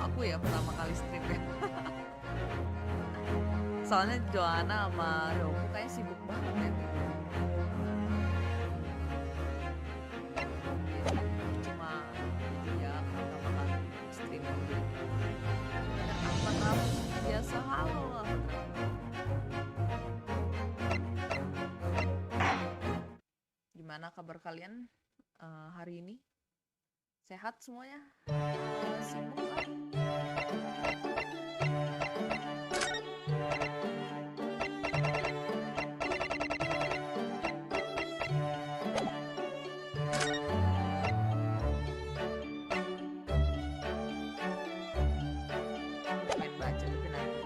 aku ya pertama kali stream ya. Soalnya Joanna sama Ryouko kayaknya sibuk banget ya. Cuma itu ya pertama kali stream dulu. Apa kamu biasa halo lah. Gimana kabar kalian hari ini? Sehat semuanya? Jangan sibuk kan? Main baca tapi nanti.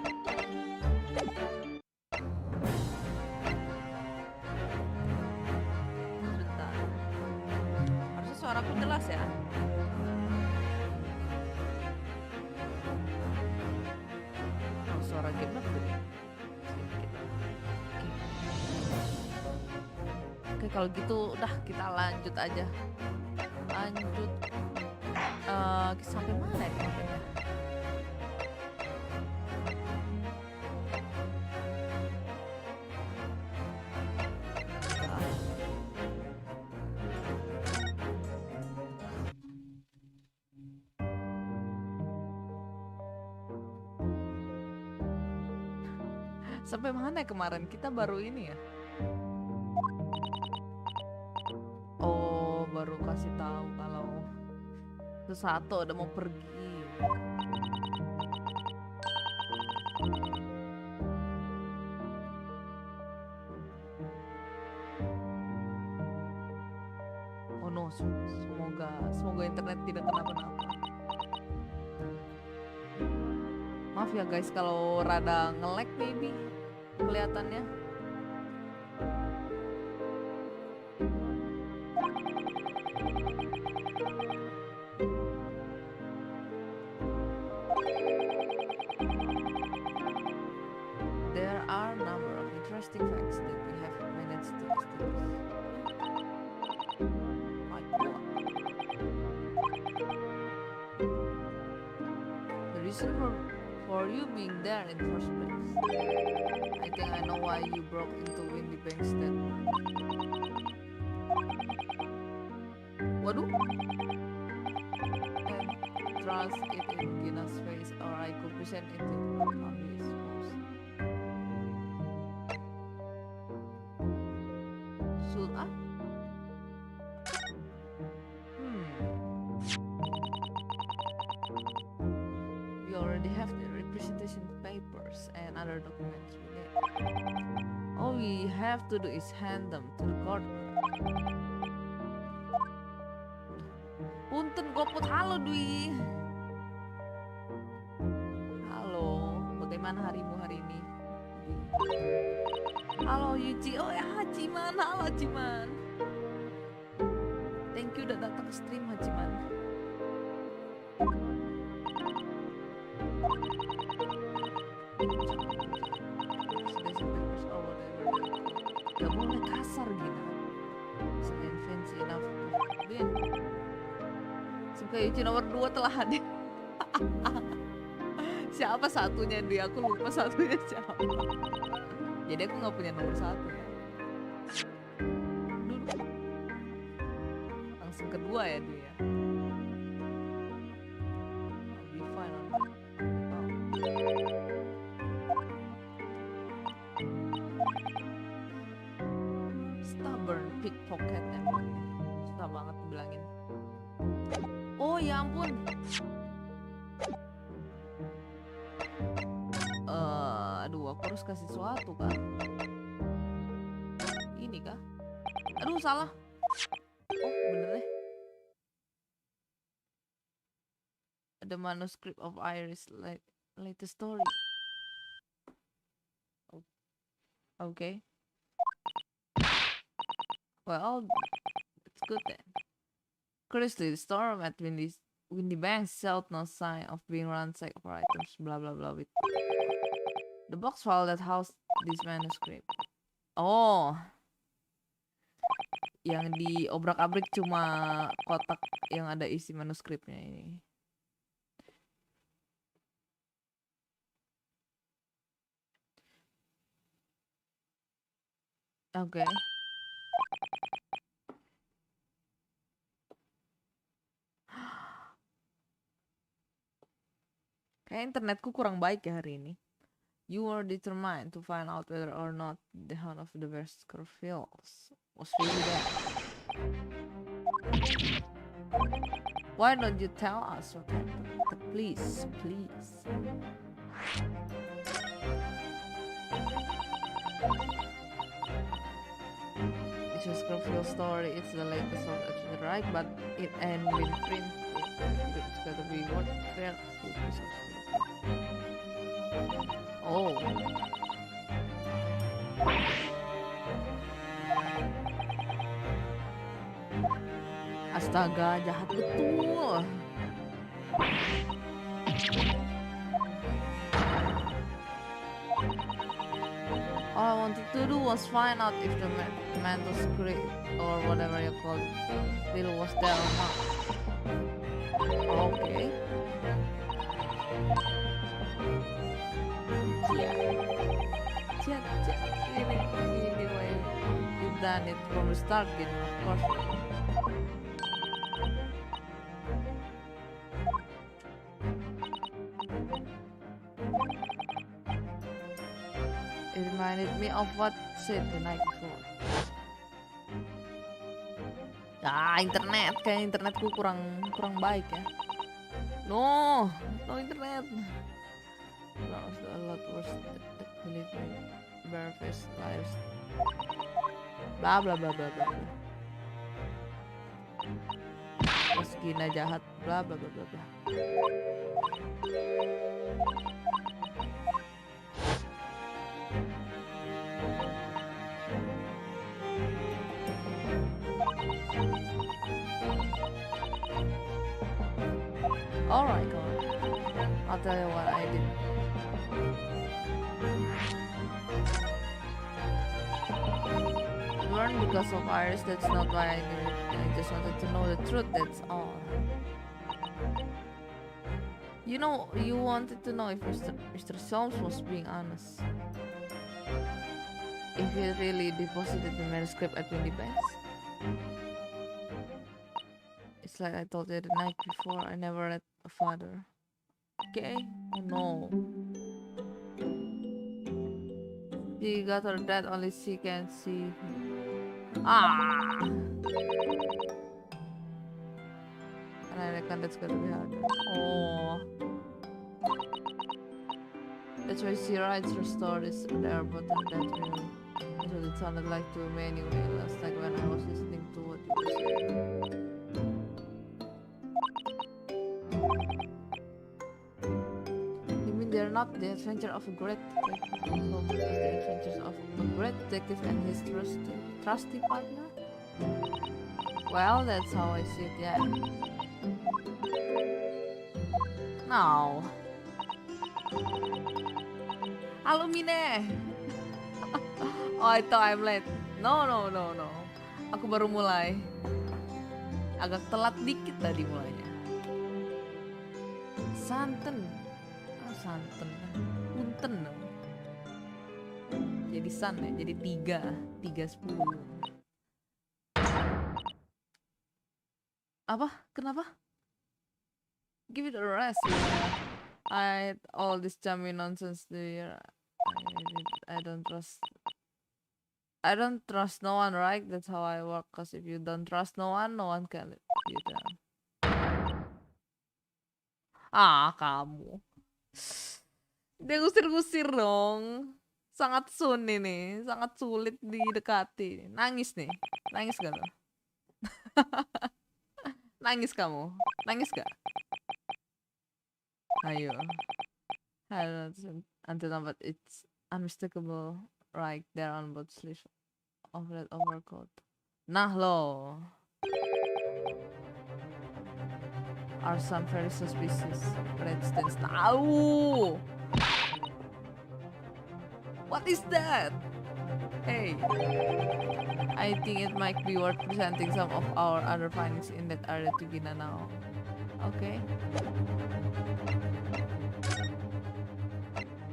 Bentar. Harusnya suaraku jelas ya? Suara game apa tuh? Oke, kalau gitu udah kita lanjut aja. Lanjut sampai mana ya kemarinnya? Sampai mana ya kemarin? Kita baru ini ya. Oh, baru kasih tahu kalau sesuatu udah mau pergi. Oh no, semoga internet tidak kenapa-napa. Maaf ya guys kalau rada nge-lag maybe kelihatannya. There are a number of interesting facts that we have managed to establish. Like what? The reason for you being there in the first place. I think I know why you broke into Windy Bank's that. Waduh. And trust it in Gina's face or I could present it in obvious forms. Should I? We already have the representation papers and other documents we need. All we have to do is hand them to the court. Punten goput, halo Dwi. Halo, bagaimana harimu hari ini? Halo Yuuichi, oh ya Hajiman, halo Hajiman. Thank you udah datang ke stream Hajiman. Gak boleh kasar gitu. Selain fancy enough to win. Suka Yuuichi nomor 2 telah hadir. Siapa satunya dia? Aku lupa satunya siapa. Jadi aku nggak punya nomor 1 ya. Dulu langsung kedua ya dia. Ya? I'll be fine on that. Stubborn pickpocket emang. Susah banget dibilangin. Oh ya ampun. Aduh, aku harus kasih sesuatu kan? Ini kah? Aduh, salah. Oh, bener deh. Ada manuscript of Iris latest story. Okay. Well, it's good then. Curiously, the store at Windy Bank showed no sign of being ransacked for items, blah blah blah with the box file that housed this manuscript. Oh, yang di obrak-abrik cuma kotak yang ada isi manuskripnya ini. Oke. Kayak internetku kurang baik ya hari ini. You were determined to find out whether or not the hand of the Baskervilles was really there. Why don't you tell us what happened? Please, please. This Baskerville story is the latest of the right, but it ain't been printed. It's gotta be what fair. Oh. Astaga, jahat betul. All I wanted to do was find out if the manuscript or whatever you call it still was there or not. Okay. Ini way you've done it from the start, gitu, of course. It reminded me of what said the night before. Internet, kayak internetku kurang baik ya. No internet. That was a lot worse than delivering barefaced liars. Bla bla bla bla bla. Gina jahat. Bla bla bla bla bla. Alright, I'll tell you what I did. Learn because of Iris, that's not why I did it. I just wanted to know the truth, that's all. You know, you wanted to know if Mr. Solms was being honest. If he really deposited the manuscript at Windy Banks. It's like I told you the night before, I never let a father. Okay? Oh no. She got her dad, only she can see. And I reckon that's gonna be hard. Oh. That's why she writes her stories there, but that really. That's what it sounded like to me anyway, last night when I was listening to what you were saying. They're not the adventure of a great detective, the adventures of a great detective and his trusty partner? Well, that's how I see it, yeah. No. Halo Mine. Oh, I thought I'm late. No. Aku baru mulai. Agak telat dikit tadi mulainya. Santen, punten dong. Jadi san ya, jadi 3:10. Apa? Kenapa? Give it a rest. I all this jammy nonsense there. I don't trust no one, right? That's how I work. Cause if you don't trust no one can let you down. Kamu. Dia ngusir-ngusir dong. Sangat ini, sangat sulit didekati. Nangis nih. Nangis gak lo? Nangis kamu? Nangis gak? Ayo. Until now, but it's unmistakable right there on both sleeves of that overcoat. Nah lo. Are some very suspicious. Red stains. Tahu. What is that? Hey, I think it might be worth presenting some of our other findings in that area to Gina now. Okay.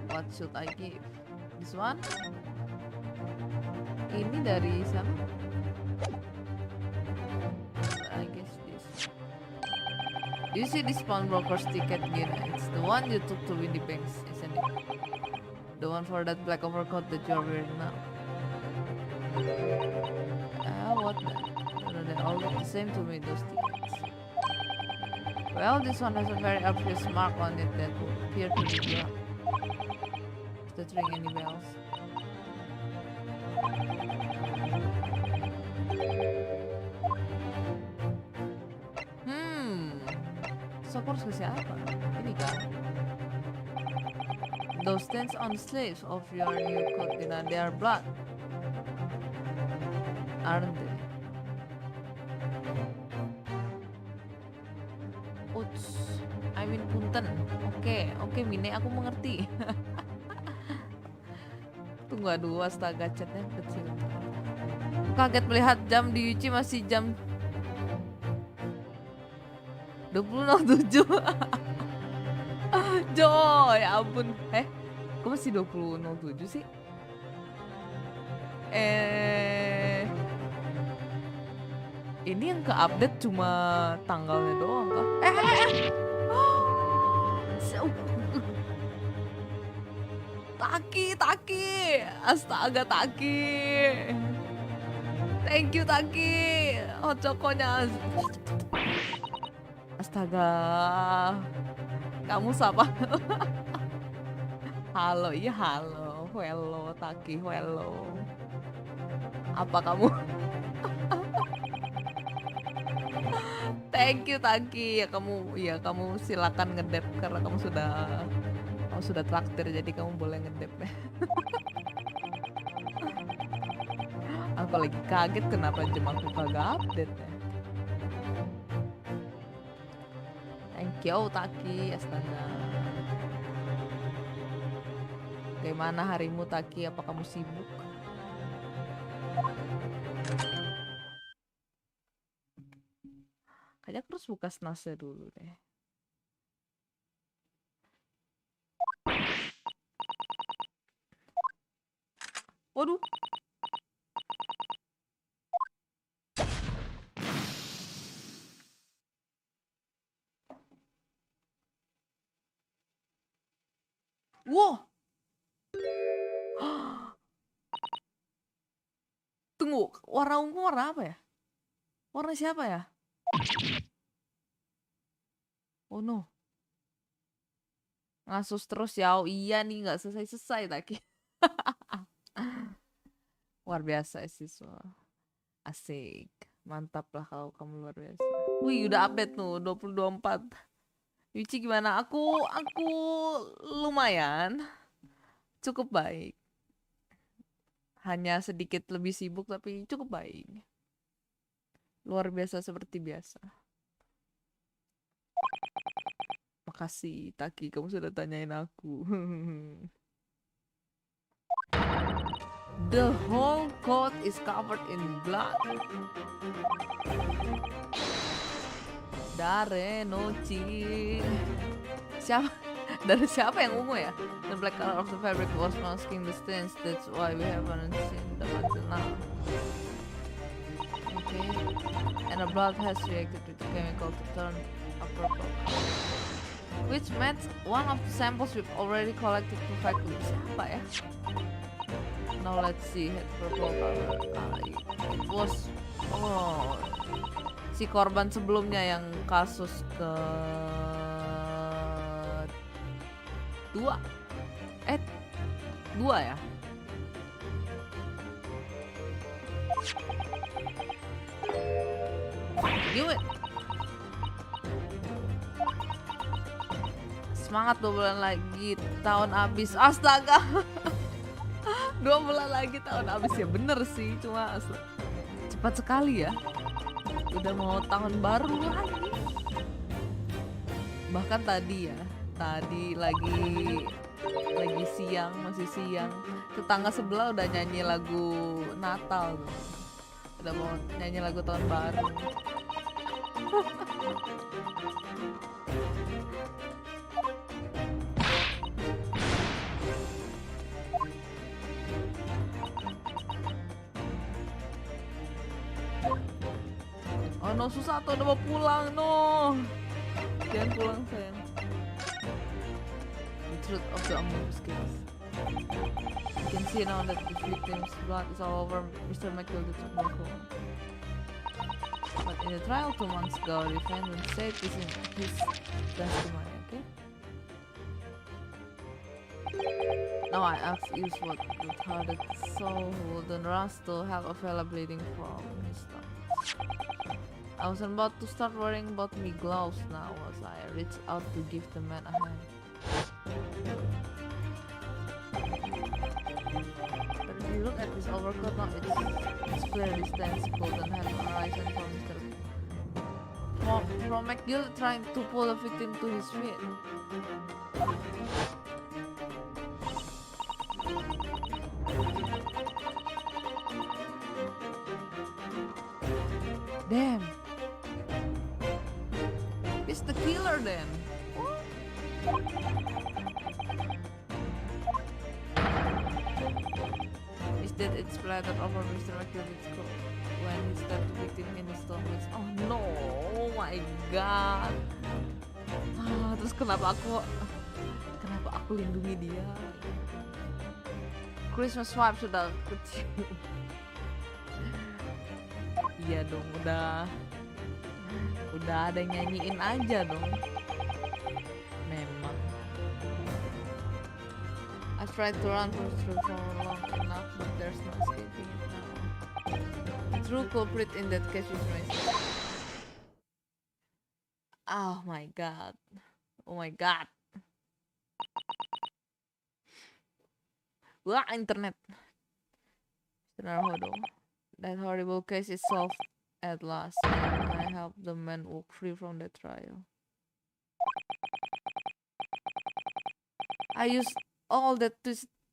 What should I give? This one? Ini dari siapa? I guess this. Do you see this pawnbroker's ticket, Gina? It's the one you took to Windy Banks, isn't it? The one for that black overcoat that you're wearing now. What the? No, they all look the same to me, those tickets. Well, this one has a very obvious mark on it that would appear to be black. Does that ring any bells? So aku harus kasih apa? Ini kan? Those stains on the sleeves of your new coat, Dina, they are blood, aren't they? Uts, I mean punten. Oke, Mine, aku mengerti. Tunggu, aduh, astaga, chatnya kecil. Kaget melihat jam di Yuuichi masih jam 20.07. Joy, ya ampun. Kok masih 20.07 sih? Ini yang ke-update cuma tanggalnya doang kah? Taki. Astaga, Taki. Thank you, Taki. Chokonya. Astaga. Kamu siapa? Halo, iya halo. Hello, Taki, hello. Apa kamu? Thank you, Taki. Ya kamu silakan ngedep karena kamu sudah traktir, jadi kamu boleh ngedep. Aku lagi kaget kenapa jam aku kagak update ya. Thank you, Taki. Astaga. Bagaimana harimu, Taki? Apa kamu sibuk? Kayaknya aku harus buka snaznya dulu deh. Waduh. Wow. Tunggu, warna ungu warna apa ya? Warna siapa ya? Oh no. Ngasus terus ya. Oh iya nih, nggak selesai Taki. Luar biasa siswa. Asik. Mantap lah kalau kamu luar biasa. Wih, udah update tuh 2024. Yuuichi gimana? Aku lumayan. Cukup baik. Hanya sedikit lebih sibuk tapi cukup baik. Luar biasa seperti biasa. Makasih Taki, kamu sudah tanyain aku. The whole coat is covered in blood. Dare noci. Dari siapa yang ungu ya? The black color of the fabric was masking the stains. That's why we haven't seen them until now. Okay. And the blood has reacted with the chemical to turn a purple, which matched one of the samples we've already collected perfectly. Siapa ya? Now let's see. Had purple color. It was si korban sebelumnya yang kasus ke 2 ya. Do it. Semangat, 2 bulan lagi tahun habis. Astaga. 2 bulan lagi tahun habis ya, bener sih, cuma cepat sekali ya. Udah mau tahun baru lagi. Bahkan tadi lagi siang, masih siang, tetangga sebelah udah nyanyi lagu Natal tuh. Udah mau nyanyi lagu tahun baru. Oh no, susah tuh, udah mau pulang, no. Jangan pulang sayang. The truth of the amorous case. You can see now that the victim's blood is all over Mr. McGill the tobacco. But in the trial 2 months ago, the defendant said this in his testimony, okay? Now I have used what would hurt it so wouldn't rush to have a fella bleeding from his stomach. I was about to start worrying about me gloves now as I reached out to give the man a hand. But if you look at this overcoat now, it's clearly stands golden hand horizon from Mr. From McGill trying to pull the victim to his feet. Damn. It's the killer then. Is that it splattered over Mr. McGill's coat when he stabbed the victim in the stomach? Oh no, oh my god. Terus kenapa aku lindungi dia? Christmas vibe sudah kecil. Iya dong, udah ada yang nyanyiin aja dong. Memang. I tried to run from the truth for long enough, but there's no escaping it now. The true culprit in that case is myself. Oh my god. Oh my god. Wah, internet. That horrible case is solved at last, and I helped the man walk free from the trial. I used all that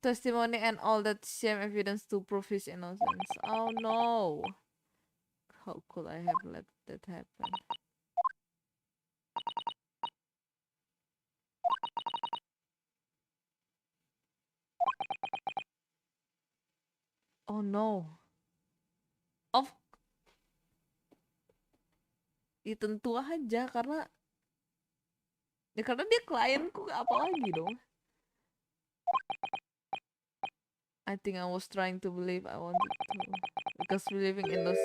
testimony and all that shame evidence to prove his innocence. Oh no! How could I have let that happen? Oh no! Ya tentu aja karena dia klienku, apa lagi dong. I think I was trying to believe I wanted to, because believing in those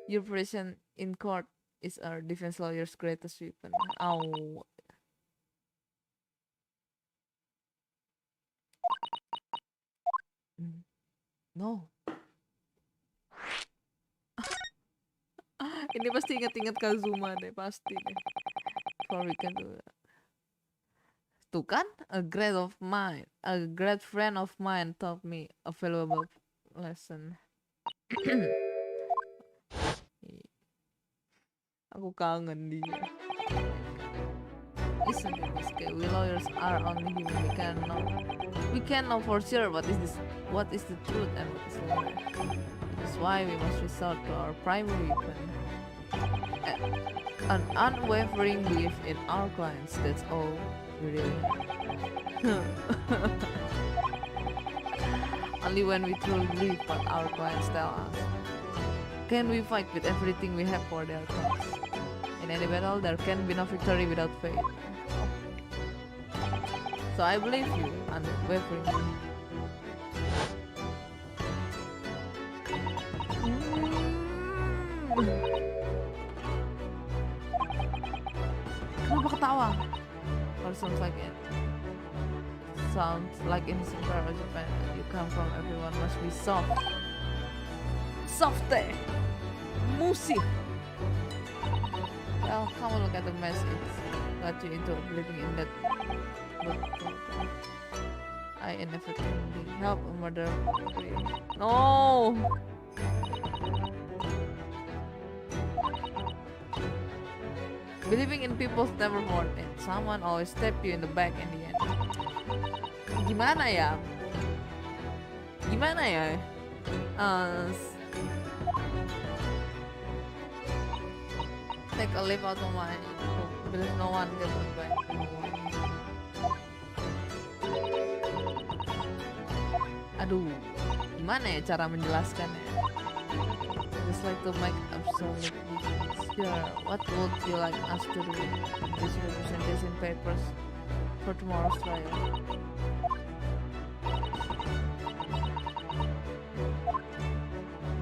your presence in court is our defense lawyer's greatest weapon. Oh. No. Ini pasti inget-inget Kazuma deh, pasti deh. For we can do that. Tuh kan, a great friend of mine taught me a valuable lesson. Aku kangen dia. Listen to this, okay? We lawyers are only human. We can know for sure what is the truth and what is the lie. That's why we must resort to our primary weapon, an unwavering belief in our clients. That's all we really have. Only when we truly believe what our clients tell us can we fight with everything we have for their cause. In any battle, there can be no victory without faith. So I believe you unwaveringly. Kenapa ketawa? Or sounds like it. Sounds like in Japan. You come from everyone must be soft. Softe. Musik. Well, come on, look at the mess it's got you into believing in that book. I inevitably help a murderer. No. Believing in people's never worth it. Someone always stab you in the back in the end. Gimana ya? Take a leaf out of my book. Believe no one can look back. Aduh, gimana ya cara menjelaskannya? Just like to make absolutely sure. What would you like us to do? This representation papers for tomorrow's trial.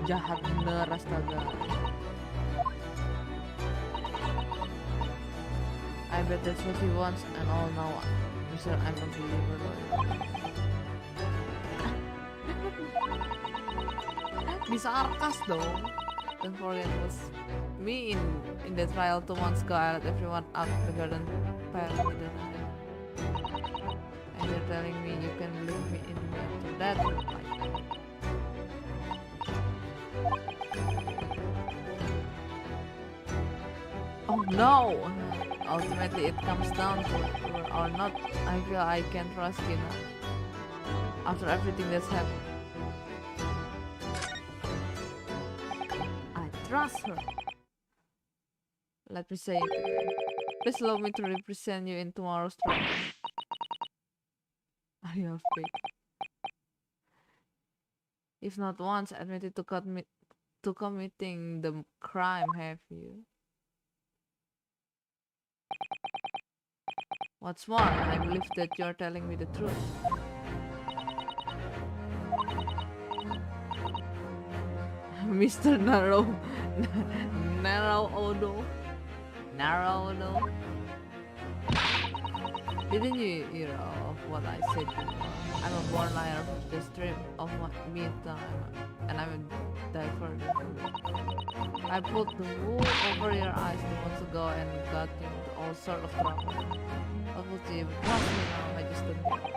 Jahat bener astaga. I bet that's what he wants and all now. Mister, I'm a believer. Di sarkas dong. Don't forget it was me in the trial 2 months ago. I let everyone out the garden pile in the night. And you're telling me you can believe me in me after that? Oh no! Ultimately, it comes down to whether or not I feel I can trust you now. After everything that's happened. I trust her. Let me say it again. Please allow me to represent you in tomorrow's trial. Are you fake? If not once admitted to committing the crime, have you? What's more, I believe that you're telling me the truth. Mr. Narrow Odo. Didn't you hear of what I said before? I'm a born liar of the stream of me time, and I'm a diverted. I put the wool over your eyes 2 months ago and got you into all sort of trouble. What would you even trust me now? I just don't get it.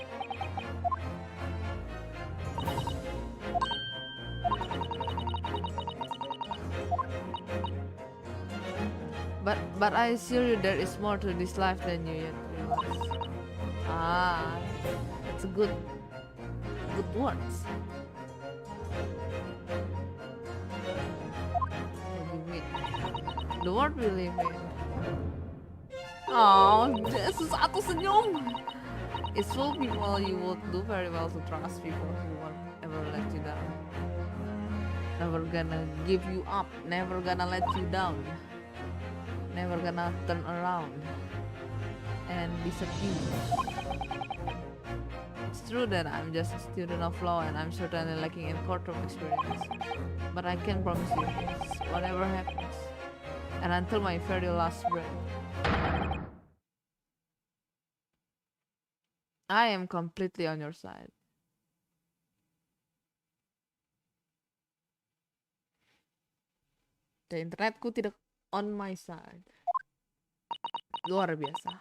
But I assure you there is more to this life than you yet realize. Ah, that's a good words. The world we live in. Oh, Jesus, aku senyum. It's full people you would do very well to trust people who won't ever let you down. Never gonna give you up, never gonna let you down. Never gonna turn around and disappear. It's true that I'm just a student of law and I'm certainly lacking in courtroom experience. But I can promise you this, whatever happens, and until my very last breath, I am completely on your side. The internetku tidak on my side. Luar biasa.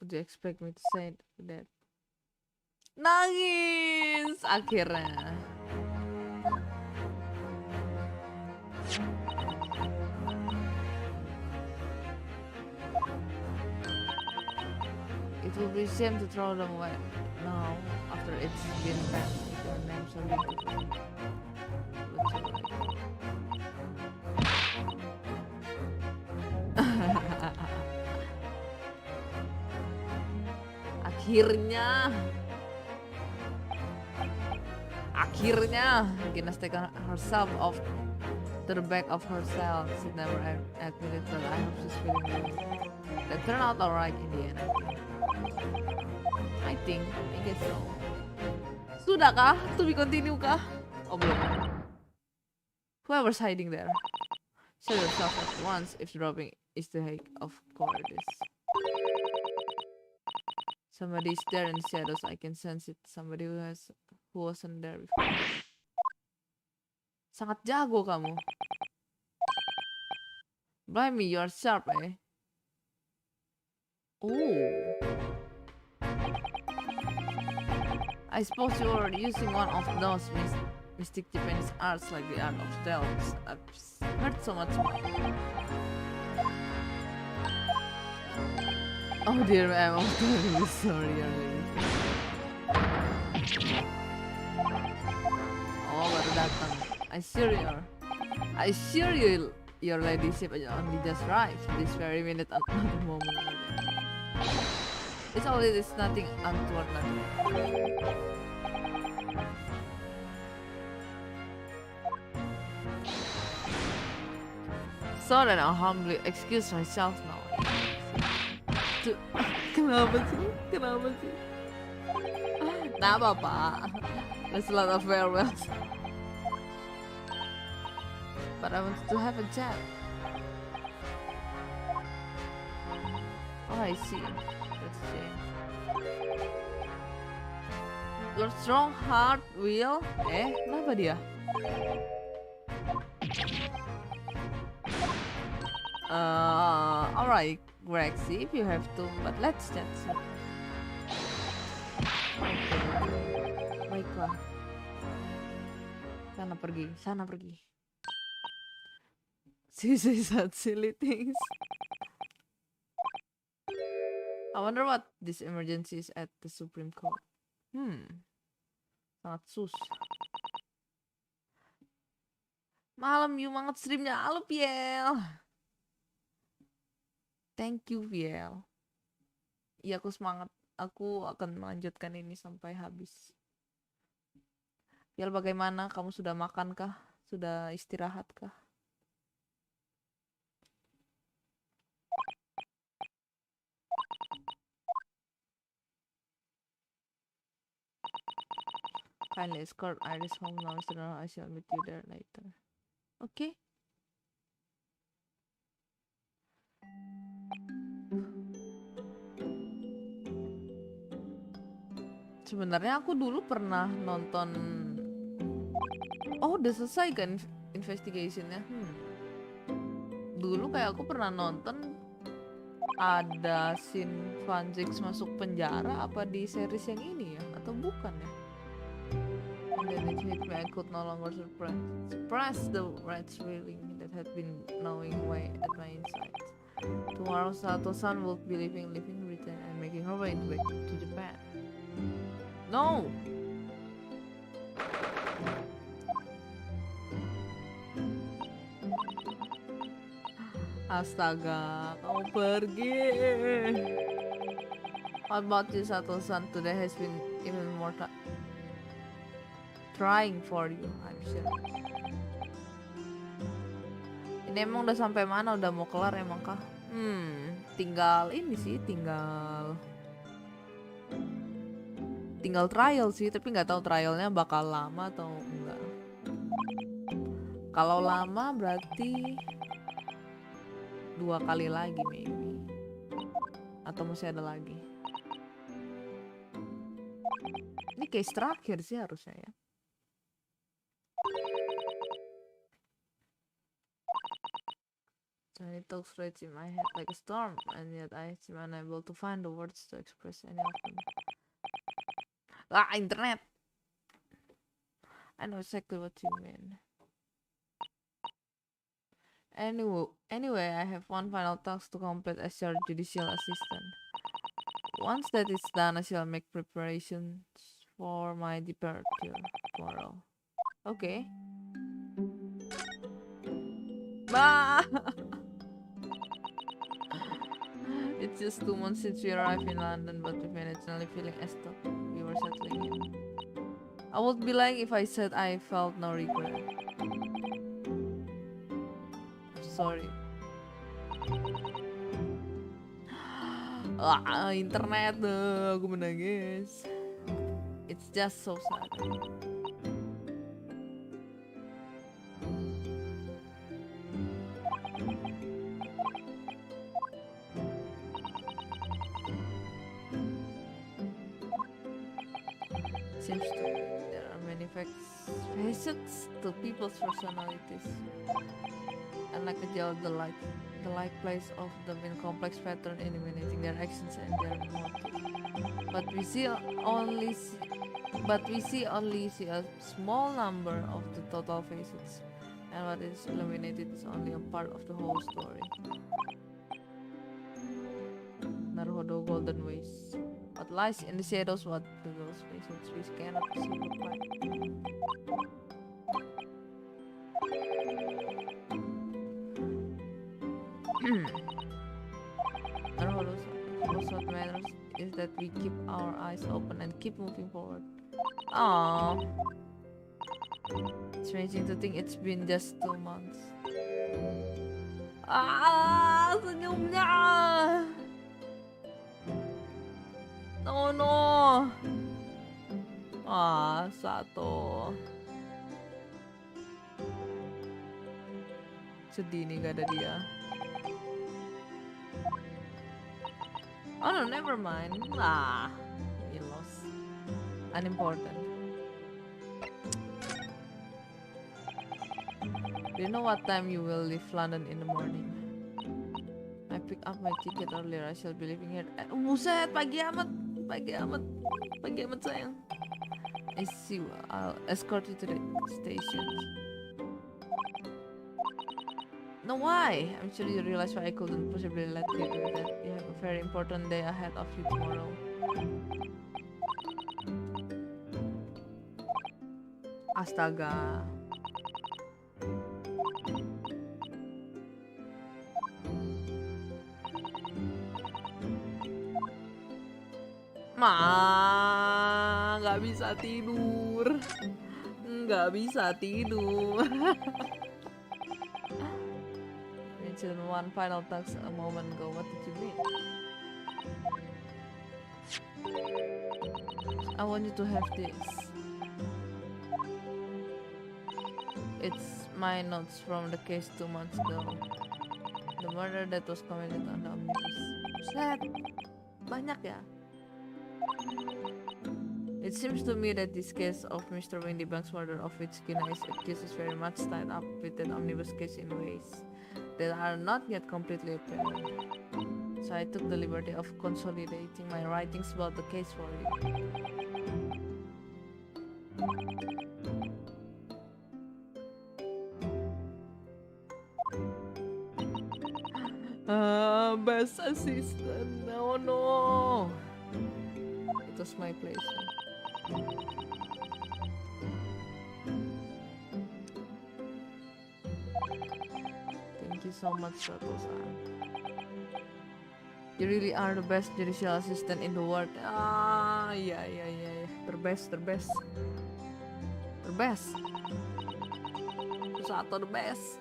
Would you expect me to say that? Nangis akhirnya. It will be a shame to throw them away now after it's been banned with your name so little. Akhirnya Guinness taken herself off to the back of her cell. She never admitted that I hope she's feeling well. That turned out alright in the end, I guess so. Sudah kah? To be continue kah? Oh belum. Whoever's hiding there, show yourself at once if dropping is the height of cowardice. Somebody is there in the shadows, I can sense it. Somebody who wasn't there before. Sangat jago kamu. Blimey, you are sharp, eh? Oh. I suppose you are using one of those mystic Japanese arts like the art of stealth. I've heard so much about it. Oh dear, I'm terribly sorry, earlier. Oh, baru datang. I assure you, your ladyship only just arrived this very minute, another moment. It's always nothing untoward. So then I'll humbly excuse myself now. Kenapa sih? Kenapa sih? Nah, Bapak. There's a lot of farewells. But I want to have a chat. Oh, I see. Let's see. Your strong heart will... kenapa dia? Alright, Grexy, if you have to, but let's chat soon. Baiklah. Sana pergi. Such silly things. I wonder what this emergency is at the Supreme Court. Sangat sus. Malam you banget streamnya. Halo Piel. Thank you Piel. Iya aku semangat. Aku akan melanjutkan ini sampai habis. Piel bagaimana? Kamu sudah makan kah? Sudah istirahat kah? Kindly escort Iris home now, Mr. I shall meet you there later. Okay. Sebenarnya aku dulu pernah nonton. Oh, udah selesai kan investigationnya? Dulu kayak aku pernah nonton ada scene Vanjix masuk penjara apa di series yang ini ya? Atau bukan ya? And then it hit me, I could no longer suppress the red feeling that had been gnawing away at my insides. Tomorrow Sato-san will be living Britain and making her way back to Japan. No! Astaga, kamu pergi. What about you, Sato-san? Today has been even more trying for you, I'm sure. Ini emang udah sampai mana? Udah mau kelar emang kah? Tinggal ini sih, tinggal trial sih, tapi nggak tahu trialnya bakal lama atau enggak. Kalau lama berarti 2 kali lagi maybe, atau masih ada lagi. Ini case terakhir sih harusnya ya. And it talks right in my head like a storm, and yet I seem unable to find the words to express any of them. Internet! I know exactly what you mean. Anyway, I have one final task to complete as your judicial assistant. Once that is done, I shall make preparations for my departure tomorrow. Okay. Bah! It's just 2 months since we arrived in London, but we've been finally feeling as though we were settling in. I would be lying if I said I felt no regret. Sorry. Internet, aku menangis. It's just so sad. Seems to there are many facets to people's personalities. And like a gel, the like plays of them in complex pattern eliminating their actions and their motives. But we only see a small number of the total facets, and what is illuminated is only a part of the whole story. Naruhodo golden ways. What lies in the shadows, what those facets we cannot see look like. Naruhodo. Most what matters is that we keep our eyes open and keep moving forward. Oh, it's amazing to think it's been just 2 months. Senyumnya. No, no. Satu. Sedih nih gak ada dia. Oh no, never mind. You lost. Unimportant. Do you know what time you will leave London in the morning? I pick up my ticket earlier. I shall be leaving here. Buset, pagi amat. Pagi amat. Pagi amat sayang. I see. I'll escort you to the station. No, why? I'm sure you realize why I couldn't possibly let you do that. You have a very important day ahead of you tomorrow. Astaga. Nggak bisa tidur. Nggak bisa tidur. Mention one final text a moment ago. What did you mean? I want you to have this. It's my notes from the case 2 months ago. The murder that was committed on the omnibus. Set. Banyak ya. It seems to me that this case of Mr. Windybank's murder, of which Kina is accused, is very much tied up with that omnibus case in ways that are not yet completely apparent. So I took the liberty of consolidating my writings about the case for you. Best assistant. Oh no. It was my pleasure. Thank you so much, Ratosan. You really are the best judicial assistant in the world. Yeah. The best. Satu the best.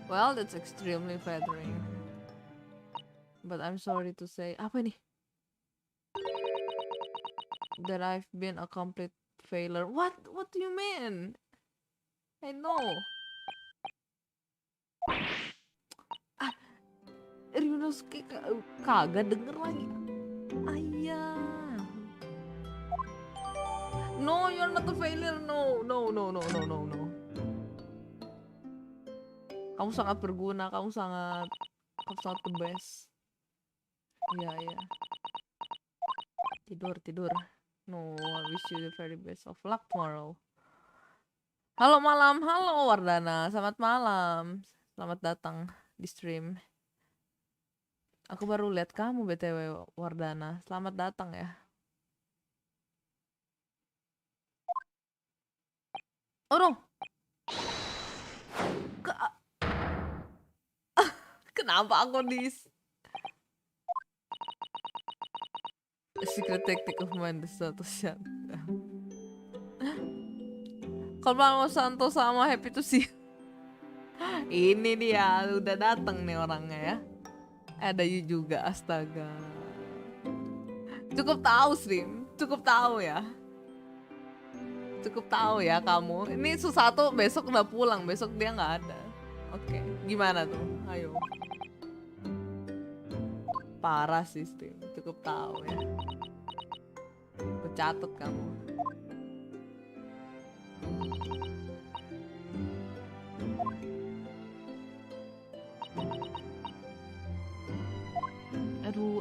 Well, that's extremely flattering. But I'm sorry to say, apa nih? That I've been a complete failure. What do you mean? I know. Ryunosuke kagak denger lagi. Ayah. No, you're not a failure. No. Kamu sangat berguna. Kamu sangat the best. Iya. Tidur. No, I wish you the very best of luck tomorrow. Halo malam, halo Wardana. Selamat malam. Selamat datang di stream. Aku baru lihat kamu BTW Wardana. Selamat datang ya. Oh no. Kenapa aku di secret tactic of mine the satu shot. Kalau mau Santo sama Happy tuh sih. Ini dia udah datang nih orangnya ya. Ada Yu juga, astaga. Cukup tahu stream, cukup tahu ya kamu. Ini Susato besok udah pulang, besok dia nggak ada. Oke, gimana tuh? Ayo. Parah sih stream, cukup tahu ya. Aku catat kamu.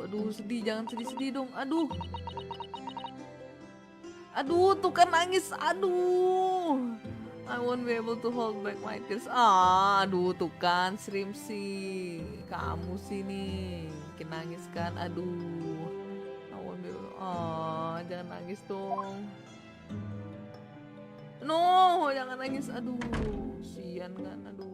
Aduh, sedih, jangan sedih-sedih dong. Aduh, tuh kan nangis. Aduh, I won't be able to hold back my tears. Aduh, tuh kan stream sih. Kamu sih nih, bikin nangis kan. Aduh, I won't be able. Jangan nangis dong. No, jangan nangis. Aduh, sian kan. Aduh.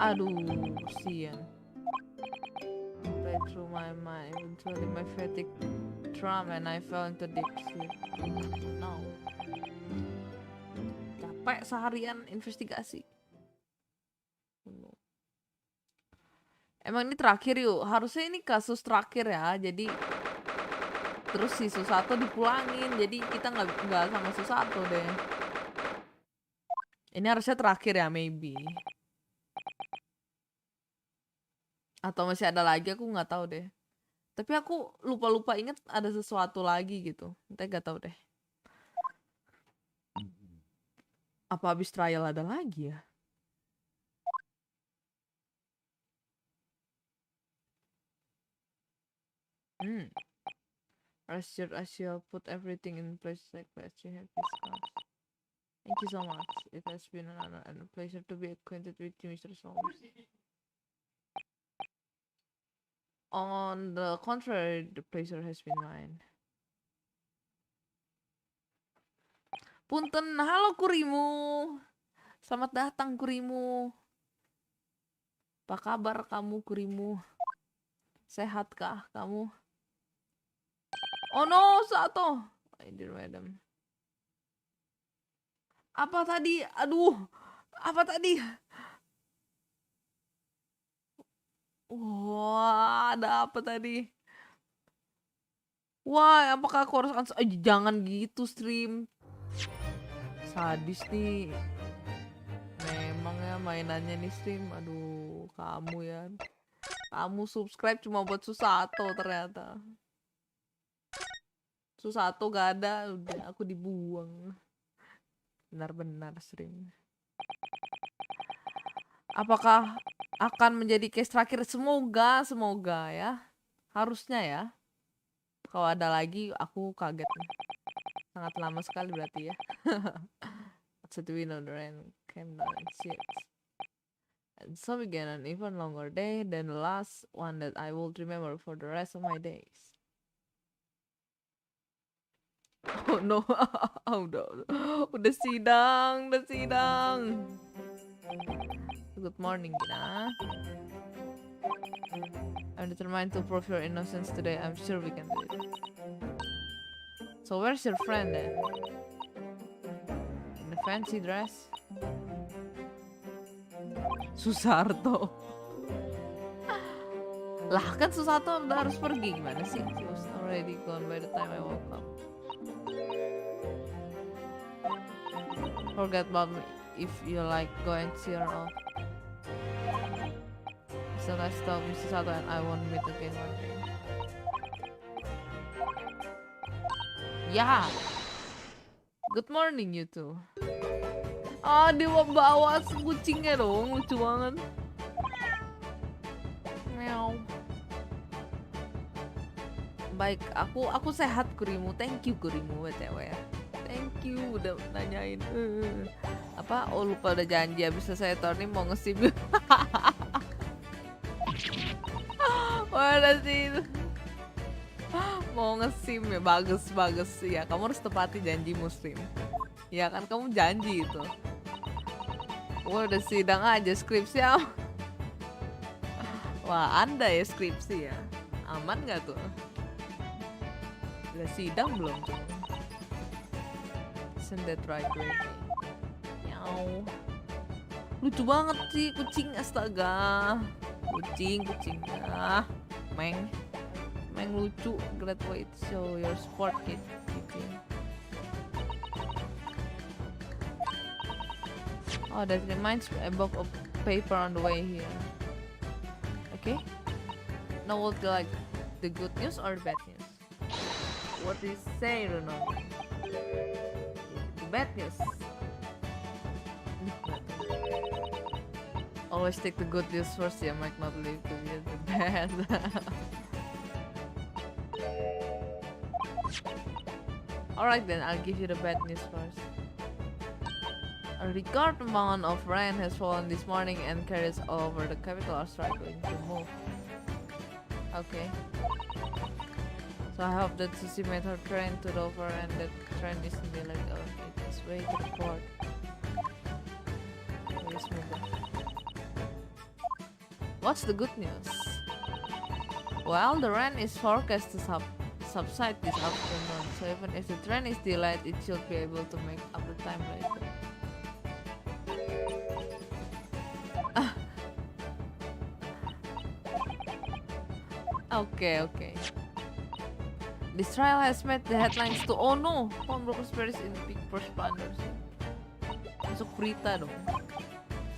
Aduh, kesian. Play through my mind, eventually my fatigue drum and I fell into deep sleep. No. Capek seharian investigasi. Emang ini terakhir yuk, harusnya ini kasus terakhir ya. Jadi terus si Susato dipulangin, jadi kita nggak sama Susato deh. Ini harusnya terakhir ya, maybe. Atau masih ada lagi, aku nggak tahu deh. Tapi aku lupa inget ada sesuatu lagi gitu. Entah, nggak tahu deh. Apa habis trial ada lagi ya? I shall put everything in place like that you have discussed. Thank you so much. It has been an honor and a pleasure to be acquainted with you, Mr. Solomon. On the contrary, the pleasure has been mine. Punten, halo Kurimu. Selamat datang Kurimu. Apa kabar kamu Kurimu? Sehatkah kamu? Oh no, Sato. I did madam. Apa tadi? Aduh. Apa tadi? Wah, ada apa tadi? Wah, apakah aku harus answer? Jangan gitu stream. Sadis nih. Memang ya mainannya nih stream. Aduh, kamu ya. Kamu subscribe cuma buat Susato ternyata. Susato gak ada, udah aku dibuang. Benar-benar stream. Apakah akan menjadi case terakhir? Semoga ya. Harusnya ya. Kalau ada lagi aku kaget. Sangat lama sekali berarti ya. So the wind of the rain came down and shit. And so began an even longer day than the last one that I will remember for the rest of my days. Oh no, udah sidang. Good morning, Gina. I'm determined to prove your innocence today. I'm sure we can do it. So where's your friend then? In a fancy dress? Susarto. Lah kan Susato udah harus pergi, gimana sih? He was already gone by the time I woke up. Forget about me if you like going to your off. So let's stop Mr. Sato and I won't meet again one day. Yeah. Good morning you two. Ah, dia bawa kucingnya dong, lucu banget. Meow. Baik, aku sehat Kurimu. Thank you Kurimu BTW ya. Thank you udah nanyain. Apa? Oh lupa udah janji habis selesai turning mau nge-sim. Mana sih? Mau nge-sim ya, bagus ya. Kamu harus tepati janji muslim. Ya kan kamu janji itu. Wah udah sidang aja skripsi ya. Wah Anda ya skripsi ya. Aman gak tuh? Udah sidang belum tuh? Isn't that right way? Nyaw. Lucu banget sih kucing, astaga. Kucingnya. Meng lucu. Great way to show your sport kid. Oh, that reminds me about a paper on the way here. Okay. Now would you like the good news or the bad news? What do you say, Ronaldo? The bad news. Always take the good news first. You might not live to be the bad. Alright then, I'll give you the bad news first. A record amount of rain has fallen this morning and carriers all over the capital are struggling to move. Okay. So I hope that Susie made her train to Dover and that train is nearly on its way to the port. Please move on. What's the good news? Well, the rain is forecast to subside this afternoon, so even if the train is delayed, it should be able to make up the time later. Okay. This trial has made the headlines to oh no, phone brokers Paris in big responders. Masuk berita dong.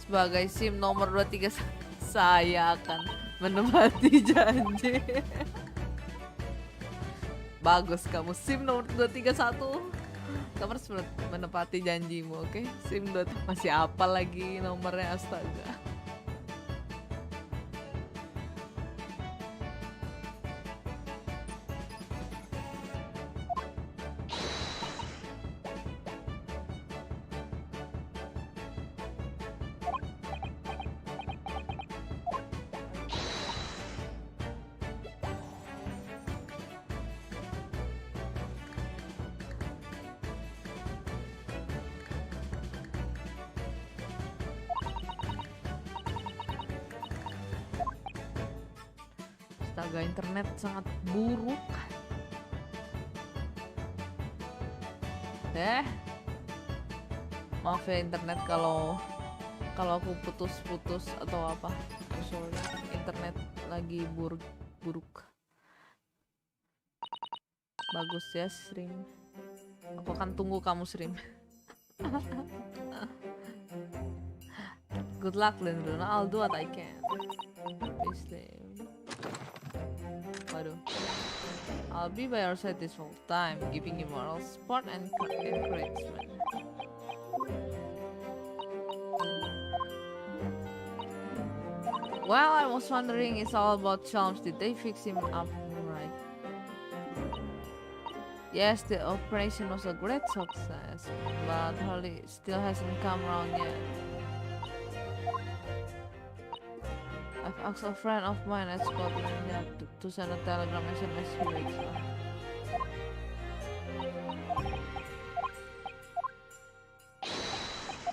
Sebagai SIM nomor 23 saya akan menepati janji. Bagus kamu SIM nomor 231. Kamu harus menepati janjimu, oke? SIM 2 masih apa lagi nomornya, astaga. Astaga, internet sangat buruk. Maaf ya internet kalau aku putus-putus atau apa. I'm sorry. Internet lagi buruk. Bagus ya stream. Aku akan tunggu kamu stream. Good luck Lindruna. I'll do what I can. Please. Waduh. I'll be by your side this whole time, giving you moral support and encouragement. Well, I was wondering, it's all about charms. Did they fix him up right? Yes, the operation was a great success, but Holly still hasn't come around yet. I've asked a friend of mine at Scotland Yard to send a telegram SMS Yuuichi.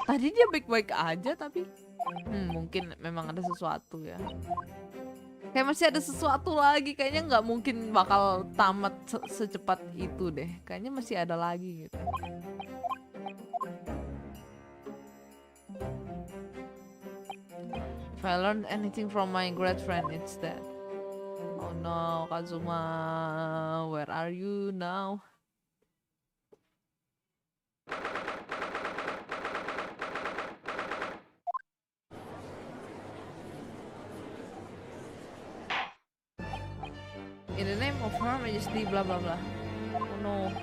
Tadi dia baik-baik aja tapi mungkin memang ada sesuatu ya. Kayak masih ada sesuatu lagi, kayaknya nggak mungkin bakal tamat secepat itu deh. Kayaknya masih ada lagi gitu. If I learned anything from my great friend, it's that. Oh no, Kazuma, where are you now? In the name of Her Majesty, blah blah blah. Oh no.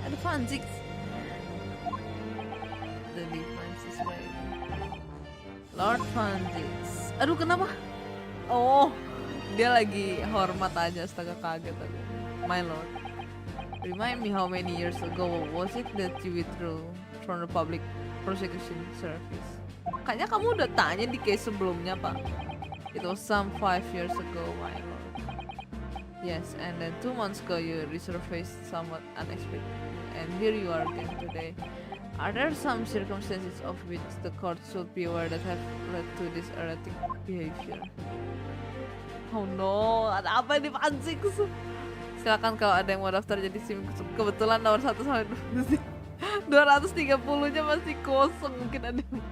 Ada Fanzix. The defense is ready. Lord Fanzix. Aduh, kenapa? Oh, dia lagi hormat aja, astaga, kaget aku. My lord, remind me how many years ago was it that you withdrew from the public prosecution service? Kayaknya kamu udah tanya di case sebelumnya, Pak. It was some 5 years ago, my lord. Yes, and then 2 months ago you resurfaced somewhat unexpectedly, and here you are again today. Are there some circumstances of which the court should be aware that have led to this erratic behavior? Oh no, ada apa ini Fanzix? Silakan kalau ada yang mau daftar jadi SIM. Kebetulan nomor 1 sampai 230-nya masih kosong, mungkin ada yang...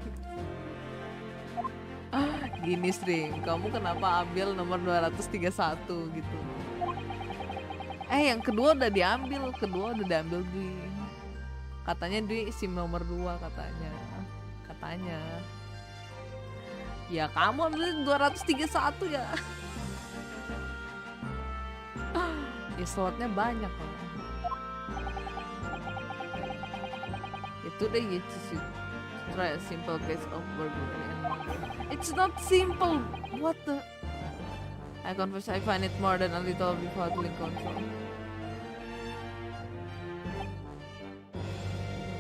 Gini stream, kamu kenapa ambil nomor 231 gitu? Yang kedua udah diambil, Dwi. Katanya Dwi SIM nomor 2 katanya. Ya kamu ambil 231 ya. Ya slotnya banyak loh. Itu deh Yuuichi. Try a simple case of burglary and murder. It's not simple. What the? I confess I find it more than a little befuddling control.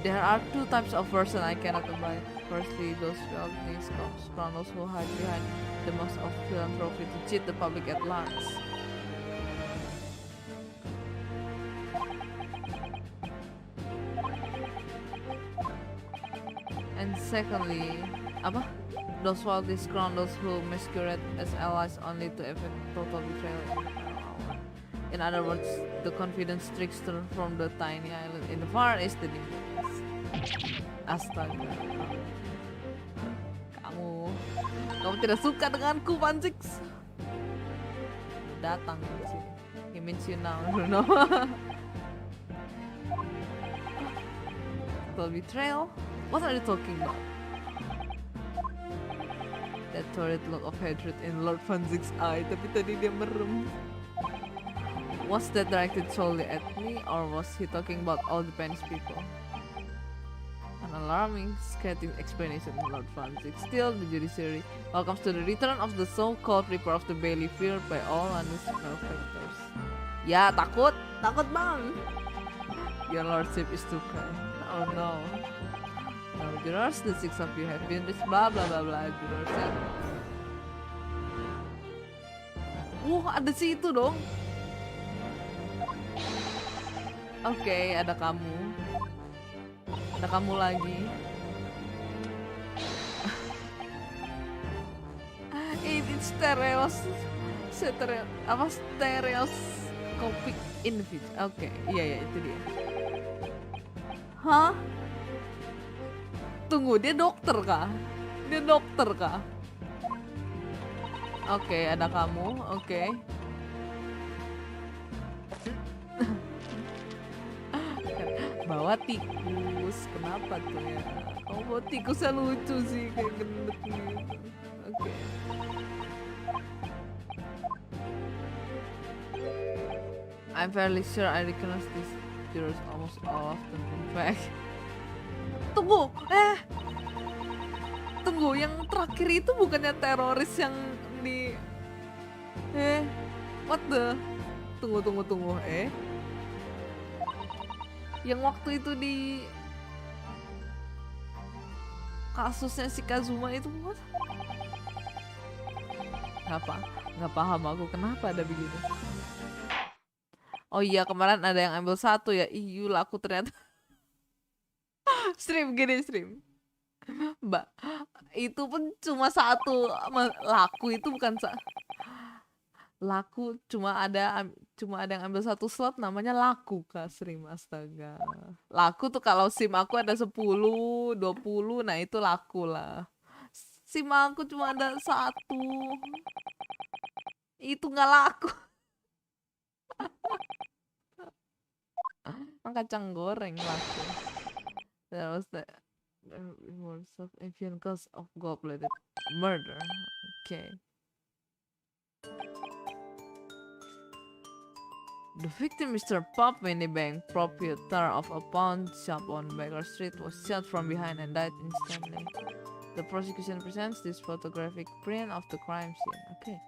There are 2 types of person I cannot abide. Firstly, those wealthy scoundrels who hide behind the mask of philanthropy to cheat the public at large. And secondly, apa? Those faulty scoundrels who masquerade as allies only to effect total betrayal in the final hour. In other words, the confidence trickster from the tiny island in the far east the Indonesia. Astaga. Kamu tidak suka denganku, Pansix. Datang ke sini. He means you now, no? Total betrayal? What are you talking about? That torrid look of hatred in Lord Fanzik's eye, tapi tadi dia merem. Was that directed solely at me, or was he talking about all Japanese people? An alarming, scathing explanation from Lord Fanzik. Still, the judiciary welcomes to the return of the so-called Reaper of the Bailey, feared by all honest malefactors. Ya, takut bang. Your lordship is too kind. Oh no. Now, jurors, the six of you have been this blah blah blah blah. Jurors, ya. Ada si itu dong. Oke, ada kamu. Ada kamu lagi. It's stereoscopic individual. Oke, iya itu dia. Hah? Tunggu, dia dokter kah? Oke, ada kamu. Oke. Bawa tikus, kenapa tuh ya? Oh, bawa tikusnya lucu sih, kayak gendut gitu. Oke. I'm fairly sure I recognize these jurors almost all of them. In fact, tunggu, yang terakhir itu bukannya teroris yang di what the? Tunggu. Yang waktu itu di kasusnya si Kazuma itu what? Nggak paham aku kenapa ada begitu. Oh iya, kemarin ada yang ambil satu ya. Laku ternyata. Stream. Mbak, itu pun cuma satu. Laku itu bukan laku, cuma ada yang ambil satu slot namanya laku, Kak Stream. Astaga. Laku tuh kalau SIM aku ada 10, 20, nah itu laku lah. SIM aku cuma ada satu. Itu nggak laku. Kacang goreng laku. That was the remorse of avian cause of gold-plated murder. Okay. The victim, Mr. Pop Minibank, proprietor of a pawn shop on Baker Street, was shot from behind and died instantly. The prosecution presents this photographic print of the crime scene. Okay.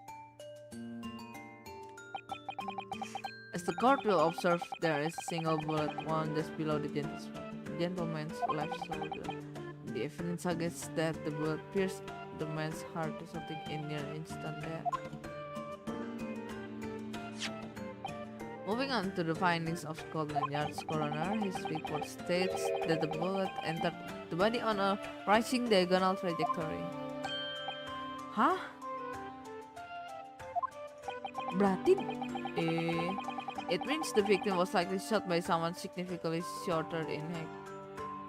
As the court will observe, there is a single bullet wound just below the gentleman's left shoulder. The evidence suggests that the bullet pierced the man's heart, resulting in near instant death. Moving on to the findings of Scotland Yard's coroner, his report states that the bullet entered the body on a rising diagonal trajectory. Hah? Berarti it means the victim was likely shot by someone significantly shorter in height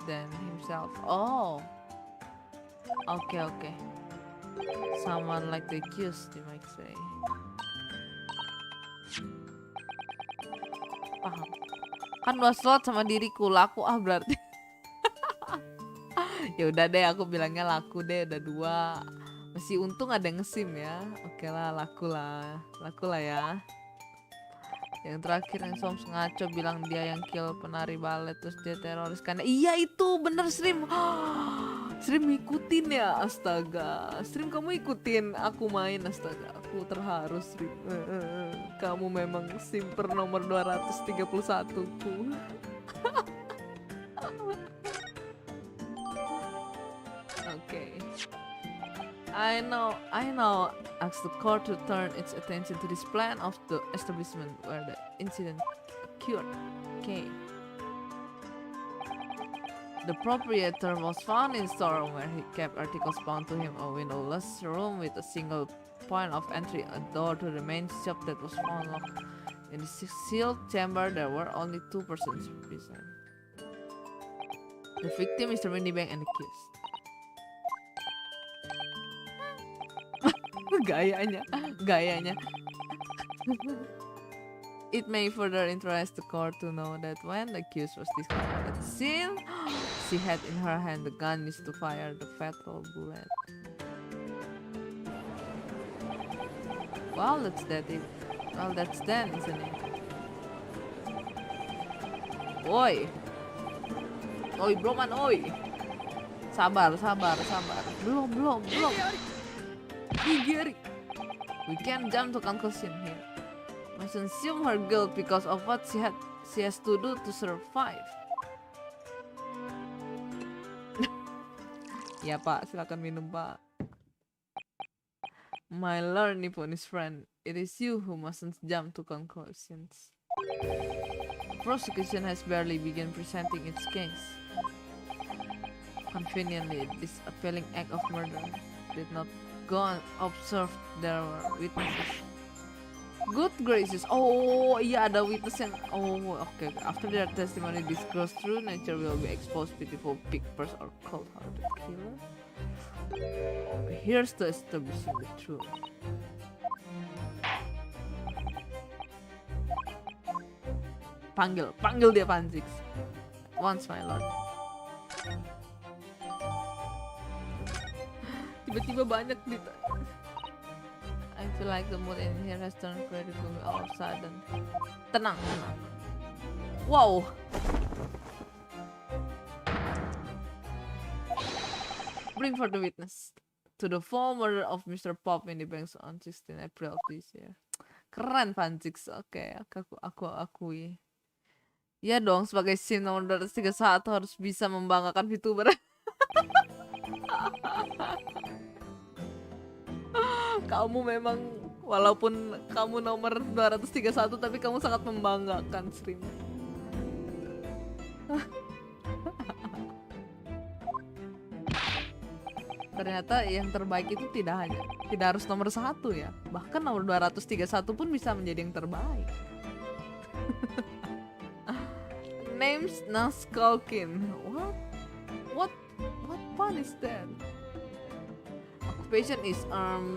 than himself. Oh. Okay. Someone like the accused, you might say. Paham. Kan 2 slot sama diriku, laku berarti. Ya udah deh, aku bilangnya laku deh, udah 2. Masih untung ada yang nge-sim ya. Oke lah, laku lah ya. Yang terakhir yang Soms ngaco bilang dia yang kill penari balet terus dia teroris karena iya itu bener Stream. Stream ngikutin ya, astaga. Stream kamu ikutin aku main, astaga. Aku terharu Stream. Kamu memang simper nomor 231 ku. Okay. I know. Asked the court to turn its attention to this plan of the establishment where the incident occurred. Okay. The proprietor was found in storeroom where he kept articles bound to him, a windowless room with a single point of entry, a door to the main shop that was found locked. In the sealed chamber, there were only 2 persons present. The victim, Mr. Windybank, and the accused. Gayanya. It may further interest the court to know that when the accused was discovered at the scene, she had in her hand the gun used to fire the fatal bullet. Well, that's that. Well, that's then, isn't it? Oi, bro man, oi. Sabar. Belum. Gigiri. We can't jump to conclusion here. Must assume her guilt because of what she has to do to survive. Ya Pak, silakan minum Pak. My lord, nippon his friend. It is you who mustn't jump to conclusions. Prosecution has barely begun presenting its case. Conveniently, this appalling act of murder did not go unobserved. There were witnesses. Good gracious. Oh, iya ada witness yang. Oh, okay. After their testimony disclosed, true nature will be exposed. Pitiful pig purse or cold-hearted killer. Here's to establishing the truth. Panggil dia Panzix. Once, my lord. Tiba-tiba banyak dita. I feel like the mood in here has turned pretty gloomy all of a sudden. Tenang. Wow. Bring for the witness to the full murder of Mr. Pop in the banks on 16 April this year. Keren Panzix. Oke, aku akui. Ya dong, sebagai scene nomor 231 harus bisa membanggakan Vtuber. Kamu memang, walaupun kamu nomor 231, tapi kamu sangat membanggakan stream. Ternyata yang terbaik itu tidak harus nomor 1 ya. Bahkan nomor 231 pun bisa menjadi yang terbaik. Name's Naskolkin. What fun is that? Occupation is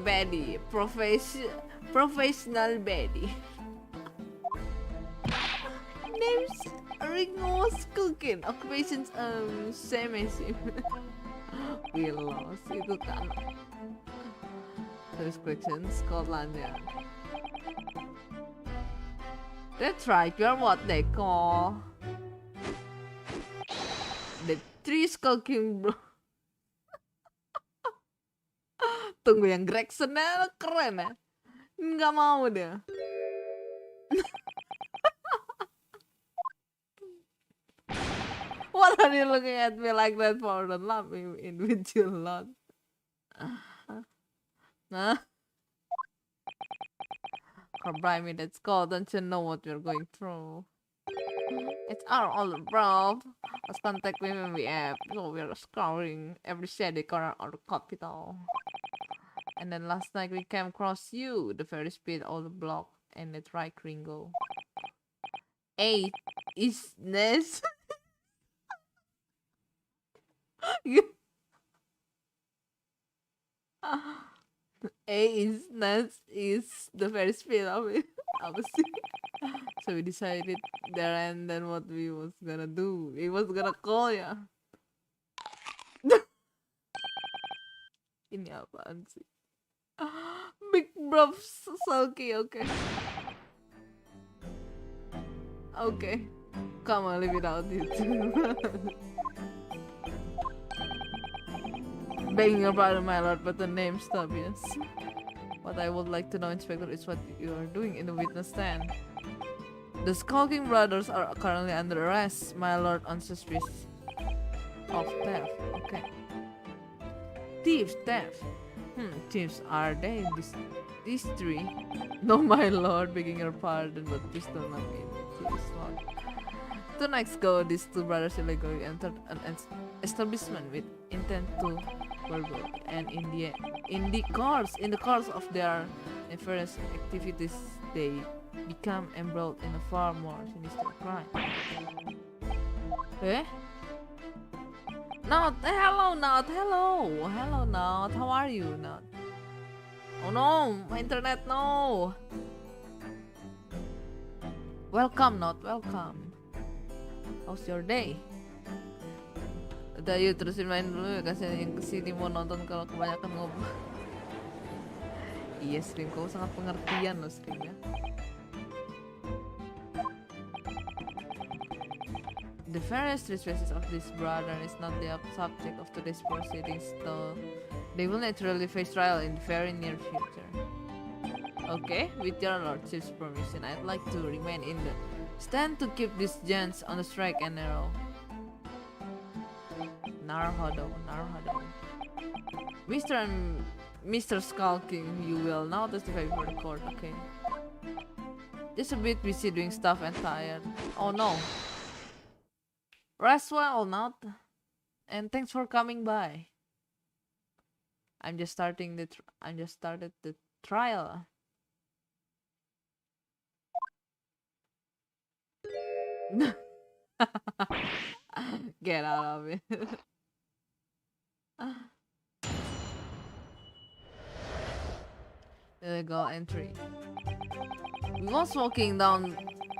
baddie. Professional baddie. Name's Naskolkin. Occupation's same. We lost itu kan. Terus question Scotlandnya. That's right, you're what they call the three skulking bro. Tunggu yang Gregson-nya keren ya. Nggak mau dia. What are you looking at me like that for? Don't laugh in with you lot. Nah. Bribe me, that's cold. Don't you know what we're going through? It's our old bro. Let's contact me when we have. So we're scouring every shady corner of the capital. And then last night we came across you, the very speed of the block, and the right Ringo. 8 is this? is the very speed of it. So we decided there and then what we was gonna do. We was gonna call ya. Ini apaan sih? Big bro sulky, okay. Okay. Come on, live without you too. Begging your pardon, my lord, but the name stop, yes. What I would like to know, Inspector, is what you are doing in the witness stand. The Skulking brothers are currently under arrest, my lord, on suspicion of theft. Okay. Theft. Thieves, are they these three? No, my lord, begging your pardon, but please do not mean thieves, lord. 2 nights ago, these two brothers illegally entered an establishment with intent to berbau, and in the course of their nefarious activities, they become embroiled in a far more sinister crime. Eh? Not hello, not hello, hello, not. How are you, not? Oh no, my internet, no. Welcome, not welcome. How's your day? Udah yuk terusin main dulu ya, kasihan yang kesini mau nonton kalau kebanyakan ngobrol. Iya stream, kamu sangat pengertian loh streamnya. The various trespasses of this brother is not the subject of today's proceedings, though they will naturally face trial in the very near future. Okay, with your lordship's permission, I'd like to remain in the stand to keep these gents on the straight and narrow. Narhodo. Mr. Skulking, you will now testify before the court, okay? Just a bit busy doing stuff and tired. Oh no. Rest well, not. And thanks for coming by. I just started the trial. Get out of it. Illegal entry. We was walking down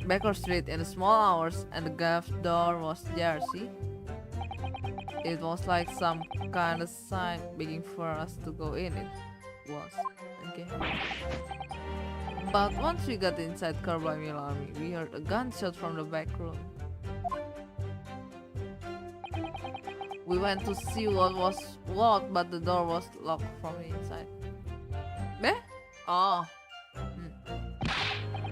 Baker Street in the small hours and the gaff door was there, see? It was like some kind of sign begging for us to go in. It was. Okay. But once we got inside by Milami, we heard a gunshot from the back room. We went to see what was what, but the door was locked from the inside. Eh? Oh.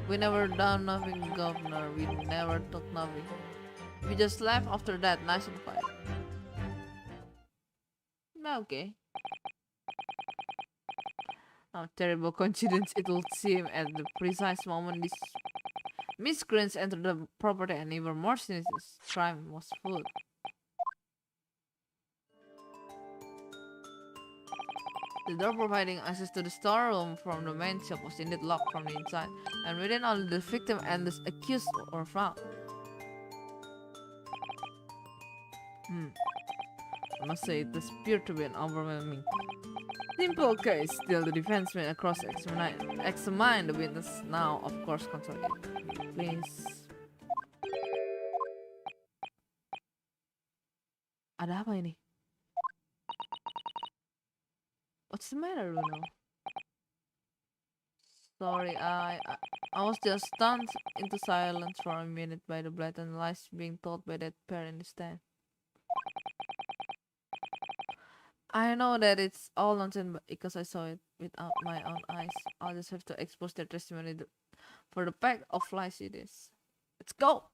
We never done nothing, governor. We never took nothing. We just left after that, nice and quiet. Okay. How terrible coincidence it would seem at the precise moment these miscreants entered the property, and even more sinister crime was afoot. The door providing access to the storeroom from the main shop was indeed locked from the inside, and within only the victim and the accused were found. I must say, it appeared to be an overwhelming simple case. Still, the defense may examine the witness now, of course, consolidate. Please. Ada apa ini? What's the matter, Bruno? Sorry, I was just stunned into silence for a minute by the blatant lies being told by that pair in the stand. I know that it's all nonsense because I saw it with my own eyes. I'll just have to expose their testimony for the pack of lies it is. Let's go!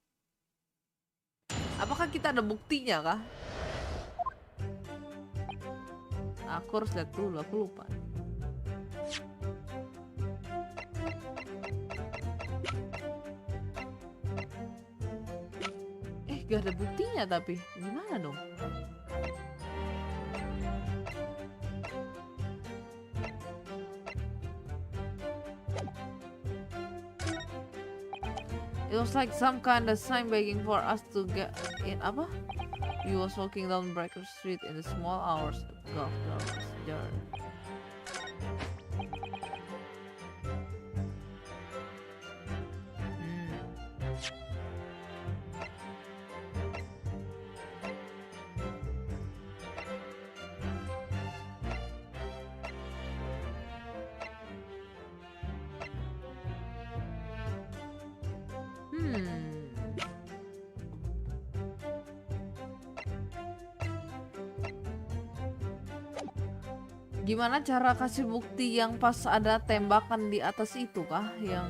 Apakah kita ada buktinya kah? Aku harus lihat dulu, aku lupa. Gak ada buktinya tapi gimana dong? It was like some kind of sign begging for us to get in. Apa? We was walking down Baker Street in the small hours. Golf was there. Gimana cara kasih bukti yang pas ada tembakan di atas itu kah? Yang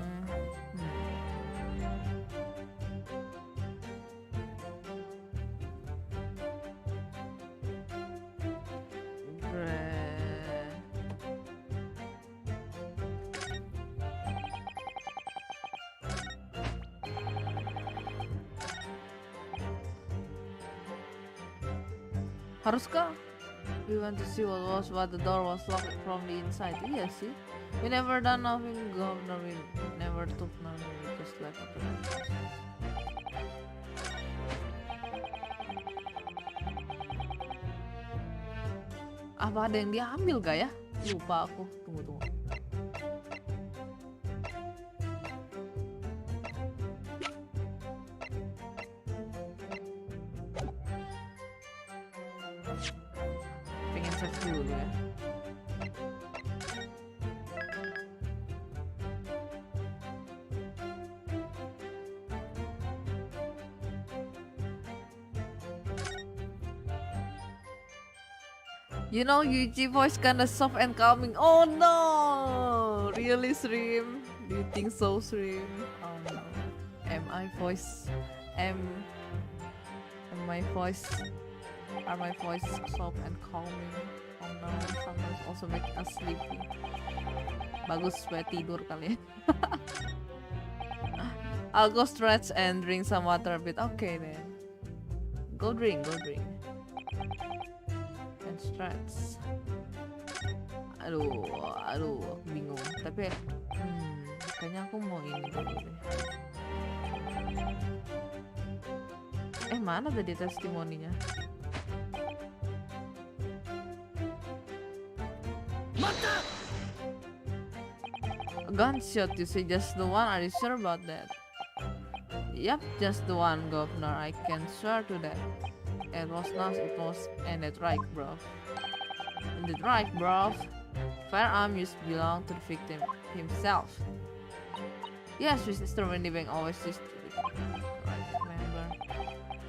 Haruskah? We went to see what was, but the door was locked from the inside. Iya sih. We never done nothing, governor. We never took nothing. We just left it. Apa ada yang diambil gak ya? Lupa aku. Tunggu. Pengen search dulu ya. You know, Yuuichi voice kinda soft and calming. Oh no! Really, Stream? Do you think so, Stream? Oh no. Am my voice soft and calming? Oh no, sometimes also make us sleepy. Bagus supaya tidur kali ya. I'll go stretch and drink some water a bit. Okay then. Go drink. Stretch. Aduh, aku bingung. Tapi kayaknya aku mau ini dulu deh. Mana tadi testimoninya? Mata! A gunshot, you say just the one? Are you sure about that? Yep, just the one, Governor. I can swear to that. It was nice, and it right, bro. And it right, bro. Firearm used to belong to the victim himself. Yes, Mr. Windybank always used to be. Right, remember.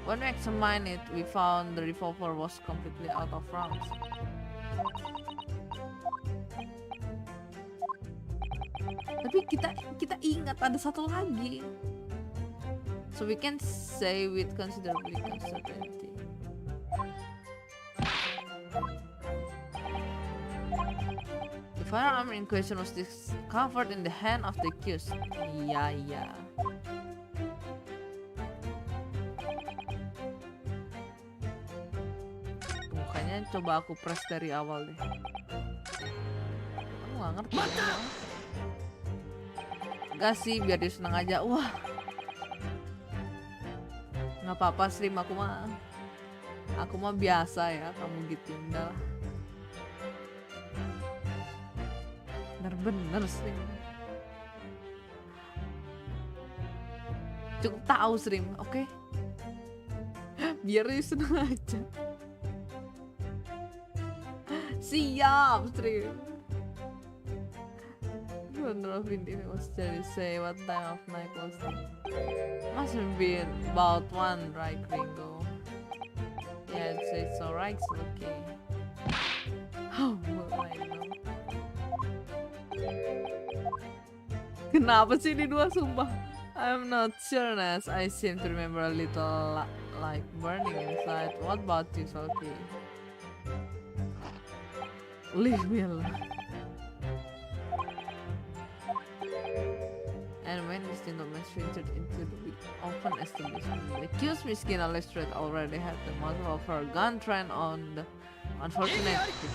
When we examined it, we found the revolver was completely out of rounds. Tapi kita ingat ada satu lagi. So we can say with considerable certainty. The firearm in question was discovered in the hand of the accused. Iya. Mukanya coba aku press dari awal deh. Aku nggak ngerti. Gak sih, biar dia seneng aja. Wah. Nggak apa-apa, Stream, aku mah biasa ya, kamu gitu, udah lah. Bener-bener, Stream. Cukup tahu, Stream, oke? Biar dia seneng aja. Siap, Stream. Bener, Vindi was to say what time of night was it? Must have been about 1, right, Gringo? Yeah, it's alright, it's okay. Oh, well, I know. Kenapa sih ini dua, sumpah? I'm not sure, Nas. I seem to remember a little like burning inside. What about you, Sophie? Leave me alone. And when this gentleman ventured into the open establishment, the accused Miss Lestrade already had the muzzle of her gun trained on the unfortunate victim.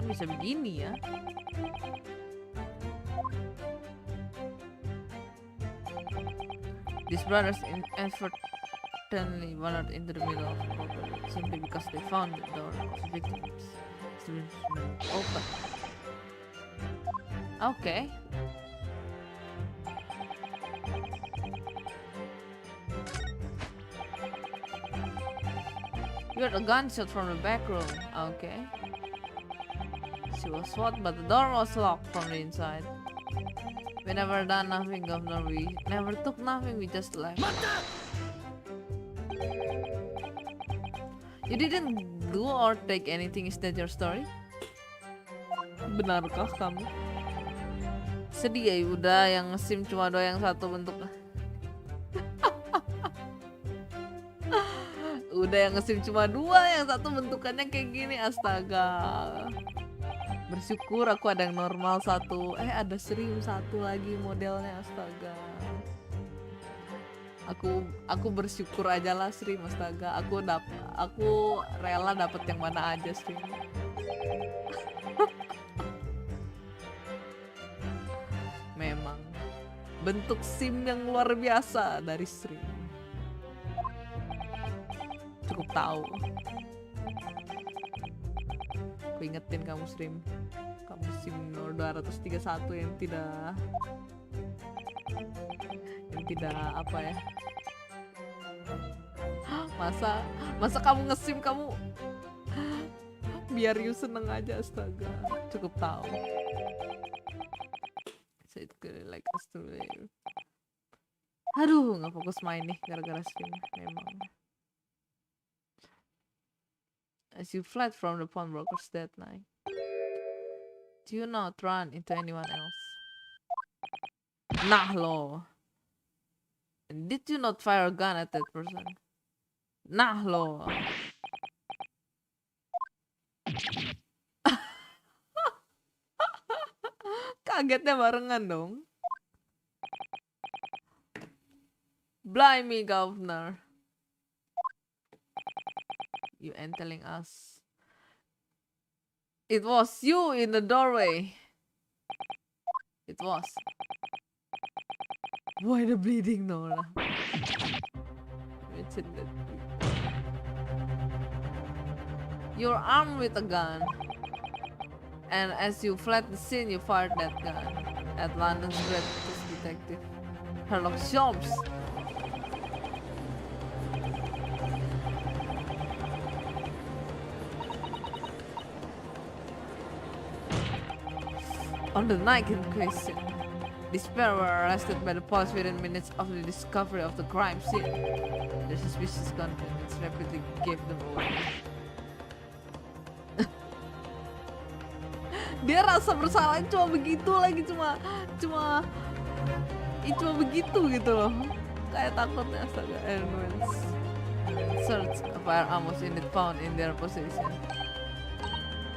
Bisa begini ya. These brothers inadvertently wandered into the middle of the Kotoba simply because they found the door of the victim's establishment open. Okay. You heard a gunshot from the back room. Okay. She was shot, but the door was locked from the inside. We never done nothing, Governor. We never took nothing. We just left. You didn't do or take anything. Is that your story? Benarkah kamu? Sedih ya, udah yang nge-sim cuma doang yang satu bentuk. Udah yang nge-sim cuma 2, yang satu bentukannya kayak gini, astaga. Bersyukur aku ada yang normal satu. Ada stream satu lagi modelnya, astaga. Aku bersyukur aja lah stream, astaga. Aku rela dapet yang mana aja stream. Memang bentuk SIM yang luar biasa dari stream. Cukup tahu. Aku ingetin kamu stream. Kamu SIM nomor 231 yang tidak apa ya. Masa kamu nge-SIM kamu biar you seneng aja, astaga. Cukup tahu. So it could like us to live. Aduh, nggak fokus main nih gara-gara stream memang. As you fled from the pawnbrokers that night, do you not run into anyone else? Nah lo. Did you not fire a gun at that person? Nah lo. Kagetnya barengan dong. Blimey, Governor. You ain't telling us. It was you in the doorway. It was. Why the bleeding, Nora? Mention that. You're armed with a gun. And as you fled the scene, you fired that gun at London's greatest detective, Sherlock Holmes. On the night in question, these pair were arrested by the police within minutes of the discovery of the crime scene. Their suspicious confidence rapidly gave them away. Dia rasa bersalah cuma begitu lagi, cuma begitu gitu loh. Kayak takutnya, astaga. And when search a firearm was indeed found in their possession.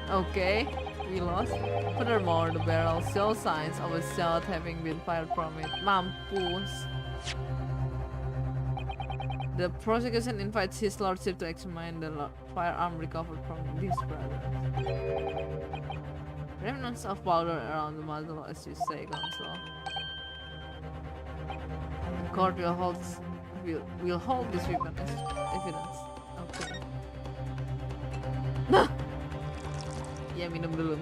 Okay, we lost. Furthermore, the barrel shows signs of a shot having been fired from it. Mampus. The prosecution invites his lordship to examine the firearm recovered from these brothers. Remnants of powder around the muzzle, as you say, Counsel. The court will hold this weapon as evidence. Okay. Nah. Ya, minum dulu.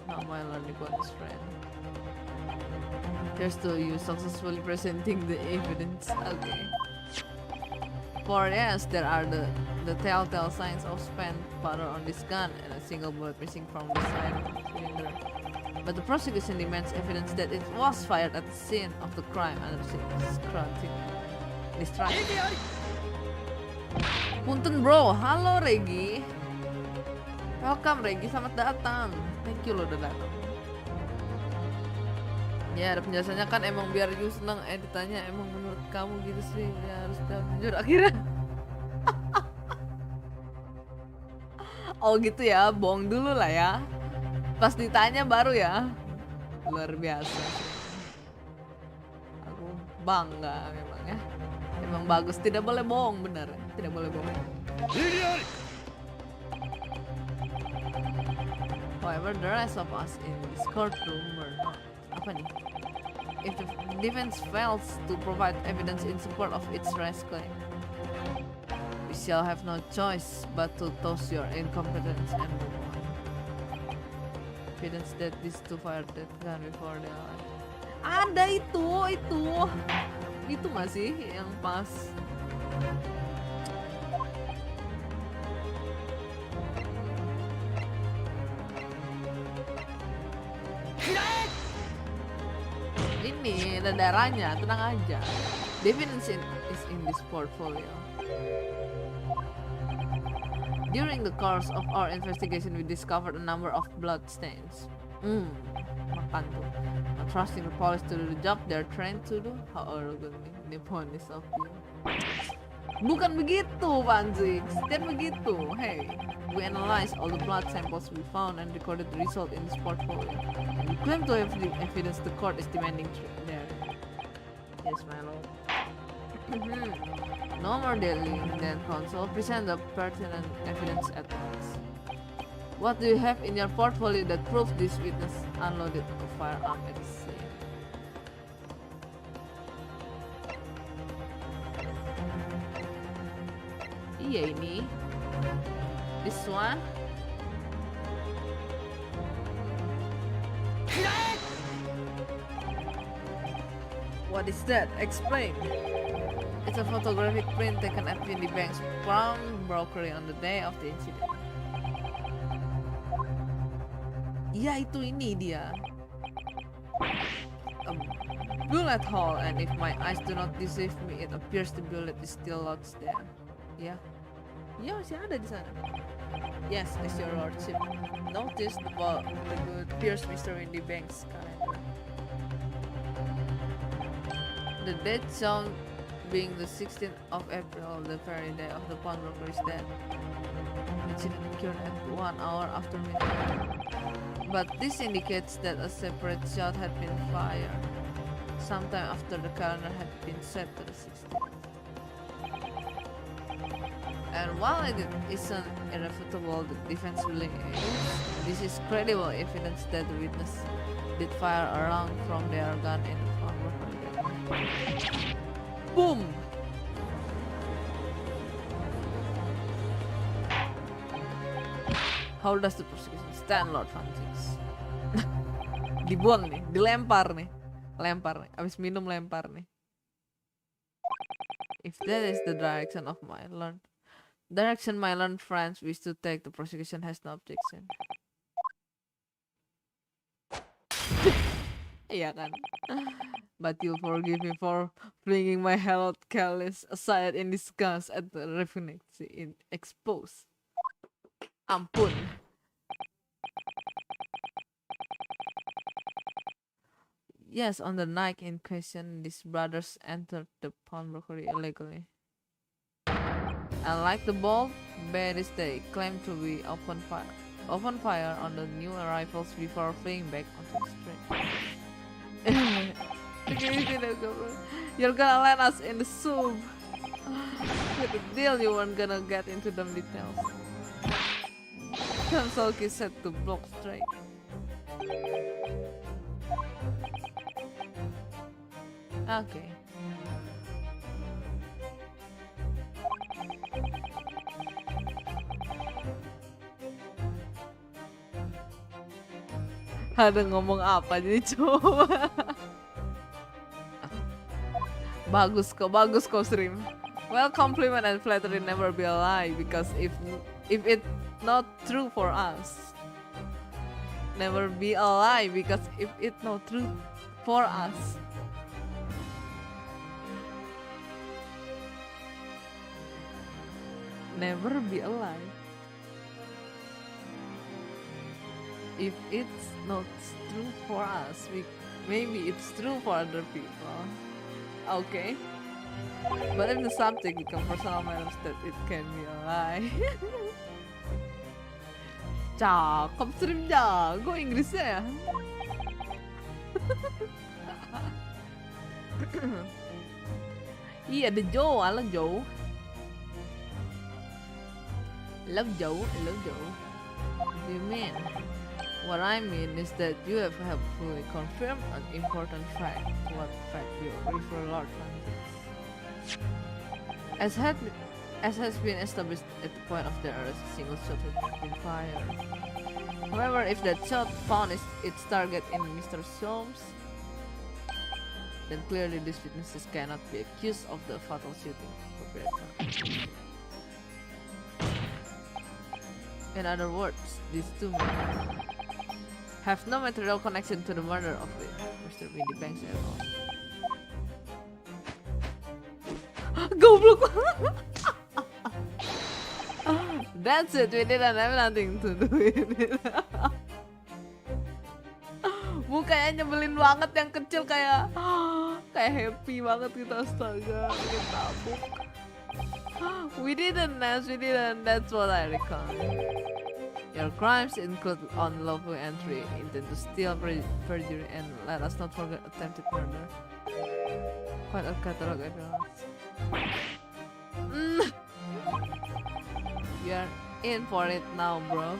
Now my learning one is friend. Here's to you successfully presenting the evidence. Okay. For yes, there are the telltale signs of spent powder on this gun and a single bullet missing from the side of the cylinder. But the prosecution demands evidence that it was fired at the scene of the crime under distraction. Punten bro, halo Regi. Welcome Regi, selamat datang. Thank you lo udah datang. Ya, ada penjelasannya kan, emang biar you seneng. Ditanya emang menurut kamu gitu sih, ya harus jujur akhirnya. Oh gitu ya, bohong dulu lah ya. Pas ditanya baru ya. Luar biasa. Aku bangga memang ya. Emang bagus, tidak boleh bohong, benar. Tidak boleh bohong. However, the rest of us in this courtroom were not. Apa nih? If the defense fails to provide evidence in support of its race claim, we shall have no choice but to toss your incompetence and move on. Evidence that these two fired that gun before they are. Ada itu nggak sih yang pas? Ini ada darahnya, tenang aja. The evidence is in this portfolio. During the course of our investigation, we discovered a number of blood stains. Makan tuh. Not trusting the police to do the job they're trained to do. How arrogantly Nipponish of you. Bukan begitu, Panjix. Dan begitu. Hey, we analyzed all the blood samples we found and recorded the result in this portfolio. We claim to have the evidence the court is demanding there. Yes, my lord. No more dealing, then counsel. Present the pertinent evidence at once. What do you have in your portfolio that proves this witness unloaded a firearm at the scene? Iya ini. This one. What is that? Explain. It's a photographic print taken at Windy Bank's pawnbrokery on the day of the incident. Ya itu ini dia. A bullet hole, and if my eyes do not deceive me, it appears the bullet is still lodged there. Ya, ya masih ada di sana. Yes, as your lordship. Notice the bullet pierced Mr. Windy Bank's calendar. The date shown being the 16th of April, the very day of the pawnbroker's death. The incident occurred at 1 hour after midnight. But this indicates that a separate shot had been fired sometime after the calendar had been set to the 16th. And while it isn't irrefutable, the defense believes this is credible evidence that the witness did fire a round from their gun in the pawnbroker. Boom! How does the prosecution stand, Lord Francis? Dibuang nih, dilempar nih. Lempar nih, abis minum lempar nih. If that is the direction my learned friends wish to take, the prosecution has no objection. Iya kan? But you'll forgive me for flinging my hallowed callous aside in disgust at the refinency in expose. Ampun. Yes, on the night in question, these brothers entered the pawnbrokery illegally. Unlike the bold bandits, they claim to be open fire on the new arrivals before fleeing back onto the street. You're gonna let us in the soup. With the deal, you weren't gonna get into them details. Solki said to block straight. Okay. Ada ngomong apa jadi coba. Bagus kok stream. Well, compliment and flattery never be a lie, because if it not true for us, never be a lie, because if it not true for us. Never be a lie. If it's not true for us, maybe it's true for other people. Okay. But if the subject becomes personal matters, that it can be a lie. Cakep stream jago Inggrisnya ya. Iya ada Joe, I love Joe. Love Joe. What do you mean? What I mean is that you have helpfully confirmed an important fact. What fact do you refer, Lord Francis? As has been established at the point of the arrest, a single shot had been fired. However, if that shot found its target in Mr. Soames, then clearly these witnesses cannot be accused of the fatal shooting. In other words, these two men have no material connection to the murder of Mr. Windy Banks at all. Goblok. That's it, we didn't have nothing to do with it. Mukanya nyebelin banget, yang kecil kayak happy banget gitu, astaga, bikin tabuk. We didn't, Nash, we didn't. That's what I recall. Your crimes include unlawful entry, intent to steal, perjury, and let us not forget attempted murder. Quite a catalog, everyone. You're in for it now, bro.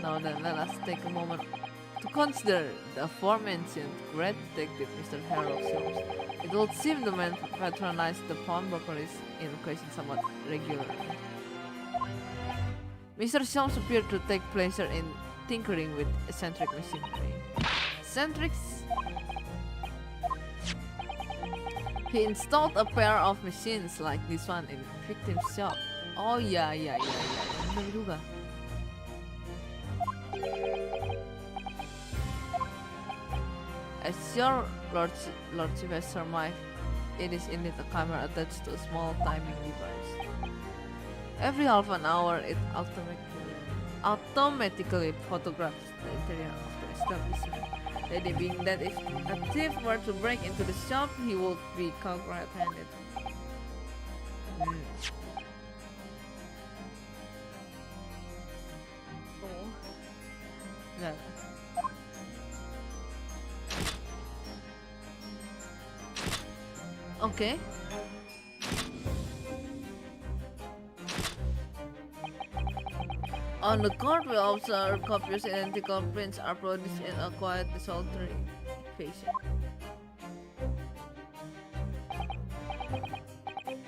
Now then, let us take a moment to consider the aforementioned great detective, Mr. Sherlock Holmes. It would seem the man patronized the pawnbrokeries in question somewhat regularly. Mr. Holmes appeared to take pleasure in tinkering with eccentric machinery. Eccentrics? He installed a pair of machines like this one in victim's shop. Oh yeah. Benar juga. As your lordship has surmised, it is indeed a camera attached to a small timing device. Every half an hour, it automatically photographs the interior of the establishment. The idea being that if a thief were to break into the shop, he would be caught red-handed. Oh. Yeah. Okay. On the court, we observe copious identical prints are produced in a quiet, desultory fashion.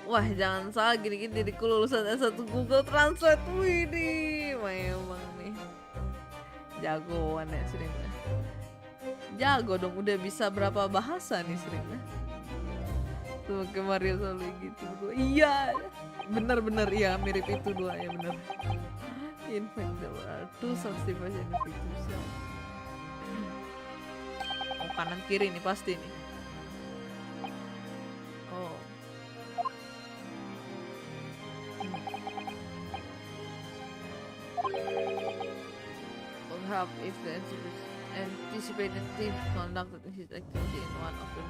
Wah, jangan salah, gini-gini diriku lulusan S1 Google Translate. Wih, memang nih jagoan ya seringnya. Jago dong, udah bisa berapa bahasa nih seringnya. Tuh kayak Mario selalu gitu. Iya, bener-bener iya, mirip itu dua ya, bener. In fact, there are two substitutes in the picture. Oh, kanan kiri nih pasti nih. Oh. Will help if the anticipated thief conducted his activity in one of the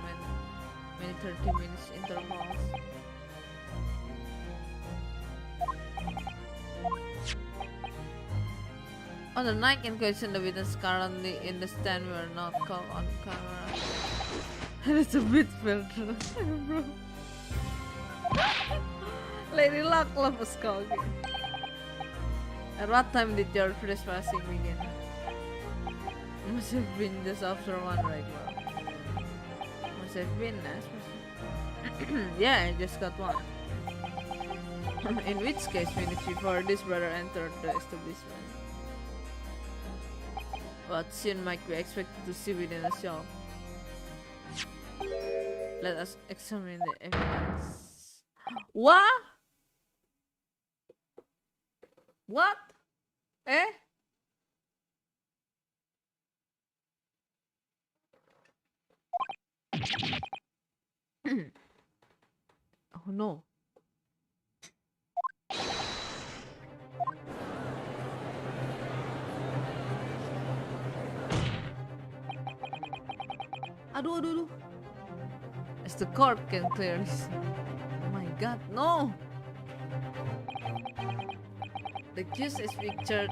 many 30 minutes intervals. On the night in question, the witness currently in the stand were not caught on camera. It's a bit filter, bro. Lady Luck loves Kogi. At what time did your trespassing begin? Must have been just after one right now. Must have been, yeah, I just got one. In which case, minutes before this brother entered the establishment. What scene might we expect to see within the shop? Let us examine the evidence. What? What? Eh? Oh no. Aduh. As the court can clearly see. Oh my god, no! The accused is pictured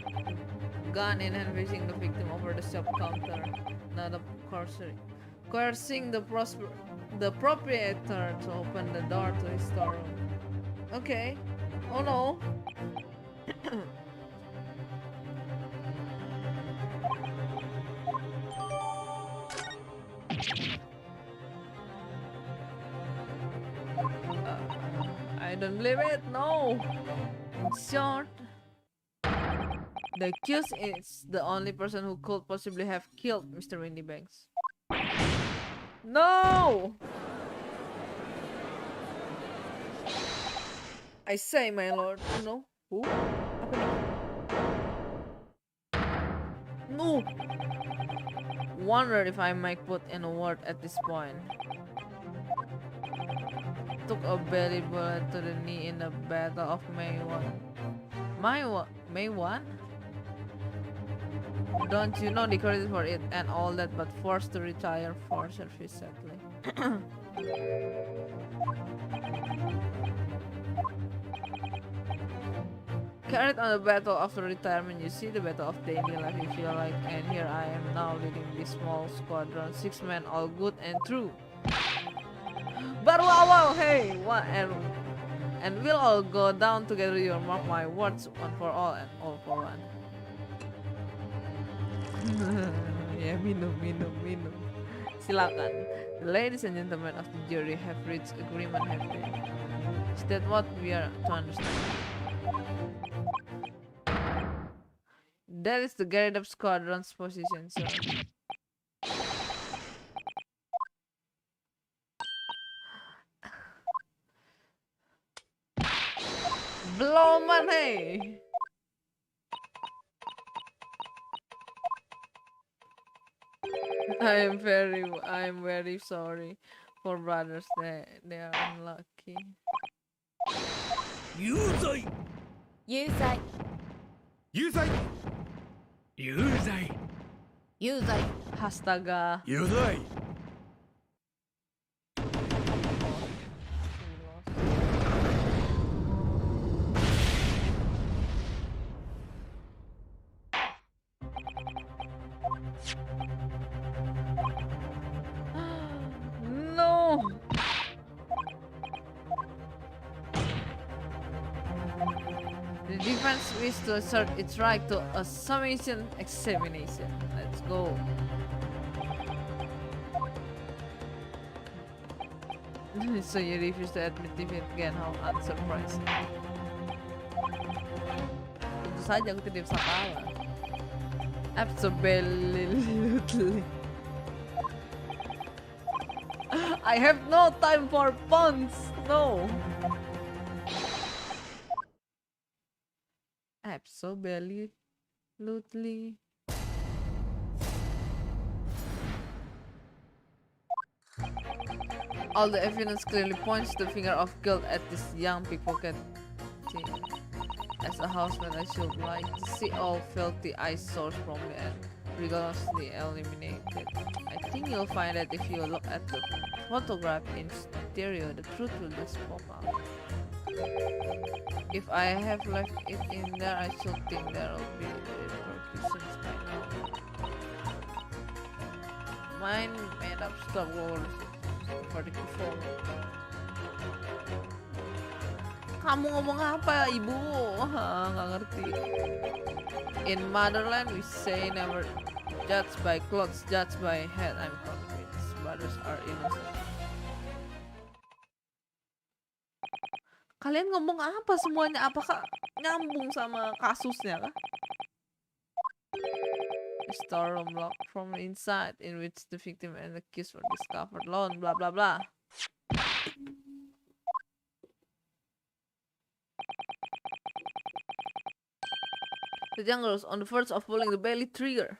gun in hand facing the victim over the shop counter, not a coercing the proprietor to open the door to his storeroom. Okay. Oh no. I don't believe it, no! In short, the accused is the only person who could possibly have killed Mr. Windybanks. No! I say, my lord, no. Who? No! Wonder if I might put in a word at this point. Took a belly bullet to the knee in the Battle of May 1. May 1? Don't you know the credit for it and all that, but forced to retire for service sadly. Carried on the battle after retirement, you see the battle of daily life if you like, and here I am now leading this small squadron, 6 men, all good and true. Baru awal, hey, what and we'll all go down together. You mark my words, one for all and all for one. Ya, minum. Silakan. The ladies and gentlemen of the jury have reached agreement, have they? Is that what we are to understand? That is the garrison of squadron's position, sir. Bloman, hey! I am very sorry for brothers. They are unlucky. Yuuzai! Astaga. No. The defense wishes to assert its right to a summation examination. Let's go. So you refuse to admit defeat again, how unsurprising. Tentu saja aku tidak bisa kalah. Absolutely. I have no time for puns. No. Absolutely. All the evidence clearly points the finger of guilt at this young pickpocket. As a houseman, I should like to see all filthy eyesores from the end rigorously eliminated. I think you'll find that if you look at the photograph in stereo, the truth will just pop out. If I have left it in there, I should think there will be repercussions by now. Mine made up Star Wars 44. Kamu ngomong apa, ibu? Nggak ngerti. In motherland, we say never judge by clothes, judge by head. I'm convinced brothers are innocent. Kalian ngomong apa semuanya? Apakah nyambung sama kasusnya kah? A storeroom locked from the inside in which the victim and the accused were discovered alone, blah blah blah. The junglers on the verge of pulling the belly trigger.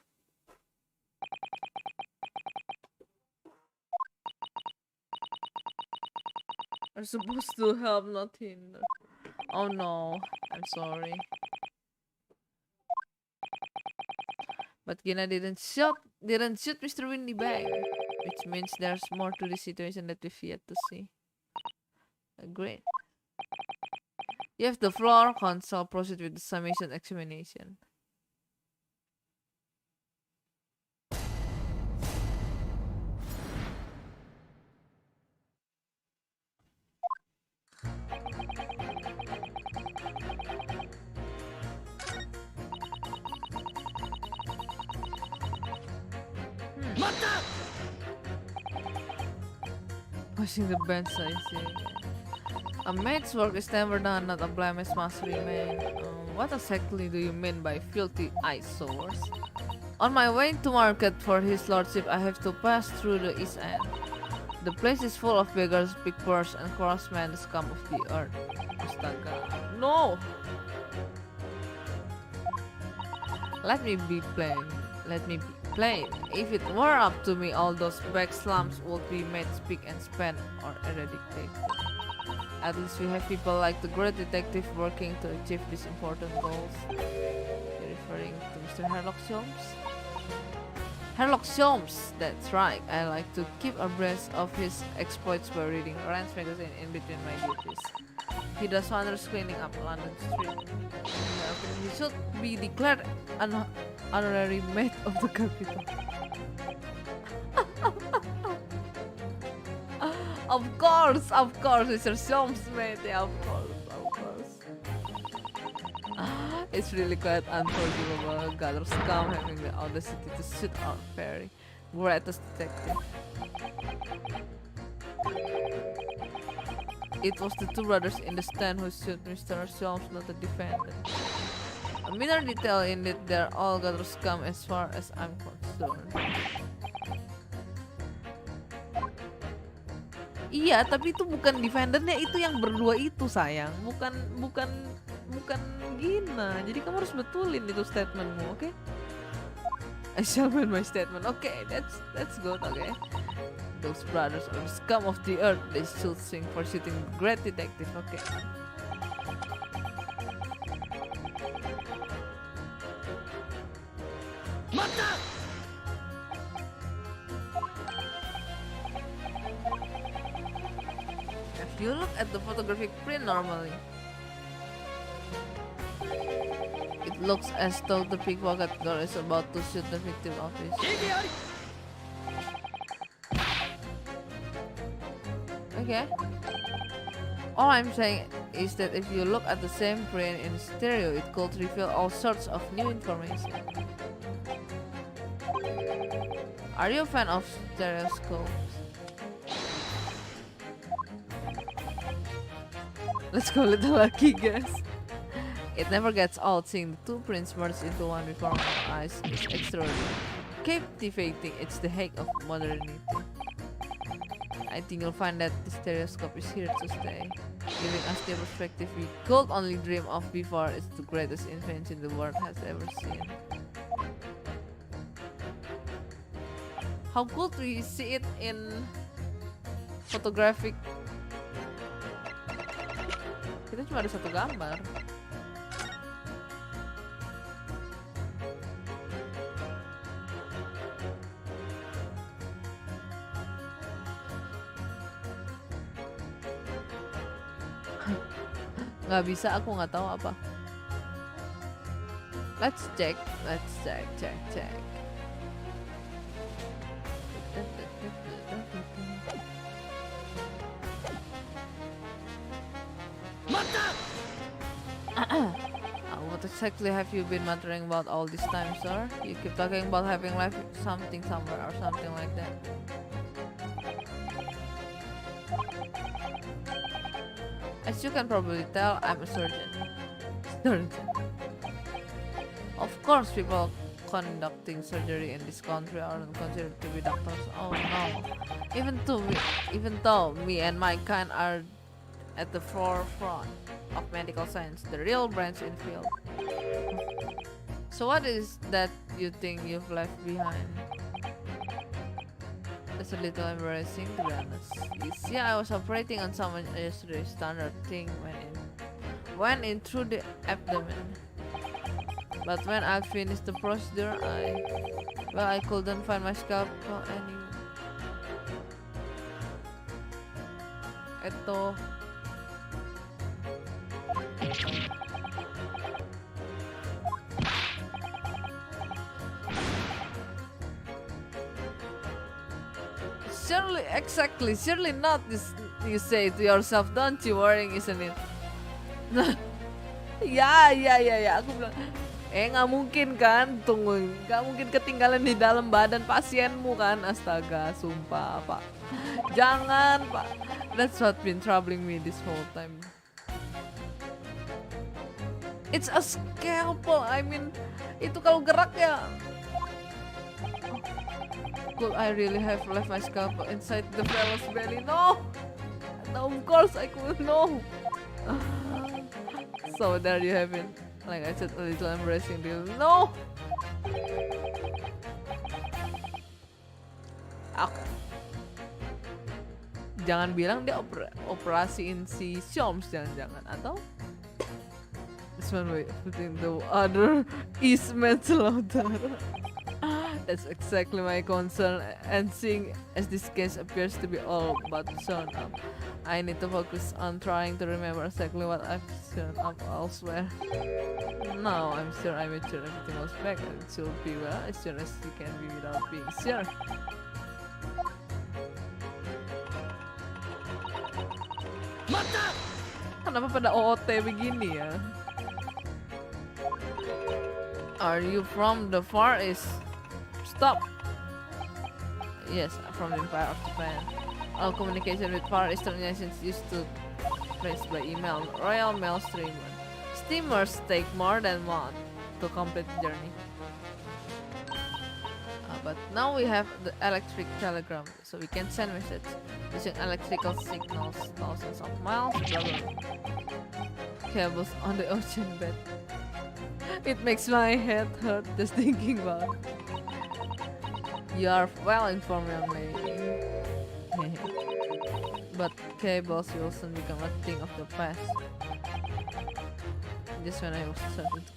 Are supposed to help, not hinder. Oh no, I'm sorry. But Gina didn't shoot Mr. Windy Bang, which means there's more to the situation that we've yet to see. Great. You have the floor, Counsel. Proceed with the summation examination. Pushing the bench, I see. A maid's work is never done, not a blemish must remain. What exactly do you mean by filthy eyesores? On my way to market for his lordship, I have to pass through the east end. The place is full of beggars, pickpockets, and craftsmen, the scum of the earth. Astaga. No! Let me be plain. If it were up to me, all those back slums would be made spick and span or eradicated. At least we have people like the great detective working to achieve these important goals. You're referring to Mr. Sherlock Holmes? Sherlock Holmes, that's right. I like to keep abreast of his exploits by reading Rance magazine in between my duties. He does wonders cleaning up London street. He should be declared an honorary mate of the capital. Of course, Mr. Holmes, mate. Yeah, of course. It's really quite unforgivable. Gather scum having the audacity to shoot our very greatest detective. It was the two brothers in the stand who shot Mr. Holmes, not the defendant. A minor detail in it, they're all gather scum as far as I'm concerned. Iya, tapi itu bukan defendernya, itu yang berdua itu sayang, bukan Gina. Jadi kamu harus betulin itu statementmu, oke? Okay? I shall make my statement. Okay, that's good, okay? Those brothers are the scum of the earth. They should sing for shooting the great detective, okay? Mata! If you look at the photographic print normally, it looks as though the pickpocket girl is about to shoot the victim of his. Okay. All I'm saying is that if you look at the same print in stereo, it could reveal all sorts of new information. Are you a fan of stereoscopes? Let's call it a lucky guess. It never gets old seeing the two prints merged into one before our eyes. It's extraordinary. Captivating, it's the height of modernity. I think you'll find that the stereoscope is here to stay, giving us the perspective we could only dream of before. It's the greatest invention the world has ever seen. How could we see it in photographic? Kita cuma ada satu gambar. Nggak bisa, aku nggak tahu apa. Let's check. What exactly have you been muttering about all this time, sir? You keep talking about having left something somewhere or something like that. As you can probably tell, I'm a surgeon. Of course, people conducting surgery in this country aren't considered to be doctors. Oh no. Even though me and my kind are at the forefront of medical science, the real branch in field. So what is that you think you've left behind? It's a little embarrassing, to be honest. You see, I was operating on someone yesterday. Standard thing went in through the abdomen. But when I finished the procedure, I couldn't find my scalpel anywhere. Eto. Surely not, you say to yourself, don't you worry, isn't it? ya, aku bilang, nggak mungkin kan, tunggu, nggak mungkin ketinggalan di dalam badan pasienmu kan, astaga, sumpah, Pak. Jangan, Pak. That's what been troubling me this whole time. It's a scalpel, I mean, itu kalau gerak ya. Could I really have left my scalpel inside the fellow's belly? No, of course I couldn't. No. So there you have it. Like I said, a little embarrassing deal. No. Jangan bilang dia operasiin si Holmes, jangan-jangan, atau this one way putting the other is manslaughter. That's exactly my concern, and seeing as this case appears to be all but shown up, I need to focus on trying to remember exactly what I've shown up elsewhere. Now I'm sure I made sure everything was back and it should be well as soon as you can be without being sure. Mata! Kenapa pada OOT begini ya? Are you from the Far East? Stop! Yes, from the Empire of Japan. All communication with Far Eastern nations used to place by email. Royal Mail Steamer. Steamers take more than one to complete the journey. But now we have the electric telegram, so we can send messages using electrical signals thousands of miles. Blah, blah. Cables on the ocean bed. It makes my head hurt just thinking about it. You are well informed, young lady. But cables will soon become a thing of the past. Just when I was starting to...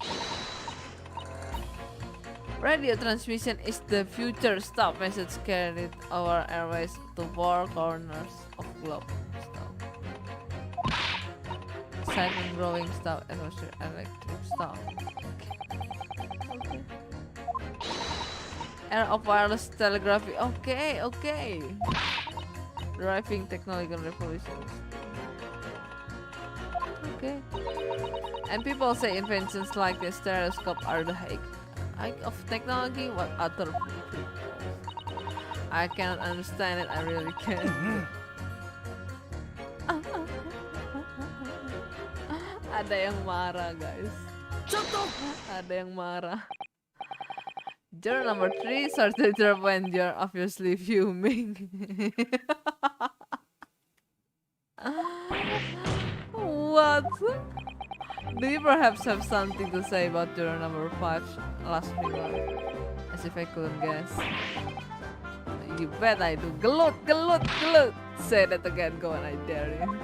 Radio transmission is the future. Stop message carried over airways to four corners of globe. Stop. Silent growing stop. Atmosphere electric stop. Okay. Era of wireless telegraphy. Okay. Driving technological revolutions. Okay. And people say inventions like the stereoscope are the height of technology. What other people? I cannot understand it. I really can't. Ada yang marah, guys. Contoh. Ada yang marah. Juror number 3, start the juror when you're obviously fuming. What? Do you perhaps have something to say about juror number 5, last figure? As if I couldn't guess. You bet I do. Gelut. Say that again, go on, I dare you.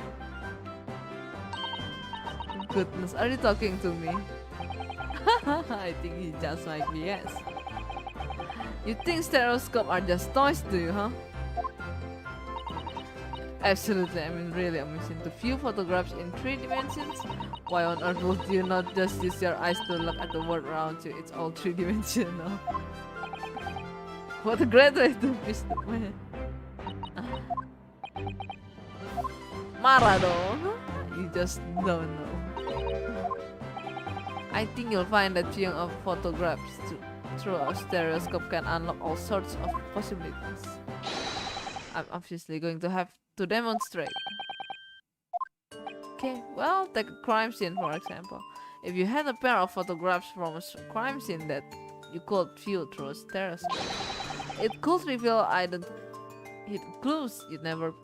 Goodness, are you talking to me? I think he just might be, yes. You think stereoscope are just toys, do you, huh? Absolutely, I mean really amazing. To view photographs in 3 dimensions? Why on earth would you not just use your eyes to look at the world around you? It's all 3-dimensional. What a great way to fish the man. Marah dong. You just don't know. I think you'll find that viewing of photographs through a stereoscope can unlock all sorts of possibilities. I'm obviously going to have to demonstrate. Okay, well, take a crime scene for example. If you had a pair of photographs from a crime scene that you could view through a stereoscope, it could reveal hidden clues you'd never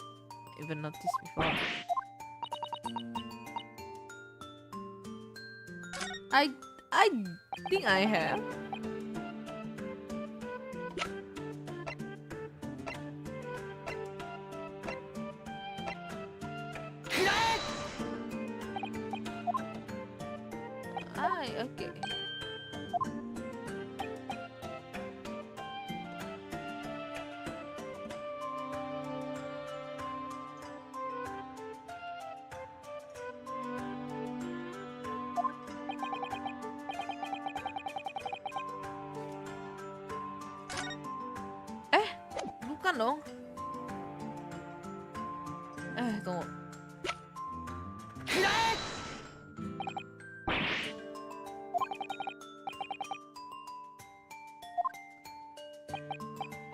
even noticed before. I think I have. Okay. Bukan dong. Tunggu.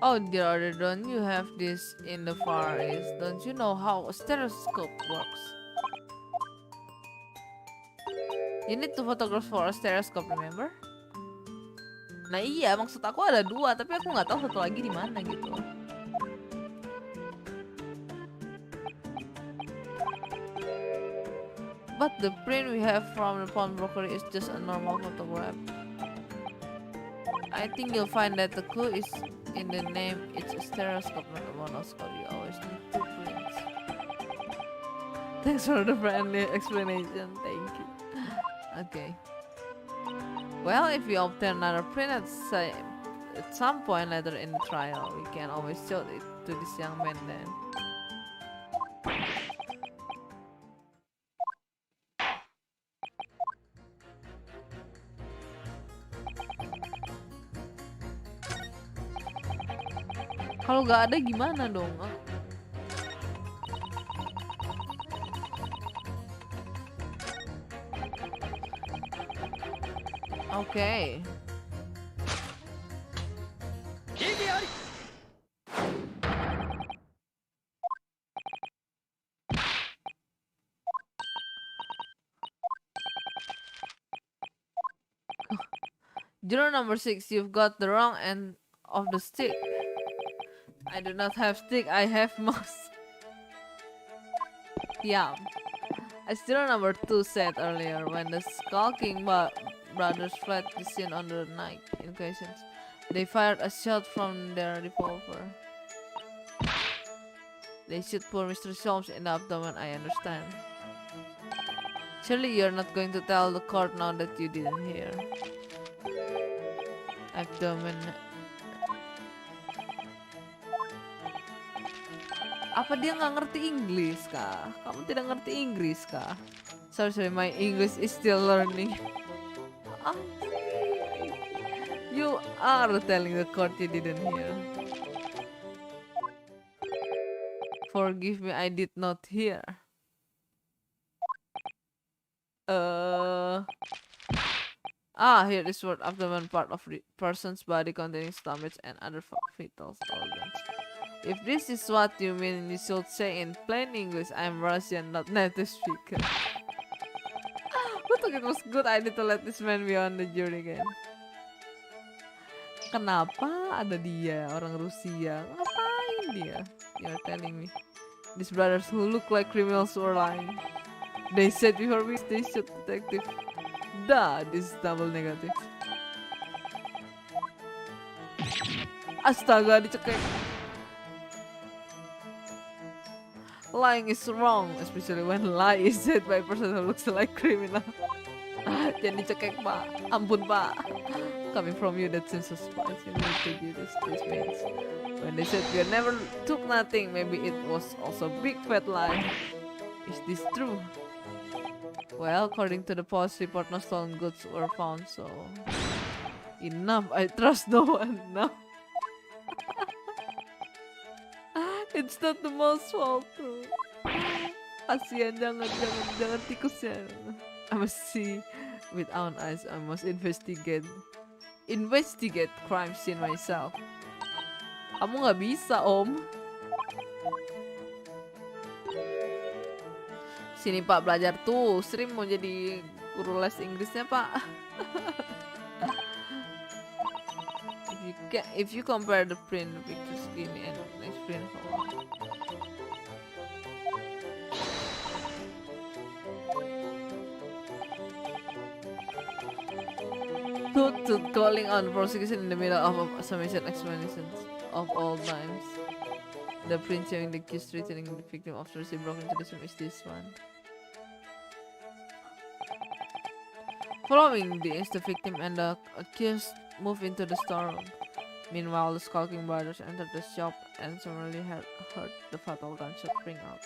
Oh dear, don't you have this in the Far East? Don't you know how a stereoscope works? You need to photograph for a stereoscope, remember? Nah iya, maksud aku ada 2, tapi aku nggak tahu satu lagi di mana gitu. But the print we have from the pawnbroker is just a normal photograph. I think you'll find that the clue is in the name. It's a stereoscope, not a monoscope. You always need 2 prints. Thanks for the friendly explanation. Thank you. Okay. Well, if you obtain another print at at some point later in the trial, we can always show it to this young man then. Kalau nggak ada gimana dong? Oke. Juror number 6, you've got the wrong end of the stick. I do not have stick, I have mouse. Yeah. As juror number 2 said earlier, when the skulking brothers fled the scene on the night in question, they fired a shot from their revolver. They shoot poor Mr. Solmes in the abdomen, I understand. Surely you're not going to tell the court now that you didn't hear. Abdomen. Apa dia nggak ngerti Inggris kah? Kamu tidak ngerti Inggris kah? Sorry, my English is still learning. You are telling the court you didn't hear. Forgive me, I did not hear. Here is word abdomen, part of the person's body containing stomach and other vital organs. If this is what you mean, you should say in plain English, I'm Russian, not native speaker. Who thought it was good idea to let this man be on the jury again? Kenapa ada dia, orang Rusia? Ngapain dia? You're telling me. These brothers who look like criminals were lying. They said before we they shoot detective. Duh, this is double negative. Astaga, dicekek. Lying is wrong, especially when lie is said by a person who looks like criminal. Jangan dicekek, Pak. Ampun, Pak. Coming from you, that seems surprising. This means when they said you never took nothing, maybe it was also a big fat lie. Is this true? Well, according to the police report, no stolen goods were found, so enough. I trust no one now. It's not the most fault too. Kasian, jangan tikusnya. I must see with own eyes. I must investigate crime scene myself. Kamu nggak bisa, Om. Sini Pak belajar tuh. Sri mau jadi guru les Inggrisnya, Pak. If you compare the print pictures gini and next print to calling on prosecution in the middle of a summation explanations of all times. The print showing the accused threatening the victim after she broke into the room is this one. Following this, the victim and the accused move into the storeroom. Meanwhile, the skulking brothers entered the shop and suddenly heard the fatal gunshot ring out.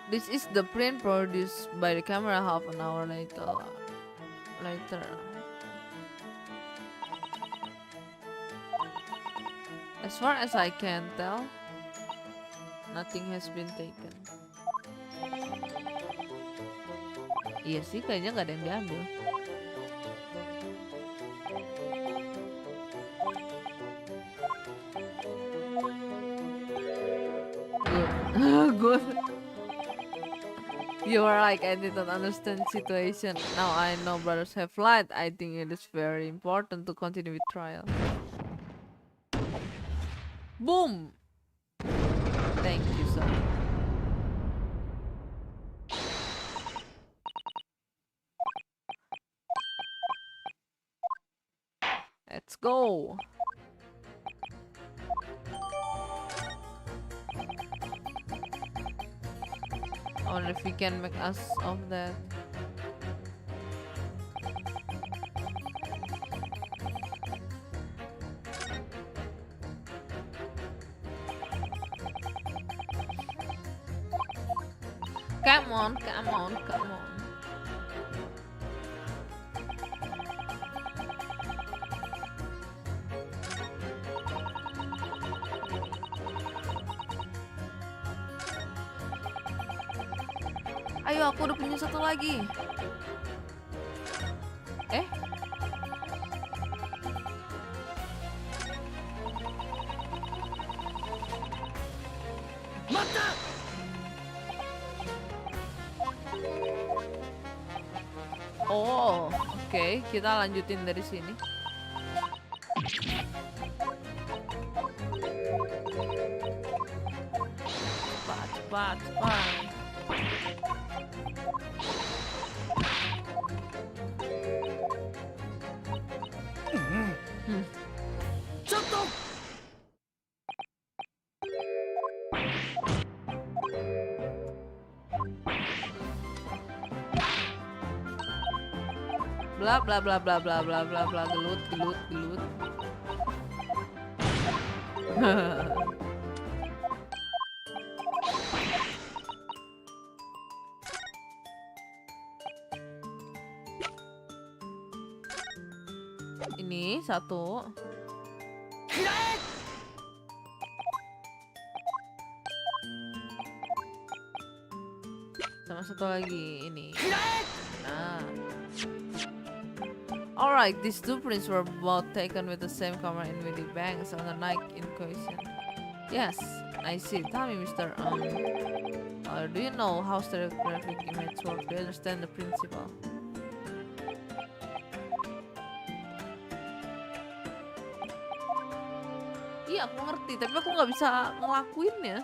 This is the print produced by the camera half an hour later. As far as I can tell, nothing has been taken. Iya sih, kayaknya nggak ada yang diambil. Good. You are right, I did not understand the situation. Now I know brothers have lied. I think it is very important to continue with trial. Boom! Thank you, sir. Let's go. I wonder if we can make us of that. Come on, come on, come on. Ayo, aku udah punya satu lagi. Mata! Oh, oke, kita lanjutin dari sini. Cepat, cepat, cepat. Cukup! Bla bla bla bla bla bla bla bla, gelut gelut gelut. Ini satu. Sama satu lagi ini. Nah. Alright, these two prints were both taken with the same camera in Willy Banks on the night in question. Yes, I see. Tell me, Mr. Do you know how stereographic images work? Do you understand the principle? Iya, aku ngerti, tapi aku nggak bisa ngelakuinnya.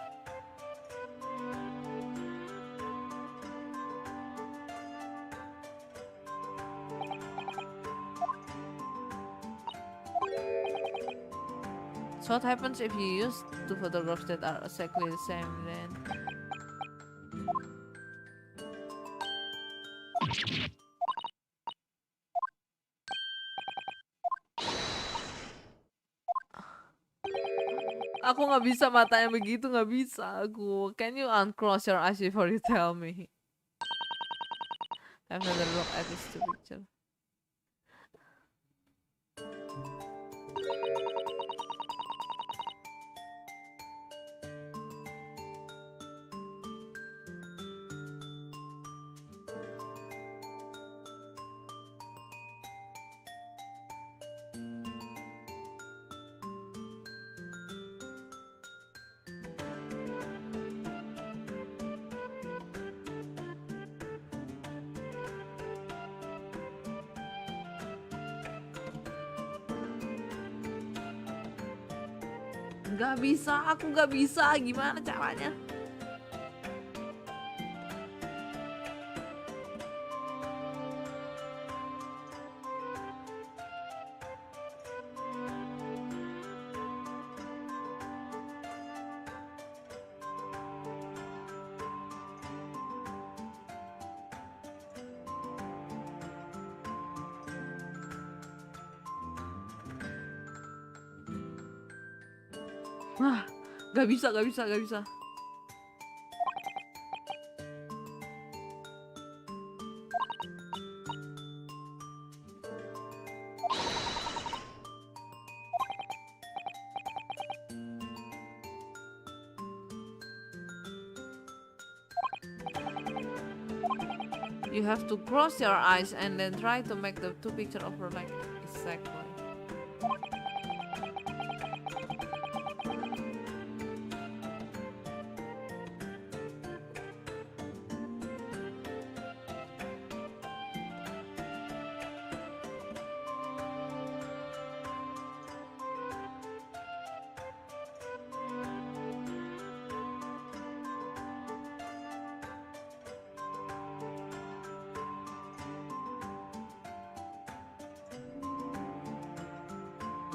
So what happens if you use two photographs that are exactly the same then? Aku nggak bisa matanya begitu, nggak bisa aku. Can you unclose your eyes before you tell me? Have another look at this two picture. Nggak bisa, aku nggak bisa. Gimana caranya? Wah, gak bisa, gak bisa, gak bisa. You have to close your eyes and then try to make the two pictures overlap exactly.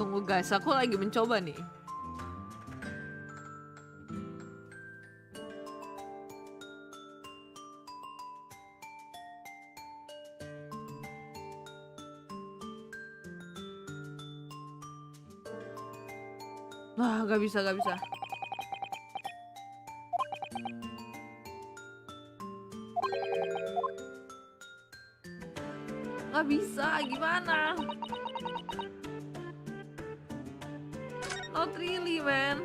Tunggu guys, aku lagi mencoba nih. Wah, gak bisa, gak bisa. nggak bisa, gimana? Not really, man.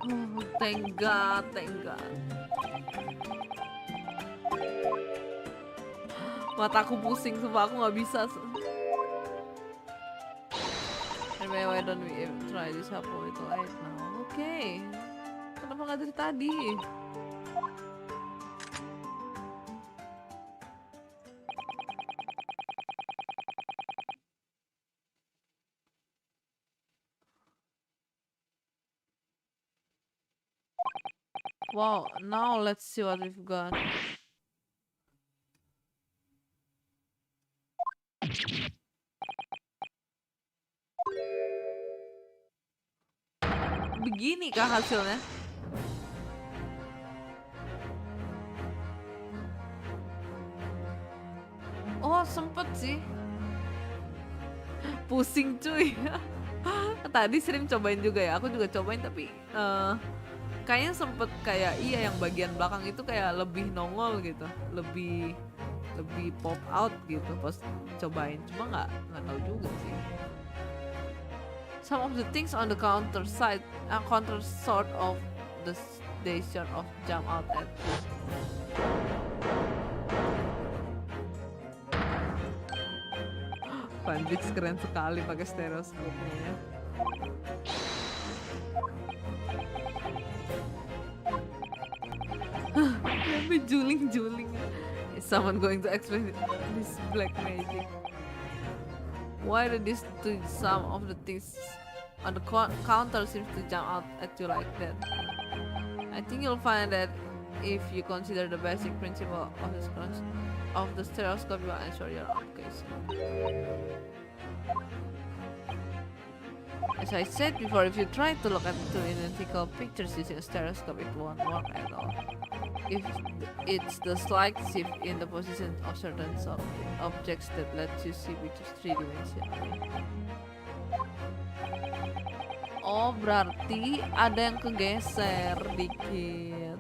Oh, thank God, thank God. Mataku pusing, sumpah aku nggak bisa. Anyway, why don't we try this up a little right now? Okay. Kenapa nggak dari tadi? Wow, now let's see what we've got. Begini kah hasilnya? Oh, sempet sih. Pusing cuy. Tadi sering cobain juga ya. Aku juga cobain tapi kayaknya sempet kayak iya yang bagian belakang itu kayak lebih nongol gitu. Lebih pop out gitu pas cobain. Cuma nggak tahu juga sih. Some of the things on the counter sort of they sort of jump out at you. Pandix keren sekali pakai stereoskopnya ya. Tapi juling. Is someone going to explain this black magic? Why did some of the things on the counter seems to jump out at you like that? I think you'll find that if you consider the basic principle of the stereoscope, you will answer your own case. As I said before, if you try to look at two identical pictures using a stereoscope, it won't work at all. If it's the slight shift in the position of certain objects that lets you see which is three-dimensional. Oh, berarti ada yang kegeser dikit.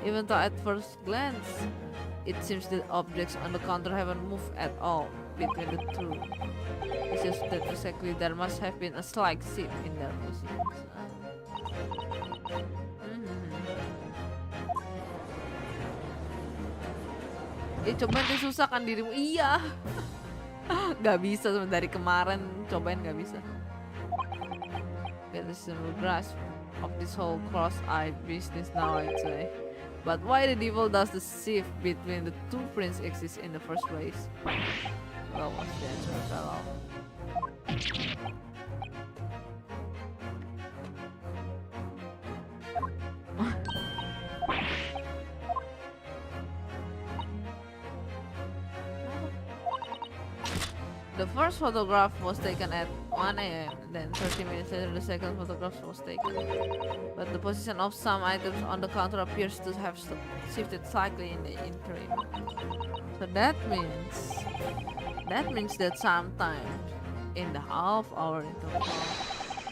Even though at first glance, it seems that objects on the counter haven't moved at all between the two. It's just that exactly there must have been a slight shift in their positions. Cobain deh, susah kan dirimu. Iya. Gak bisa dari kemarin cobain gak bisa. Get a simple grasp of this whole cross-eyed business now, I'd say. But why the devil does the shift between the two prints exist in the first place? Well, what's the answer, fellow? The first photograph was taken at 1 a.m. Then 30 minutes later the second photograph was taken. But the position of some items on the counter appears to have shifted slightly in the interim. So that means that sometime in the half hour interval,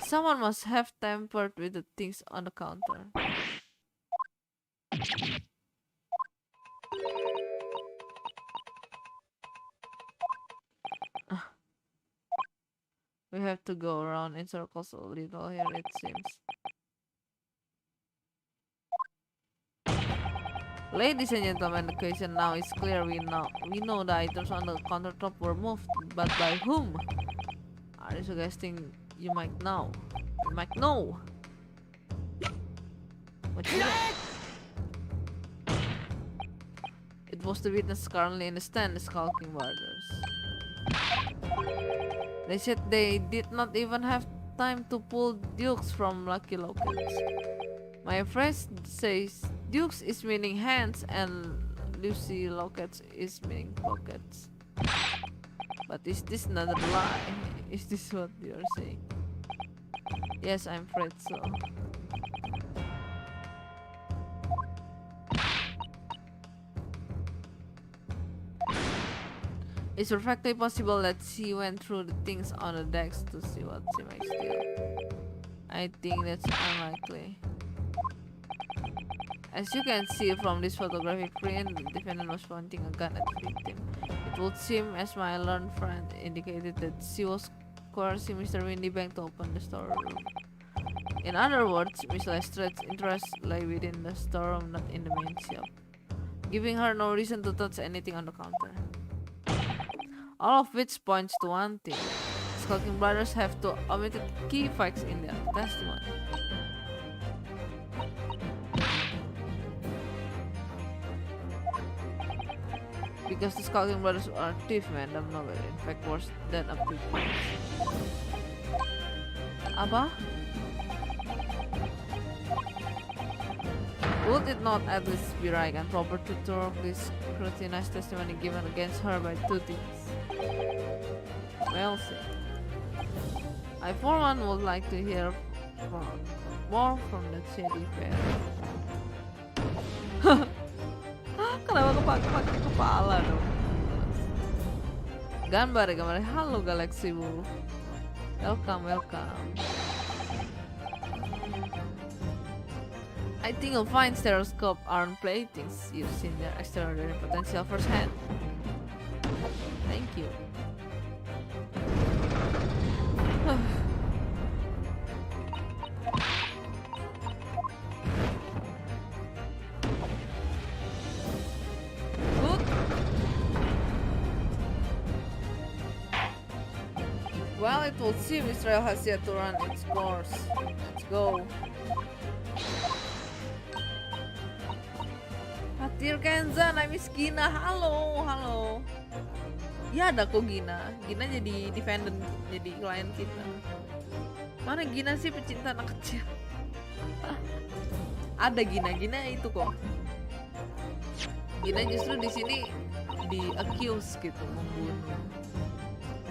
someone must have tampered with the things on the counter. We have to go around in circles a little here, it seems. Ladies and gentlemen, the question now is clear. We know the items on the countertop were moved, but by whom? Are you suggesting you might know? You might know. What you know? It was the witness currently in the stand, the skulking brothers. They said they did not even have time to pull dukes from lucky lockets. My friend says dukes is meaning hands and Lucy lockets is meaning pockets. But is this another lie? Is this what you are saying? Yes, I'm afraid so. It's perfectly possible that she went through the things on the decks to see what she might steal. I think that's unlikely. As you can see from this photographic print, the defendant was pointing a gun at the victim. It would seem, as my learned friend indicated, that she was coercing Mr. Windybank to open the storeroom. In other words, Miss Lestrange's interest lay within the storeroom, not in the main shop, giving her no reason to touch anything on the counter. All of which points to one thing: Skulking brothers have two omitted key facts in their testimony. Because the Skulking brothers are thieves, madam, nowhere. In fact, worse than a thief. Apa? Would it not at least be right and proper to thoroughly scrutinize testimony given against her by two thieves? Well said. I for one would like to hear more from that shady pair. Kenapa pakai kepala dong? Gambar. Halo Galaxy Wolf. Welcome. I think you'll find stereoscope arm platings. You've seen their extraordinary potential firsthand. Thank you. Good. Well, it will seem Israel has yet to run its course. Let's go. Hatir Kenzan, I miss Gina. Halo. Ya ada kok Gina jadi defendant, jadi klien kita. Mana Gina sih, pecinta anak kecil? Ada Gina itu kok. Gina justru di sini di accuse gitu, membunuh.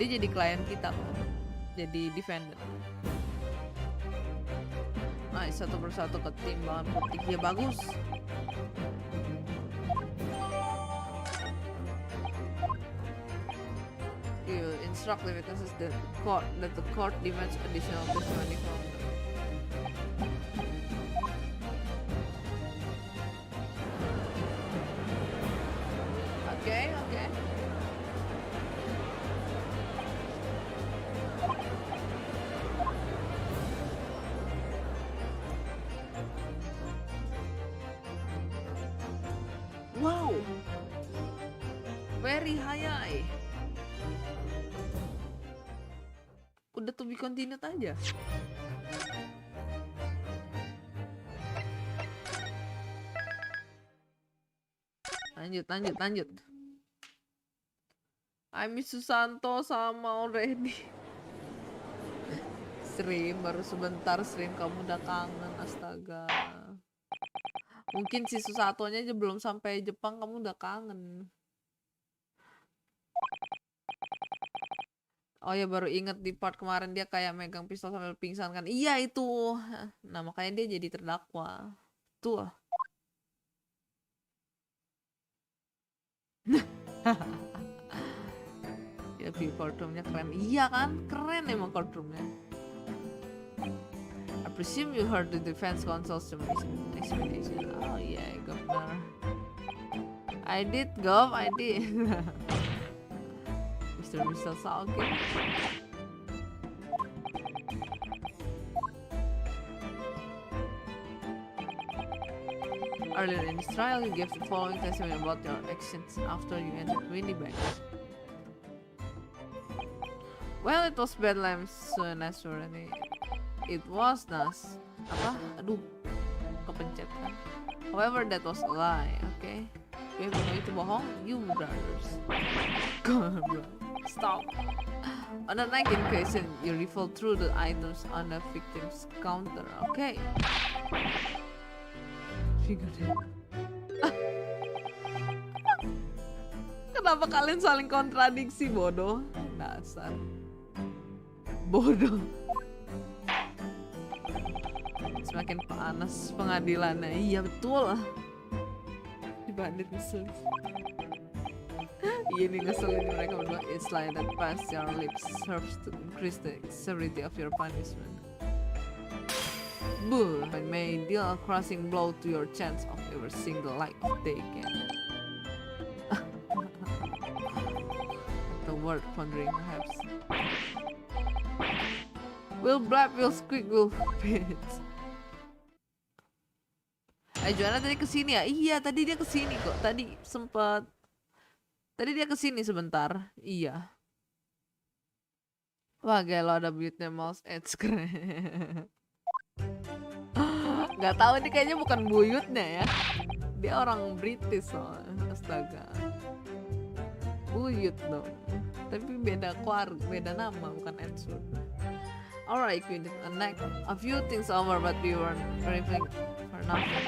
Dia jadi klien kita kok, jadi defendant. Nah, satu persatu ketimbangan putih ya bagus. You instruct the witnesses that the court demands additional testimony from them. Okay. Wow, very high. Udah to be continued aja. Lanjut. I miss Susanto sama already. Stream baru sebentar, stream kamu udah kangen, astaga. Mungkin si Susatonya aja belum sampai Jepang, kamu udah kangen. Oh ya, baru inget di part kemarin dia kayak megang pistol sambil pingsan kan. Iya itu. Nah makanya dia jadi terdakwa. Tuh. Ya courtroomnya keren. Iya kan? Keren emang courtroomnya. I presume you heard the defense counsel's explanation. Oh yeah, Governor. I did. Mr. Salkin. Earlier in this trial, you gave the following testimony about your actions after you entered Windybank. Well, it was bedlam soon as it was nas. Apa? Aduh, kepencet kan. However, that was a lie, okay? You have no itu bohong, you brothers. God, bro. Stop. On the night in question, you riffled through the items on the victim's counter, okay? Figured it. Kenapa kalian saling kontradiksi, bodoh? Dasar. Bodoh. Semakin panas pengadilannya. Iya betul. Di bandit ngeselin. Iya nih ngeselin mereka berdua. It's like that past your lips serves to increase the severity of your punishment. Boo! I may deal a crushing blow to your chance of every single light of day again. The word pondering perhaps. Will blab, will squeak, will pitch. Joanna tadi kesini ya? Iya, tadi dia kesini kok. Tadi sempat. Tadi dia kesini sebentar. Iya. Wah, gelo ada buitnya mouse edge keren. Gak tahu ini kayaknya bukan buyutnya ya. Dia orang British soalnya. Astaga. Buyut dong. Tapi beda keluarga, beda nama, bukan Ensur. Alright, we did a few things over, but we weren't arriving for nothing.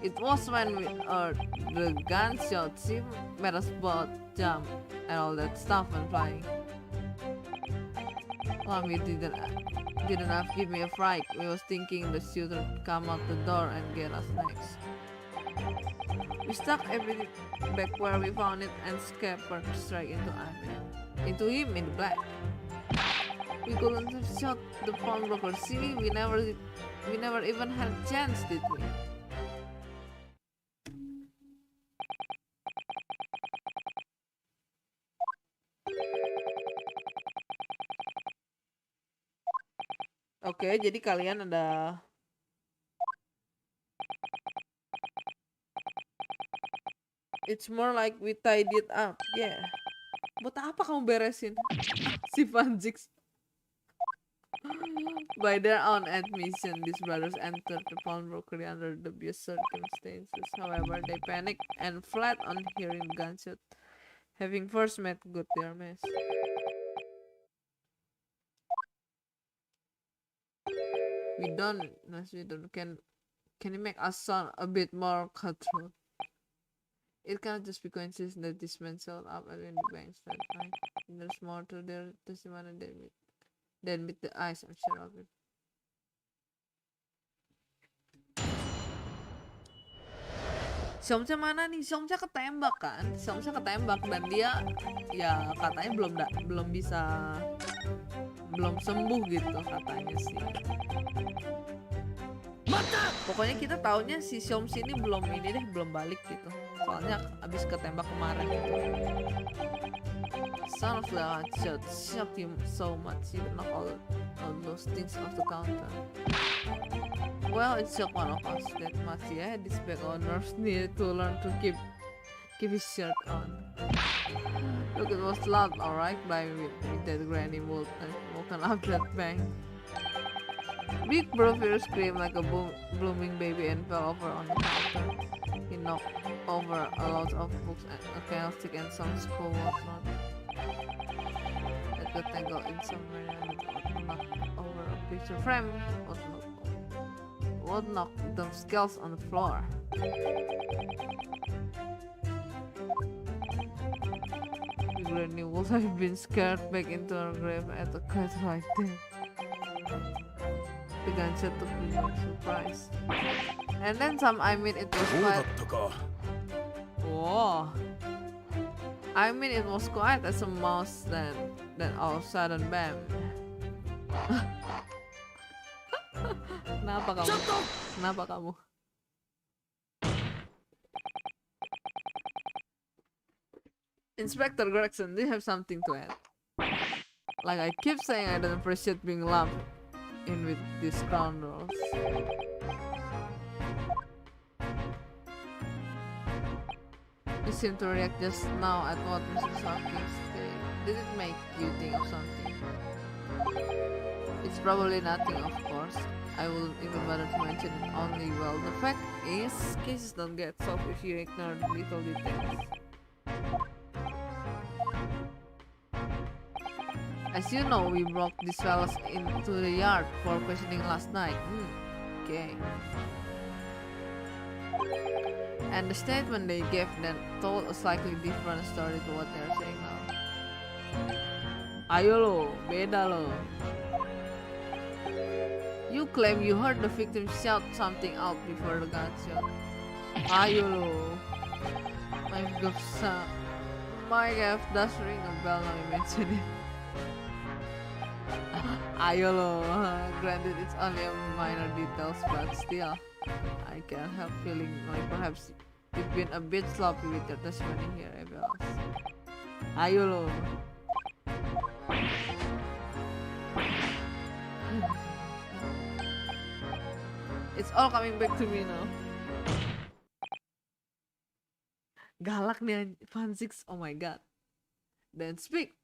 It was when we heard the gunshot. She made us both jump and all that stuff when flying. Mommy didn't have give me a fright. We was thinking the shooter would come out the door and get us next. We stuck everything back where we found it and scampered straight into him in the black. We couldn't have shot the pawnbroker. See, we never even had a chance, did we? Oke, jadi kalian ada It's more like we tied it up, yeah. Buat apa kamu beresin? Si Vanjix. By their own admission, these brothers entered the pawnbroker under dubious circumstances. However, they panicked and fled on hearing the gunshot, having first made good their mess. We don't. Can you make us sound a bit more cutthroat? It cannot just be coincidence that this man showed up at the banks that night. There's more to their testimony than meet the eyes, I'm sure of it. Xiongcha mana nih? Xiongcha ketembak kan? Xiongcha ketembak dan dia ya katanya belum sembuh gitu katanya sih. Mata! Pokoknya kita taunya si Xiongxi ini belum balik gitu. Soalnya abis ketembak kemarin gitu. Son of the shot shocked him so much he knocked all those things off the counter. Well, it shocked one of us that much. Yeah, this bag owners needed to learn to keep his shirt on. Look, it was loud, alright, by with that granny woken up that bang. Big Brother screamed like a blooming baby and fell over on the counter. He knocked over a lot of books and a candlestick and some school whatnot that got tangled in somewhere and knocked over a picture frame. What knocked them scales on the floor? The granny would have been scared back into her grave at a cut right there. The gunshot took me by surprise. And then some, I mean it was quite... Whoa. I mean it was quite as a mouse then all of a sudden bam. Kenapa kamu? Kenapa kamu? Inspector Gregson, do you have something to add? Like I keep saying, I don't appreciate being lumped in with these scoundrels. You seem to react just now at what Mr. Hawkins said. Did it make you think of something? It's probably nothing, of course. I wouldn't even bother to mention it only. Well, the fact is, cases don't get solved if you ignore the little details. As you know, we broke these fellas into the yard for questioning last night. Okay. And the statement they gave then told a slightly different story to what they're saying now. Ayo lo, beda lo. You claim you heard the victim shout something out before the gunshot. Ayo lo. My gaff does ring a bell now you mention it. Ayo lo, granted it's only a minor details, but still, I can't help feeling like perhaps you've been a bit sloppy with your testimony here, Ebelas. Ayo lo. It's all coming back to me now. Galak nih fansix, oh my god. Then speak.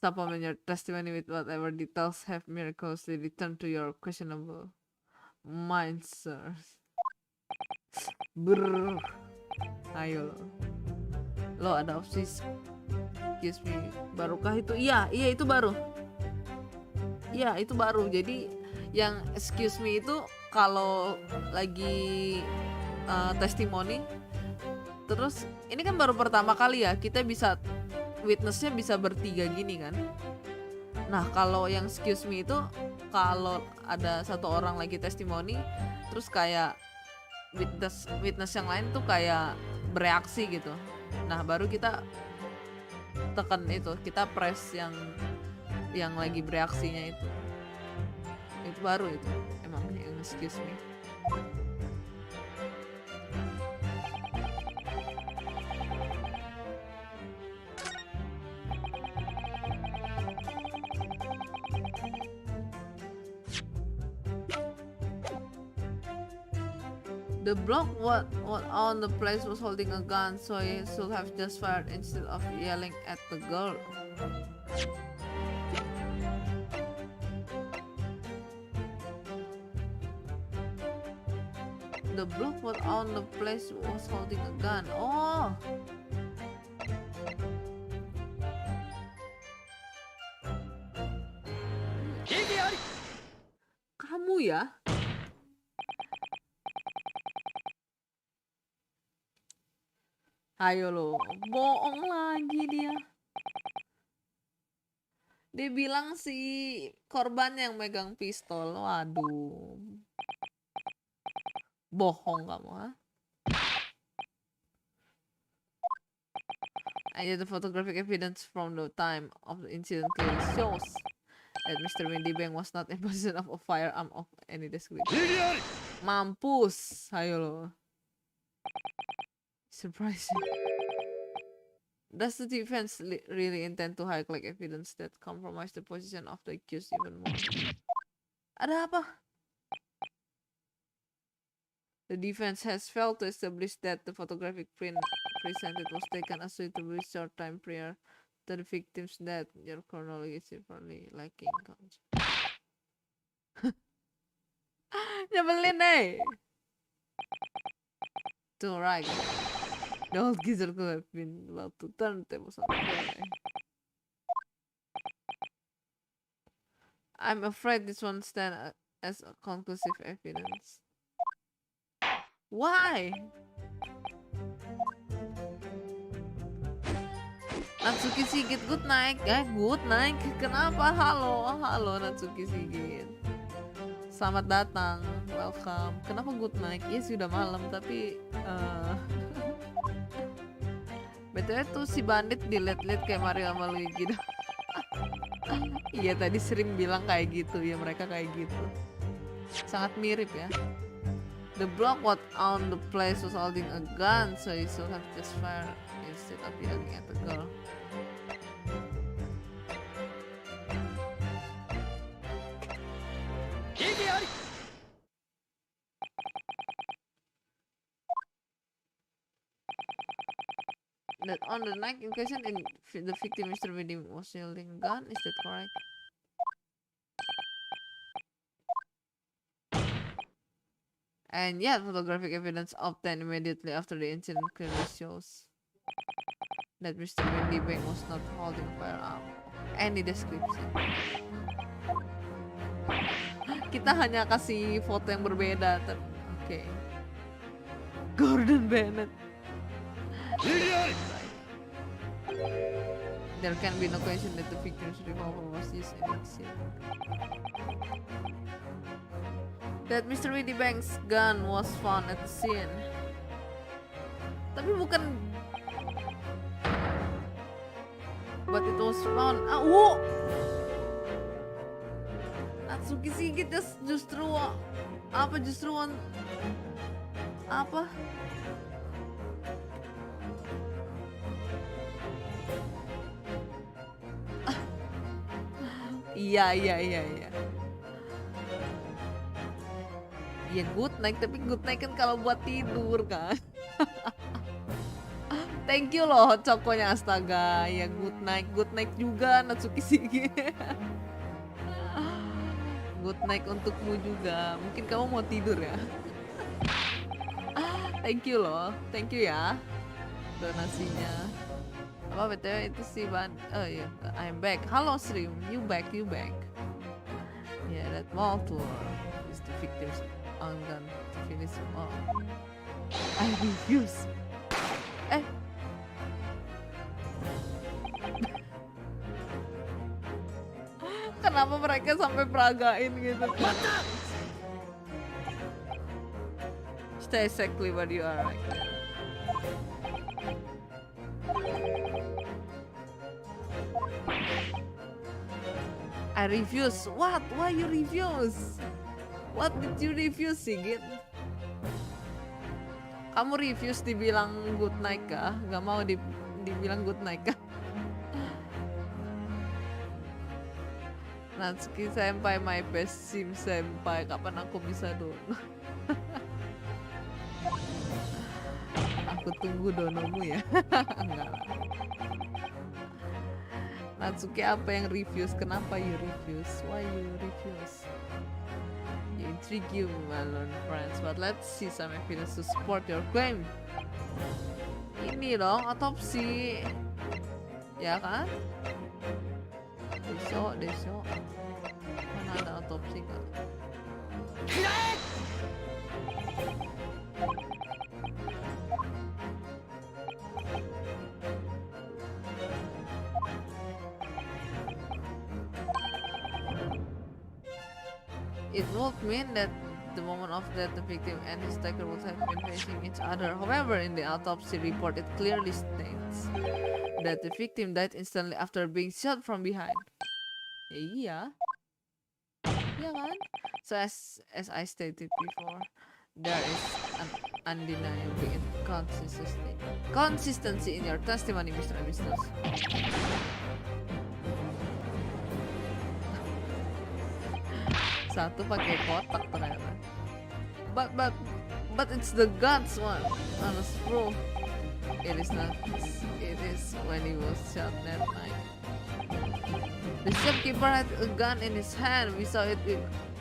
Supplement your testimony with whatever details have miraculously returned to your questionable mind, sir. Brrr. Ayo lo. Lo ada opsi excuse me. Barukah itu? Iya itu baru. Iya itu baru. Jadi yang excuse me itu kalau lagi testimoni. Terus ini kan baru pertama kali ya kita bisa witnessnya bisa bertiga gini kan. Nah kalau yang excuse me itu kalau ada satu orang lagi testimoni terus kayak witness yang lain tuh kayak bereaksi gitu. Nah baru kita tekan itu, kita press yang lagi bereaksinya itu baru itu emang yang excuse me. The block what on the place was holding a gun, so he should have just fired instead of yelling at the girl. The block what on the place was holding a gun. Oh. Kamu ya? Ayo lo, bohong lagi dia. Dia bilang si korban yang megang pistol. Waduh. Bohong kamu, ha? I get the photographic evidence from the time of the incident clearly shows that Mr. Windy Bang was not in possession of a firearm of any description. Mampus. Ayo lo. Surprising. Does the defense really intend to highlight evidence that compromise the position of the accused even more? Ada apa? The defense has failed to establish that the photographic print presented was taken a suitably short time prior to the victim's death. Your chronology is severely lacking. Nyebelin eh. To right. The old geezer could have been about to turn tables on the boy. I'm afraid this won't stand as a conclusive evidence. Why? Natsuki Sigit, good night. Good night. Kenapa? Halo Natsuki Sigit. Selamat datang. Welcome. Kenapa good night? Ya sudah malam tapi BTW tuh si bandit dilihat-lihat kayak Mario sama Luigi gitu. Iya tadi sering bilang kayak gitu ya, mereka kayak gitu. Sangat mirip ya. The block what on the place was holding a gun, so he should have just fired instead of yelling at the girl. That on the night in question, the victim Mr. Windy was holding a gun, is that correct? And yet, photographic evidence obtained immediately after the incident clearly shows that Mr. Windy Bang was not holding a firearm of any description. Kita hanya kasih foto yang berbeda. Oke. Gordon Bennett. There can be no question that the victim's revolver was used in the scene. That Mr. Windy Bang's gun was found at the scene. Tapi bukan. But it was found. Natsuki Sigit justru apa apa? Iya. Ya good night, tapi good night kan kalau buat tidur kan. Thank you loh Cokonya, astaga. Ya good night juga Natsuki Shigi. Good night untukmu juga. Mungkin kamu mau tidur ya. Thank you loh, thank you ya donasinya. Apa btw itu sih Ban? Oh iya, I'm back. Halo stream, you back. Yeah, that mall tour is the victim's enggan to finish. Oh, I refuse. Kenapa mereka sampai peragain gitu? Stay exactly where you are right now. I refuse. What? Why you refuse? What did you refuse, Sigit? Kamu refuse dibilang good night kah? Gak mau dibilang good night kah? Natsuki senpai, my best sim senpai. Kapan aku bisa dono? Aku tunggu donomu ya. Enggak lah. Natsuki apa yang refuse? Kenapa you refuse? Why you refuse? You intrigue you, my learned friends. But let's see some evidence to support your claim. Ini dong, otopsi. Ya kan? Deso. Mana ada otopsi kan? It would mean that the moment of death, the victim and his attacker would have been facing each other. However, in the autopsy report, it clearly states that the victim died instantly after being shot from behind. Iya kan? So as I stated before, there is an undeniable consistency in your testimony, Mr. and Mrs. Satu pakai kotak ternyata. But it's the God's one. Honest bro. It is not. It is when he was shot that night. The shopkeeper had a gun in his hand. We saw it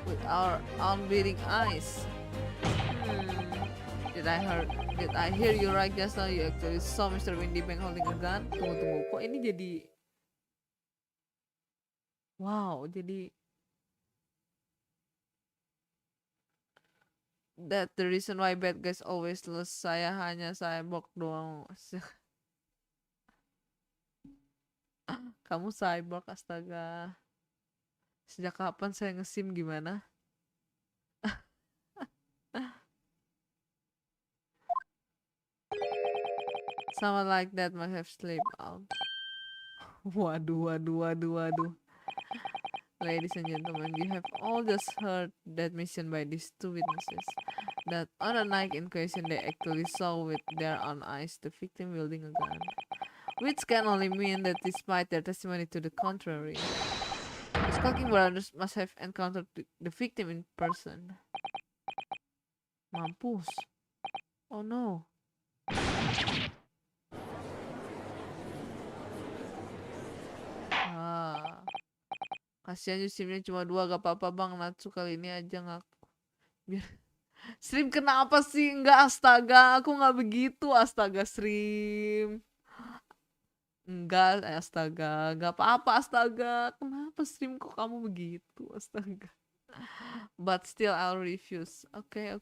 with our unbelieving eyes. Did I hear you right just now? You actually saw Mr. Windy Bank holding a gun? Tunggu. Kok ini jadi... Wow, jadi... That the reason why bad guys always lose. Saya hanya cyborg doang. Kamu cyborg, astaga. Sejak kapan saya nge-sim gimana? Someone like that must have slept out. Waduh. Ladies and gentlemen, you have all just heard that mission by these two witnesses. That on a night in question they actually saw with their own eyes the victim wielding a gun. Which can only mean that despite their testimony to the contrary, the skulking brothers must have encountered the victim in person. Mampus. Oh no. Kasihan streamnya cuma 2, gak apa-apa bang Natsu, kali ini aja ngaku. Biar stream kenapa sih? Enggak, astaga, aku nggak begitu, astaga stream. Enggak, astaga, gak apa-apa, astaga. Kenapa stream kok kamu begitu, astaga. But still I'll refuse. Oke.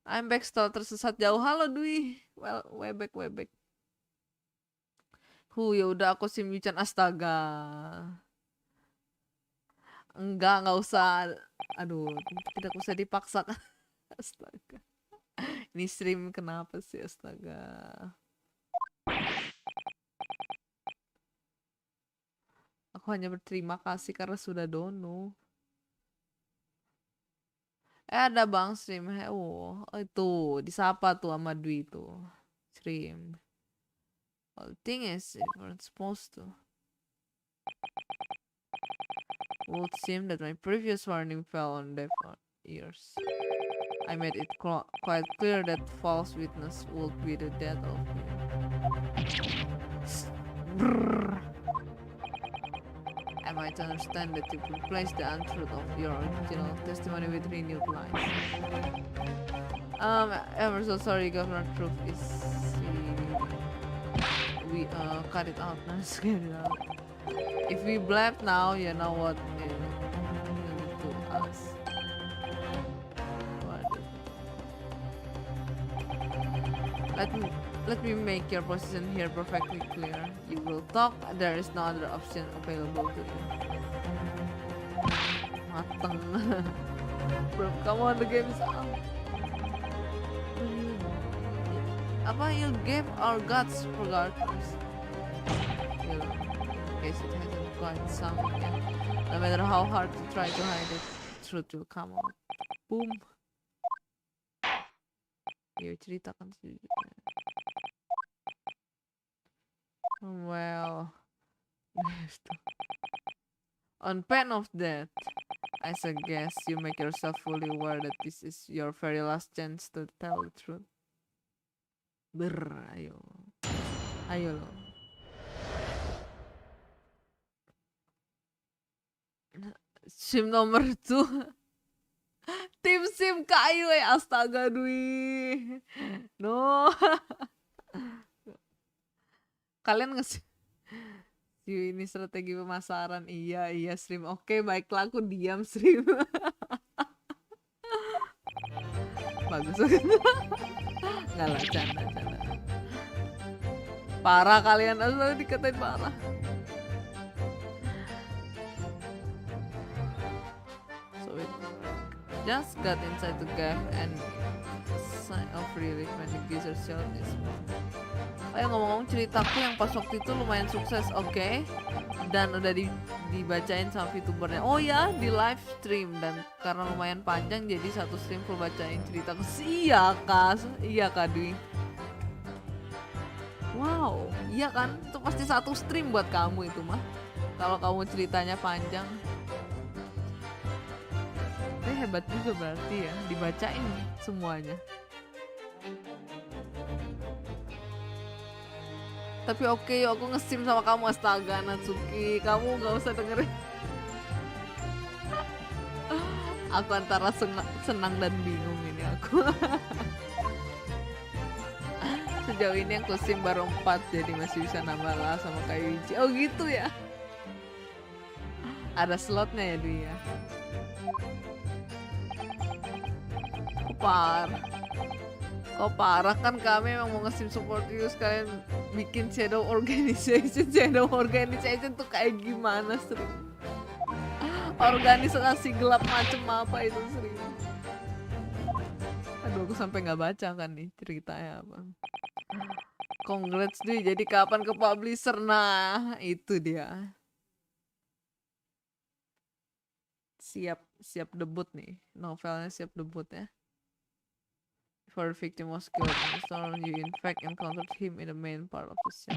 I'm back setelah tersesat jauh. Halo Dwi. Well, way back. Ya udah aku sim Yuchan, astaga. Enggak usah. Aduh, tidak usah dipaksakan. Astaga. Ini stream kenapa sih, astaga. Aku hanya berterima kasih karena sudah dono. Ada bang stream. Oh, itu disapa tuh sama Dwi tuh. Stream. Well, the thing is, it weren't supposed to. Would seem that my previous warning fell on deaf ears. I made it quite clear that false witness would be the death of me. Brrr. Am I to understand that you replaced the untruth of your original testimony with renewed lies? Ever so sorry, Governor Truth is we cut it out now. Get it out. If we blab now, you know what it will do to us. Let me make your position here perfectly clear. You will talk, there is no other option available to you. Mateng. Bro, come on, the game is out. Apa, you'll give our gods regardless. Guess it hasn't quite sunk yet. No matter how hard you try to hide it, truth will come out. Boom. Yuk ceritakan sejujurnya. Well, on pain of death, I suggest you make yourself fully aware that this is your very last chance to tell the truth. Ayo. Ayo lo. Sim nomor 2. Tim sim kayu astaga Dwi. No. Kalian ini strategi pemasaran. Iya stream. Oke, baiklah aku diam stream. Bagus. Enggak lah, canda. Parah kalian, asal dikatain parah. So it just got inside the gap and sigh of relief when the geezer showed this one. Ayo ngomong-ngomong, ceritaku yang pas waktu itu lumayan sukses, oke? Dan udah dibacain sama Vtubernya. Oh ya, di live stream. Dan karena lumayan panjang, jadi satu stream full bacain ceritaku. Iya kak Dwi. Wow, iya kan? Itu pasti satu stream buat kamu itu mah. Kalau kamu ceritanya panjang. Ini hebat juga berarti ya, dibacain semuanya. Tapi oke, yuk aku nge-stream sama kamu. Astaga Natsuki, kamu gak usah dengerin. Aku antara senang dan bingung ini aku. Sejauh ini aku sim baru 4, jadi masih bisa nambah lah sama kayak Yuuichi. Oh gitu ya. Ada slotnya ya dia. Kok parah kan kami memang mau nge-sim support you, sekalian bikin shadow organization. Shadow organization tuh kayak gimana sering? Organisasi gelap macem apa itu sering? Aduh, aku sampai nggak baca kan nih ceritanya apa. Congrats deh, jadi kapan ke publisher? Nah, itu dia. Siap debut nih. Novelnya siap debut ya. For the victim was killed in the storm, you in fact encountered him in the main part of the cell.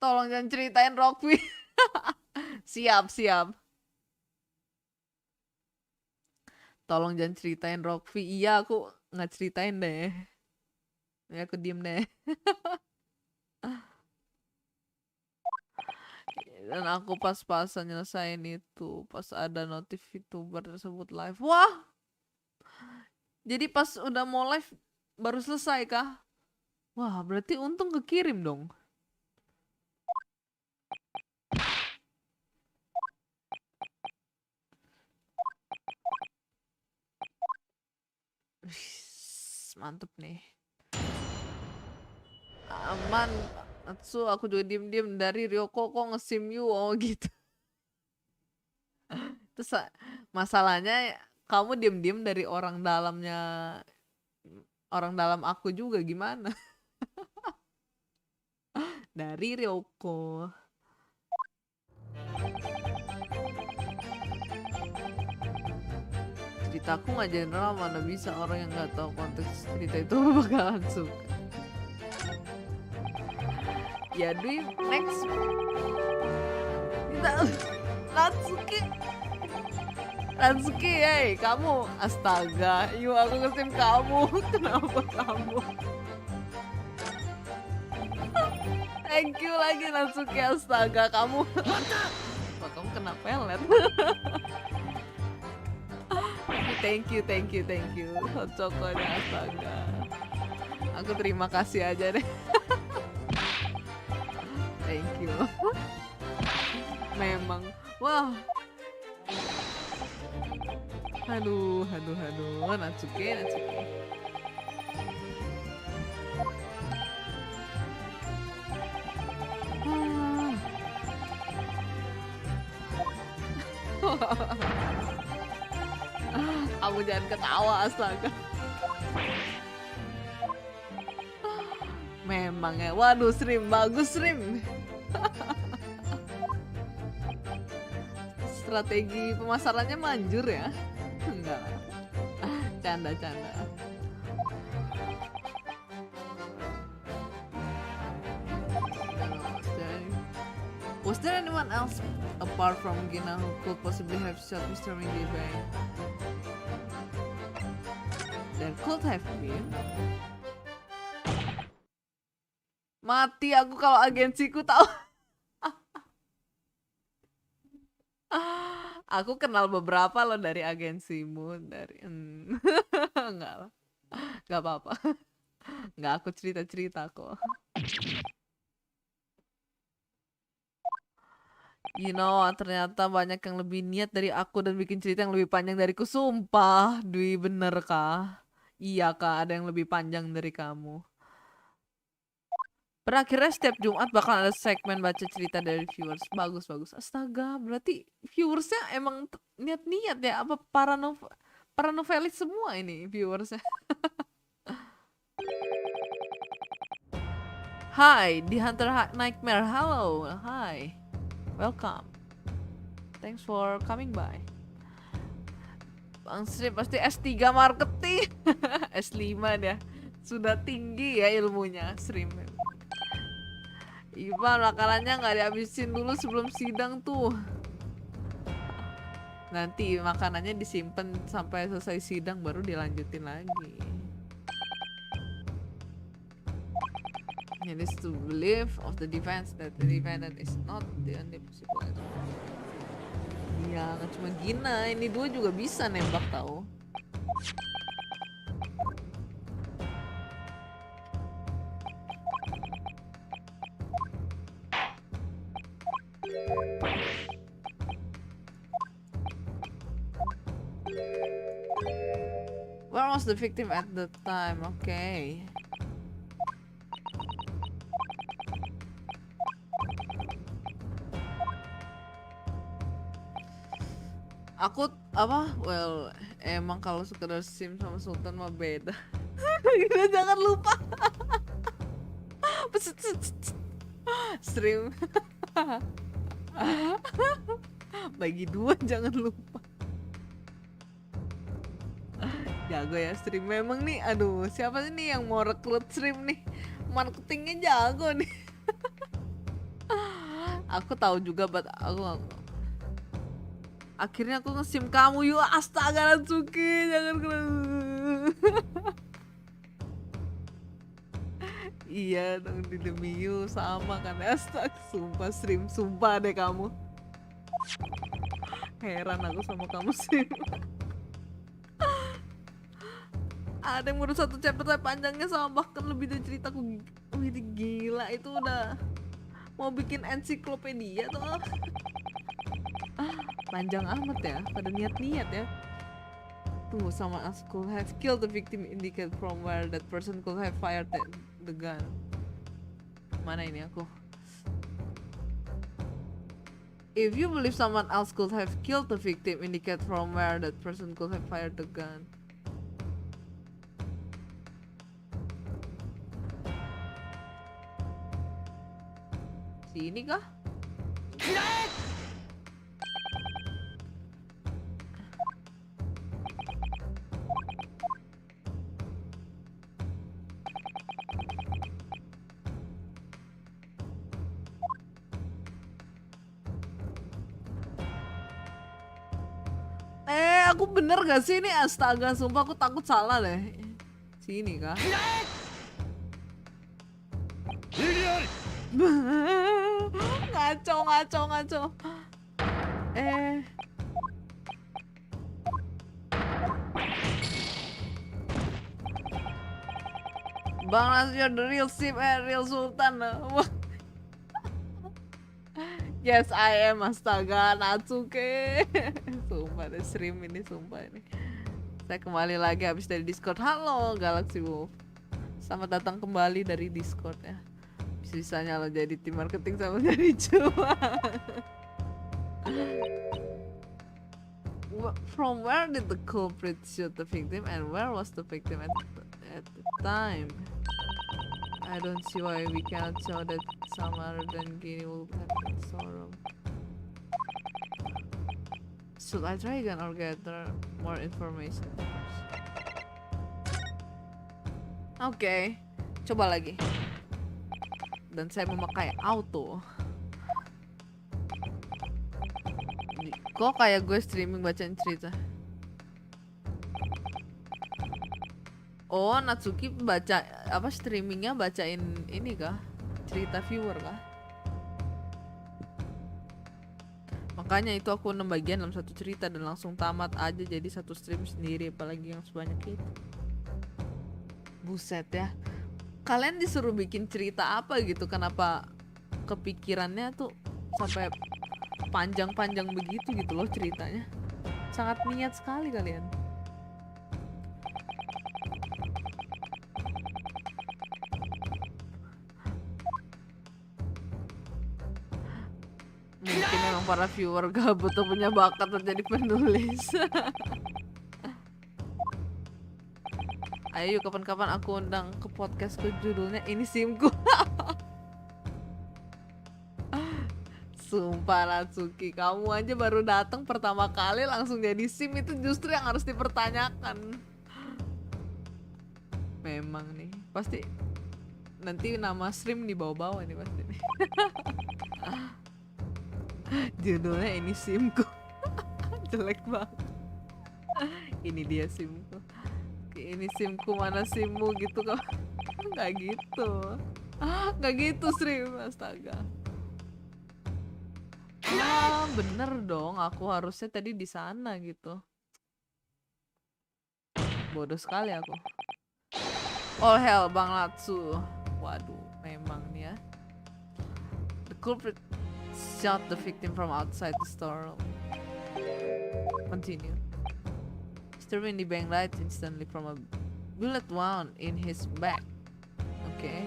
Tolong jangan ceritain Rockby. Siap. Tolong jangan ceritain Rockby. Iya, aku nggak ceritain deh. Ya aku diem deh. Dan aku pas-pasan nyelesain itu, pas ada notif Vtuber tersebut live. Wah! Jadi pas udah mau live baru selesai kah? Wah, berarti untung kekirim dong. Mantep nih. Aman. Atsu, aku juga diem-diem dari ryouko kok nge-sim you. Oh gitu. Terus masalahnya kamu diem-diem dari orang dalam aku juga gimana? Dari ryouko. Ceritaku nggak general, mana bisa orang yang nggak tahu konteks cerita itu bakalan suka. Ya Dwi, next. Kita Natsuki. Natsuki, hey, kamu astaga, yuk aku ngesim kamu. Kenapa kamu? Thank you lagi Natsuki, astaga kamu. Wah, kamu kena pelet. Thank you. Hot choconya, astaga. Aku terima kasih aja deh. Thank you. Memang, wah. Aduh, Natsuki. Kamu jangan ketawa, astaga. Memang ya, waduh Srim, bagus Srim. Strategi pemasarannya manjur ya. Enggak lah. Canda. Was there anyone else apart from Gina who could possibly have shot Mr. Mindy Bang? There could have been. Mati aku kalau agensiku tahu. Aku kenal beberapa loh dari agensimu, dari enggak lah, nggak apa-apa, nggak aku cerita kok. You know, ternyata banyak yang lebih niat dari aku dan bikin cerita yang lebih panjang dariku. Sumpah, Dwi, bener kah? Iya kah, ada yang lebih panjang dari kamu. Berakhirnya setiap Jumat bakal ada segmen baca cerita dari viewers. Bagus. Astaga, berarti viewersnya emang niat-niat ya? Apa para novelis semua ini viewersnya? Hai, di Hunter Nightmare. Halo, hi. Welcome. Thanks for coming by. Bang Sri pasti S3 marketing. S5 dia. Sudah tinggi ya ilmunya, Sri. Ivan, makanannya nggak dihabisin dulu sebelum sidang tuh. Nanti makanannya disimpan sampai selesai sidang baru dilanjutin lagi. It is to believe of the defense that the defendant is not the only possible. Iya, nggak cuma Gina, ini dua juga bisa nembak tahu. Where was the victim at the time? Okay. Aku apa? Well, emang kalau sekedar sim sama Sultan mah beda. Kita jangan lupa. Stream. Bagi dua jangan lupa. Jago ya stream memang nih. Aduh, siapa sih nih yang mau rekrut stream nih? Marketingnya jago nih. Aku tahu juga, but aku akhirnya aku nge-sim kamu. Yuk, astaga Natsuki, jangan kena. Iya dong, di demi you sama kan. Astaga, sumpah stream, sumpah deh kamu. Heran aku sama kamu stream. Ada yang ngurus satu chapter tapi panjangnya sama bahkan lebih dari ceritaku. Wih, gila, itu udah mau bikin ensiklopedia tuh. Panjang amat ya, pada niat-niat ya. Tuh, someone else could have killed the victim indicate from where that person could have fired the gun. Mana ini aku? If you believe someone else could have killed the victim indicate from where that person could have fired the gun. Sini kah? aku bener gak sih ini? Astaga, sumpah aku takut salah deh. Sini kah? Ngaco. Bang Nas, you're the real sim real sultan. Yes, I am. Astaga, Natsuke. Sumpah deh, stream ini, sumpah ini. Saya kembali lagi habis dari Discord. Halo, Galaxy Wolf. Selamat datang kembali dari Discord ya. Bisa-bisanya lo jadi tim marketing sama jadi cuma. From where did the culprit shoot the victim and where was the victim at the time? I don't see why we cannot show that some other than Guinea will have sorrow. Should I try again or gather more information first? Oke, coba lagi. Dan saya memakai auto. Kok kayak gue streaming bacain cerita? Oh, Natsuki baca apa streamingnya bacain ini kah? Cerita viewer kah? Makanya itu aku 6 bagian dalam satu cerita dan langsung tamat aja jadi satu stream sendiri, apalagi yang sebanyak itu. Buset ya. Kalian disuruh bikin cerita apa gitu? Kenapa kepikirannya tuh sampai panjang-panjang begitu gitu loh ceritanya? Sangat niat sekali kalian. Mungkin memang para viewer gak butuh punya bakat menjadi penulis. Ayo kapan-kapan aku undang ke podcastku, judulnya ini simku. Sumpah Natsuki, kamu aja baru datang pertama kali langsung jadi sim, itu justru yang harus dipertanyakan. Memang nih, pasti nanti nama stream di bawah-bawah nih pasti nih. Judulnya ini simku. Jelek banget. Ini dia simku. Ini simku, mana simmu gitu kok. Nggak gitu. Nggak gitu stream, astaga. Bener dong, aku harusnya tadi di sana gitu. Bodoh sekali aku. All hell Bang Latsu. Waduh, memang nih ya. The culprit shot the victim from outside the store. Continue. Sterling the bank light instantly from a bullet wound in his back. Okay.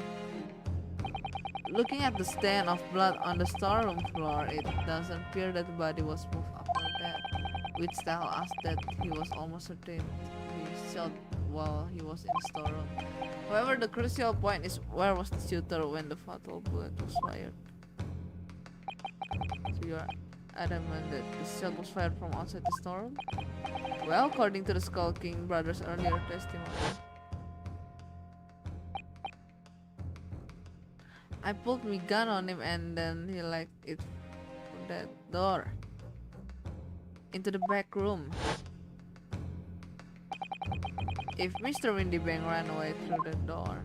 Looking at the stain of blood on the storeroom floor, it doesn't appear that the body was moved after that, which tells us that he was almost certain he shot while he was in the storeroom. However, the crucial point is where was the shooter when the fatal bullet was fired. So you are adamant that the shot was fired from outside the storeroom? Well, according to the Skull King brothers' earlier testimony, I pulled my gun on him and then he locked it from that door into the back room. If Mr. Windybank ran away through the door,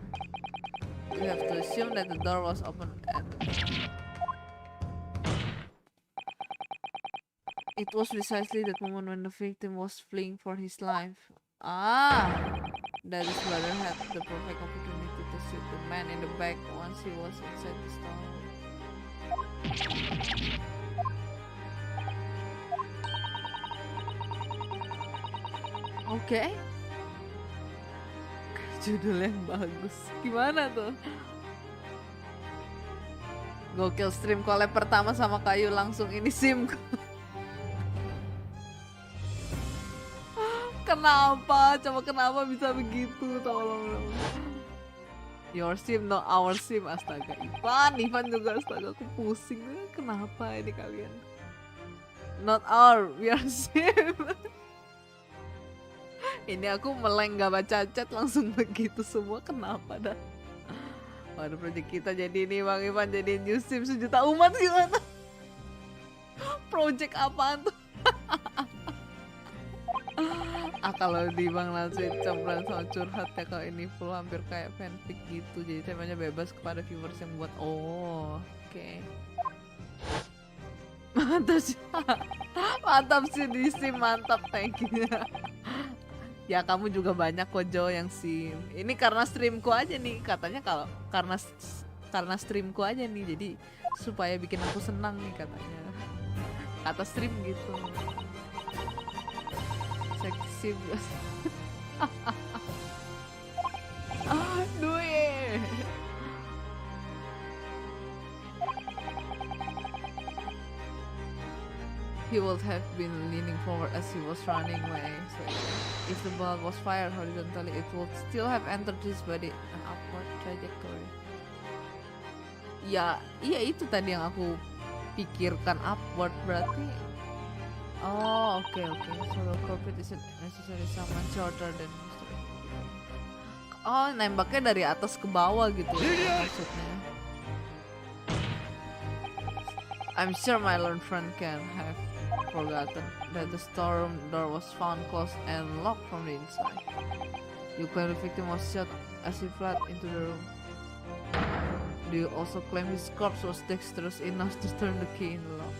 we have to assume that the door was open at the time. It was precisely that moment when the victim was fleeing for his life. That his brother had the perfect opportunity to shoot the man in the back once he was inside the store. Oke. Judul yang bagus. Gimana tuh? Gokil, stream collab pertama sama Kayu langsung ini simku. Kenapa? Coba kenapa bisa begitu? Tolong dong. Your sim, no our sim. Astaga, Ivan juga astaga, aku pusing. Kenapa ini kalian? Not our, we are sim. Ini aku meleng gak baca chat langsung begitu semua. Kenapa dah? Waduh, project kita jadi ini Bang Ivan jadi new sim 1 juta umat gimana? Project apaan tuh? Kalau di Bang Natsu campuran sama curhat ya, kalau ini full hampir kayak fanfic gitu. Jadi temanya bebas kepada viewers yang buat. Oh, oke. Mantap sih. Mantap sih di sim, mantap, thank you. Ya kamu juga banyak kok Jo yang sim. Ini karena streamku aja nih katanya, kalau karena streamku aja nih, jadi supaya bikin aku senang nih katanya. Kata stream gitu. Seksi. Aduh ye. He would have been leaning forward as he was running away. So if the ball was fired horizontally, it would still have entered his body an upward trajectory. Ya, iya itu tadi yang aku pikirkan, upward berarti. Oh, oke. So the culprit isn't necessarily someone shorter than Mr. Oh, nembaknya dari atas ke bawah gitu maksudnya. I'm sure my learned friend can have forgotten that the storeroom door was found closed and locked from the inside. You claim the victim was shot as he fled into the room. Do you also claim his corpse was dexterous enough to turn the key in the lock?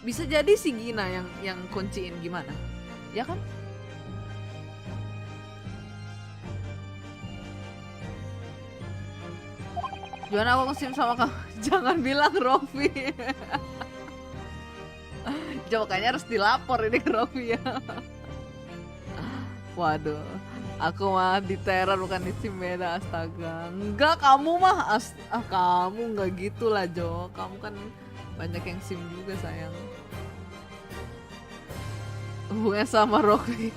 Bisa jadi si Gina yang kunciin, gimana? Ya kan? Gimana aku nge-sim sama kamu? Jangan bilang Rofi. Coba kayaknya harus dilapor ini ke Rofi ya. Waduh, aku mah di teror bukan di sim, beda, astaga. Enggak, kamu mah kamu enggak gitu lah Jo. Kamu kan banyak yang sim juga sayang. Hubungannya sama Rofi.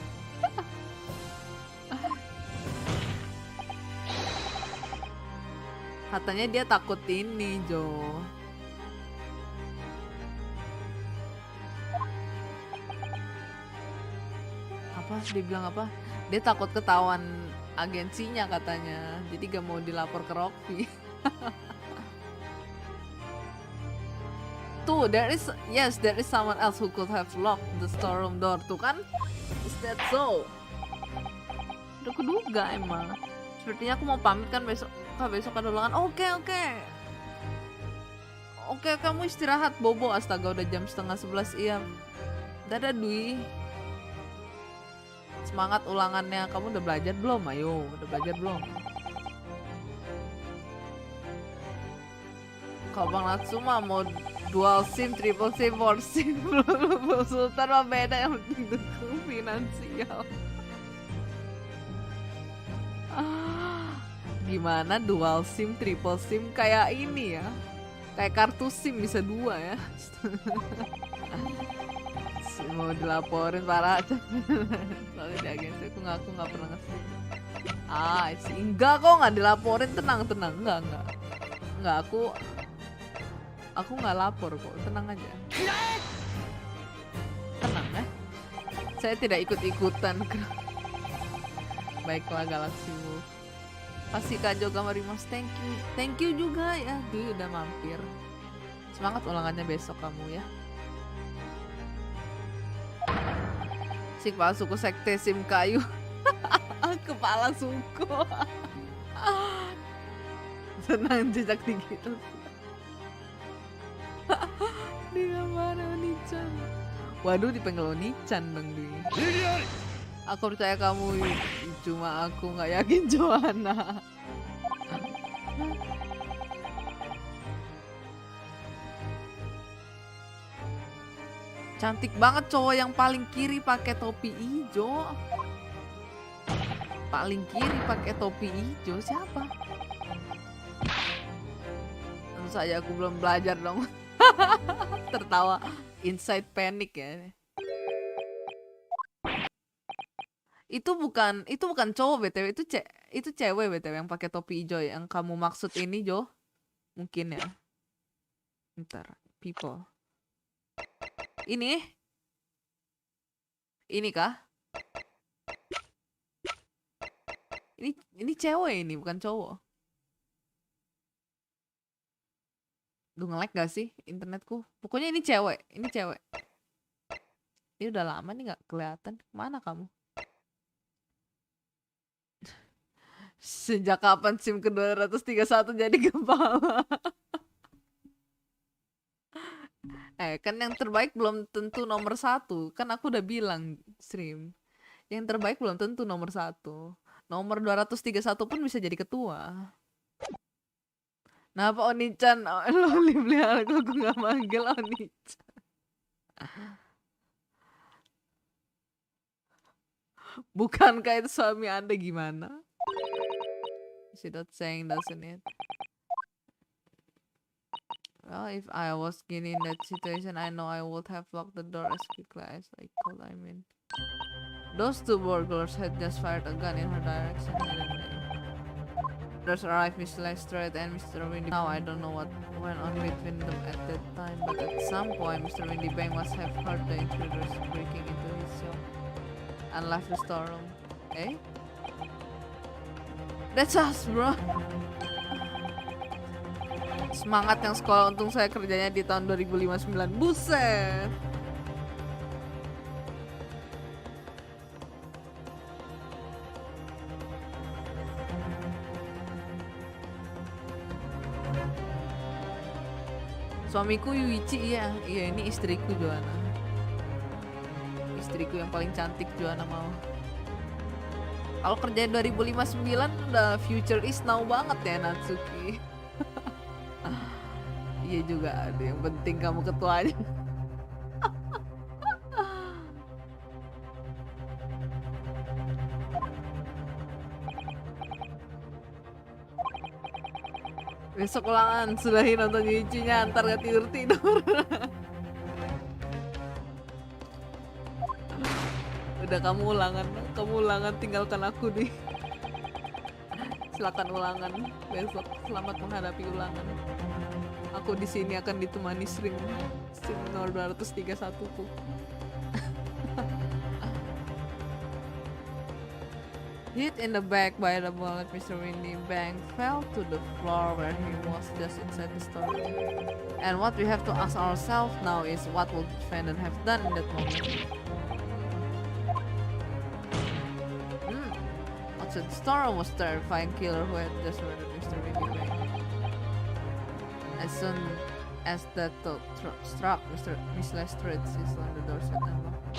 Katanya dia takut ini, Jo. Apa? Dia bilang apa? Dia takut ketahuan agensinya katanya. Jadi gak mau dilapor ke Rocky. Tuh, there is someone else who could have locked the storeroom door. Tuh kan? Is that so? Udah kuduga emang. Sepertinya aku mau pamit kan besok ada ulangan. Oke, kamu istirahat bobo. Astaga, udah jam 10:30. Iya. Dadah Dwi. Semangat ulangannya. Kamu udah belajar belum? Ayo, udah belajar belum? Kalau Bang Natsu mah mau dual sim, triple sim, four sim, Sultan mah beda, yang penting dukung finansial. Gimana dual sim, triple sim, kayak ini ya, kayak kartu sim bisa 2 ya. Mau dilaporin parah. Soalnya di agensi aku ngaku nggak pernah nge-sim. Enggak kok, nggak dilaporin, tenang, enggak, aku nggak lapor kok, tenang aja, tenang ya, saya tidak ikut-ikutan. Baiklah Galaxy Wolf. Kasih Kak Joga Marimas, thank you juga ya, Dwi udah mampir. Semangat ulangannya besok kamu ya. Si kepala suku sekte sim kayu. Kepala suku. Senang jejak digital. Di gambar Onichan. Waduh, dipanggil Onichan dong Dwi. Aku percaya kamu, cuma aku nggak yakin Joanna. Cantik banget cowok yang paling kiri pakai topi hijau. Paling kiri pakai topi hijau siapa? Tentu saja aku belum belajar dong. Tertawa inside panic ya. Itu bukan cowok BTW, itu cewek BTW yang pakai topi hijau yang kamu maksud ini Jo. Mungkin ya. Ntar people. Ini kah? Ini cewek, ini bukan cowok. Duh, nge-lag gak sih internetku? Pokoknya ini cewek. Ini udah lama nih nggak kelihatan. Mana kamu? Sejak kapan SIM ke-231 jadi kepala? Kan yang terbaik belum tentu nomor 1. Kan aku udah bilang, stream. Yang terbaik belum tentu nomor 1. Nomor 231 pun bisa jadi ketua. Nah, Pak Oni-chan, lo lihat aku nggak manggil Oni-chan. Bukankah itu suami Anda gimana? She not saying, doesn't it? Well, if I was in that situation, I know I would have locked the door as quickly as I could. I mean, those two burglars had just fired a gun in her direction, hadn't they? Brothers arrived, Mr. Lestrade and Mr. Windy. Now I don't know what went on between them at that time, but at some point, Mr. Windy Bang must have heard the intruders breaking into his shop and left the storeroom. Eh? That's us, bro. Semangat yang sekolah, untung saya kerjanya di tahun 2059. Buset. Suamiku Yuuichi, iya ini istriku Joanna. Istriku yang paling cantik Joanna mau. Kalau kerja 2059 udah future is now banget ya Natsuki. Iya juga, ada yang penting kamu ketuanya. Besok ulangan, sudahi nonton Yuuichi-nya, antar gak tidur-tidur. Udah kamu ulangan tinggalkan aku nih. Silakan ulangan besok, selamat menghadapi ulangan. Aku di sini akan ditemani stream nomor 231 ku. Hit in the back by the bullet, Mr. Windy Bang fell to the floor where he was just inside the store. And what we have to ask ourselves now is what would Vanden have done in that moment? Outside the store was terrifying killer who had just murdered Mr. Windy Bang. As soon as that thought struck, Miss Lestrade is on the doorstep and locked.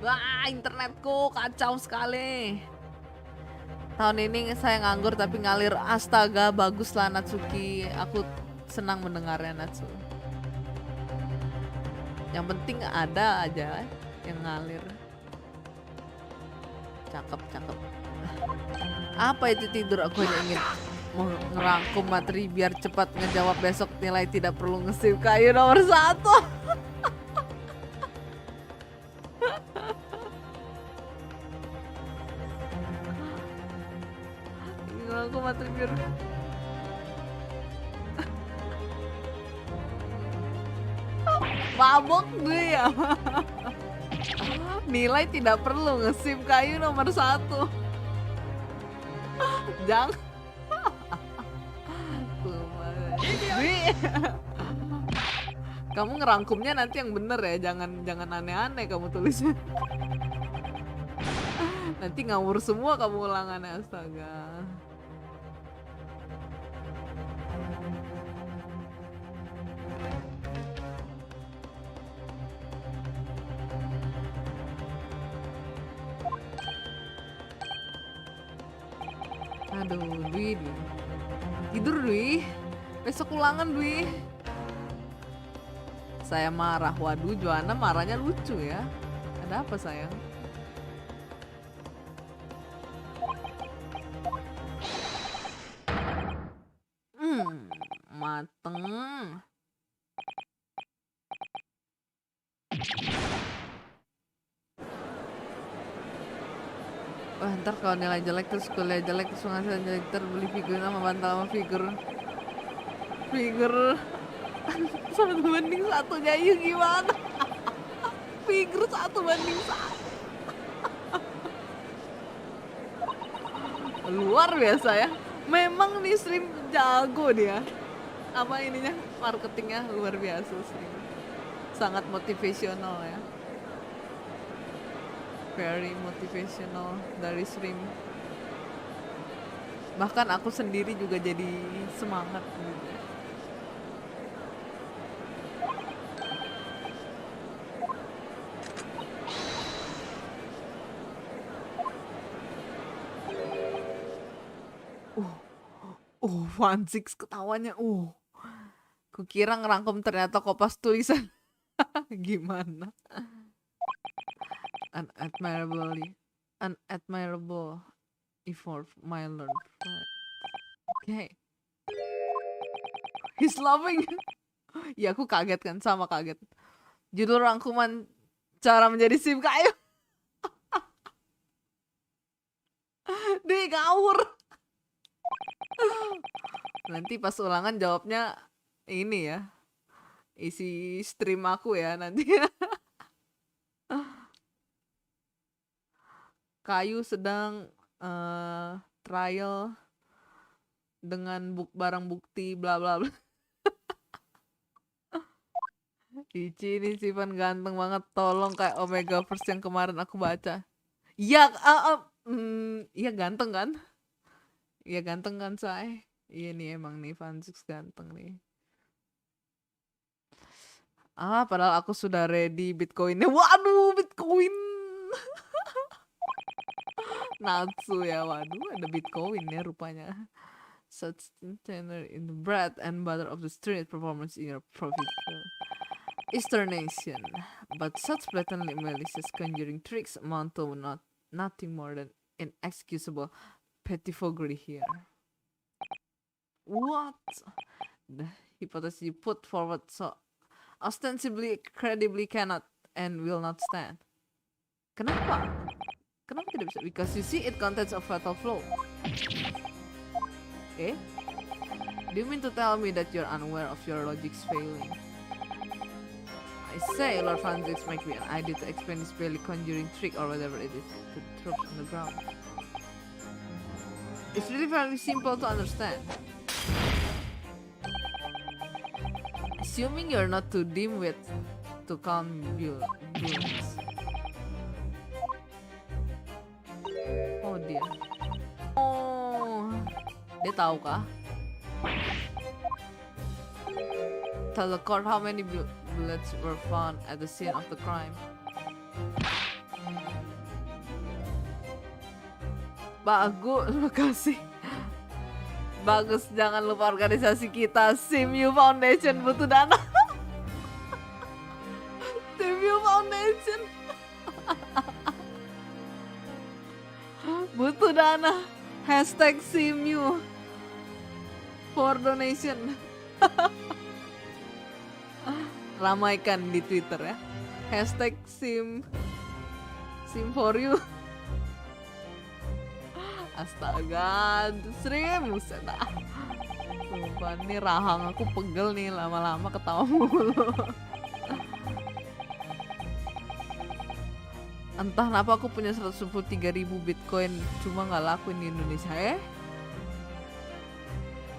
Wah, internetku kacau sekali. Tahun ini saya nganggur tapi ngalir. Astaga, baguslah Natsuki. Aku senang mendengarnya, Natsu. Yang penting ada aja yang ngalir. Cakep. Apa itu tidur? Aku hanya ingin ngerangkum materi biar cepat ngejawab besok nilai tidak perlu nge-save kayu nomor 1. Ngerangkum materi biar mabok gue ya. Nilai tidak perlu nge-sim kayu nomor 1. Jangan. Kamu ngerangkumnya nanti yang bener ya, jangan aneh-aneh kamu tulisnya. Nanti ngawur semua kamu ulangannya, astaga. Aduh, Dwi. Tidur, Dwi. Besok ulangan, Dwi. Saya marah. Waduh, Joanna marahnya lucu ya. Ada apa, sayang? Mateng. Wah, ntar kalau nilai jelek terus kuliah jelek terus ngasih jelek terbeli figur sama bantal sama figur 1:1 yuk gimana? Figur 1:1. Luar biasa ya. Memang nih stream jago dia. Apa ininya, marketingnya luar biasa stream. Sangat motivational ya. Very motivational dari stream. Bahkan aku sendiri juga jadi semangat gitu. Six ketawanya. Kukira ngerangkum ternyata kopas tulisan. Gimana? Unadmirable effort my learn. Okay. He's laughing. Ya aku kaget kan, sama kaget. Judul rangkuman cara menjadi sim kayu. Dia ngawur. Nanti pas ulangan jawabnya ini ya, isi stream aku ya nanti. Kayu sedang trial dengan barang bukti bla bla bla. Yuuichi ini Sivan ganteng banget, tolong kayak Omega First yang kemarin aku baca. Iya, iya ganteng kan? Iya ganteng kan say? Iya nih emang nih Fansix ganteng nih. Padahal aku sudah ready Bitcoinnya. Waduh, Bitcoin. Natsu ya, waduh ada Bitcoin ya rupanya. Such tenor in the bread and butter of the street performance in your profit Eastern nation. But such blatantly malicious conjuring tricks amount to nothing more than inexcusable pettifoggery here. What? The hypothesis you put forward so ostensibly, credibly cannot and will not stand. Kenapa? Kenapa tidak bisa? Because you see it contains a fatal flaw. Okay? Do you mean to tell me that you're unaware of your logic's failing? I say Lord Francis might be an idea to explain this barely conjuring trick or whatever it is to troops on the ground. It's really very simple to understand. Assuming you're not too dim-witted to count bullets. Oh dia. Oh, dia tahu kah? Tell the court how many bullets were found at the scene of the crime. Bagus, makasih. Bagus, jangan lupa organisasi kita, SIMU Foundation butuh dana. SIMU Foundation butuh dana. Hashtag SIMU for donation. Ramaikan di Twitter ya. Hashtag sim for you. Astaga, stream buset dah. Sumpah nih rahang aku pegel nih lama-lama ketawa mulu. Entah kenapa aku punya 123.000 Bitcoin cuma nggak laku di Indonesia.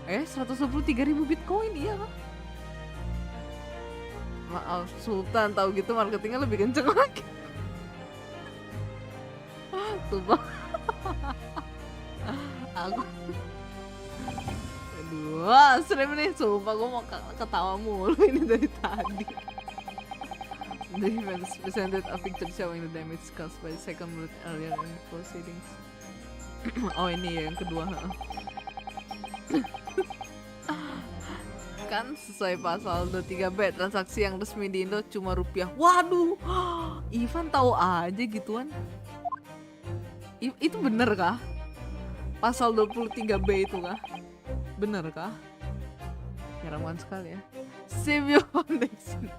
123.000 Bitcoin iya kan? Maaf Sultan tahu gitu marketingnya lebih kenceng lagi. Sumpah. Aku aduh stream nih sumpah gue mau ketawa mulu ini dari tadi. The events presented a picture showing the damage caused by the second bullet earlier in the proceedings. Oh ini ya yang kedua. Kan sesuai pasal 23B transaksi yang resmi di Indo cuma rupiah. Waduh, Ivan tahu aja gituan. Itu bener kah? Pasal 23B itu kah? Bener kah? Heran sekali ya. Simio Foundation.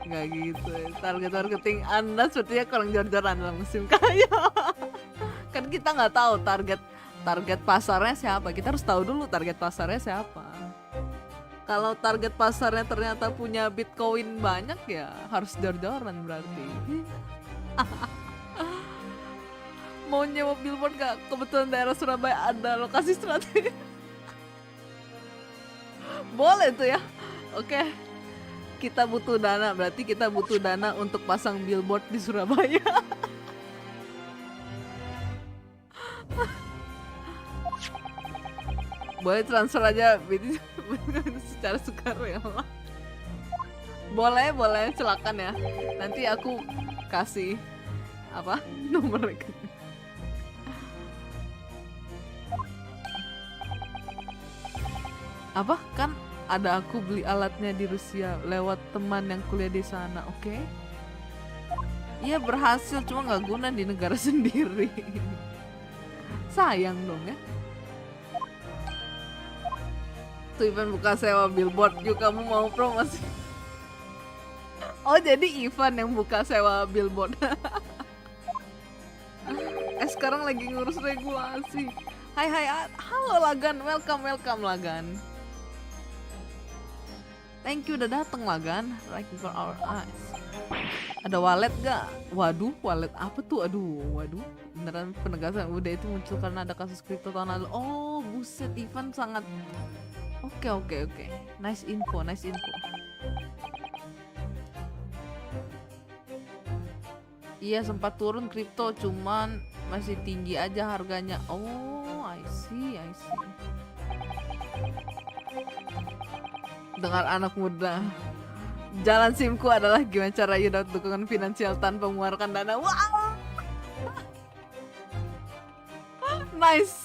Nggak gitu ya. Target marketing Anda sepertinya kurang jor-joran dalam musim kaya. Kan kita nggak tahu target pasarnya siapa. Kita harus tahu dulu target pasarnya siapa. Kalau target pasarnya ternyata punya Bitcoin banyak ya harus jor-joran berarti. Mau nyewa billboard gak? Kebetulan daerah Surabaya ada lokasi strategi. Boleh tuh ya. Oke. Kita butuh dana, berarti kita butuh dana untuk pasang billboard di Surabaya. Boleh transfer aja secara sukarela. Boleh, silakan ya. Nanti aku kasih apa nomor rekening. Apa kan ada aku beli alatnya di Rusia lewat teman yang kuliah di sana, oke? Iya berhasil, cuma nggak guna di negara sendiri. Sayang dong ya. Tuh event buka sewa billboard, yuk kamu mau promosi? Oh jadi Ivan yang buka sewa billboard. Sekarang lagi ngurus regulasi. Hai, halo Lagan, welcome Lagan. Thank you udah dateng Lagan. Right before our eyes. Ada wallet gak? Waduh, wallet apa tuh? Waduh. Beneran penegasan udah itu muncul karena ada kasus kripto tahun lalu. Oh, buset, Ivan sangat. Oke. Nice info. Iya sempat turun kripto, cuman masih tinggi aja harganya. Oh, I see. Dengar anak muda. Jalan simku adalah gimana cara you dapat dukungan finansial tanpa mengeluarkan dana. Wow. Nice.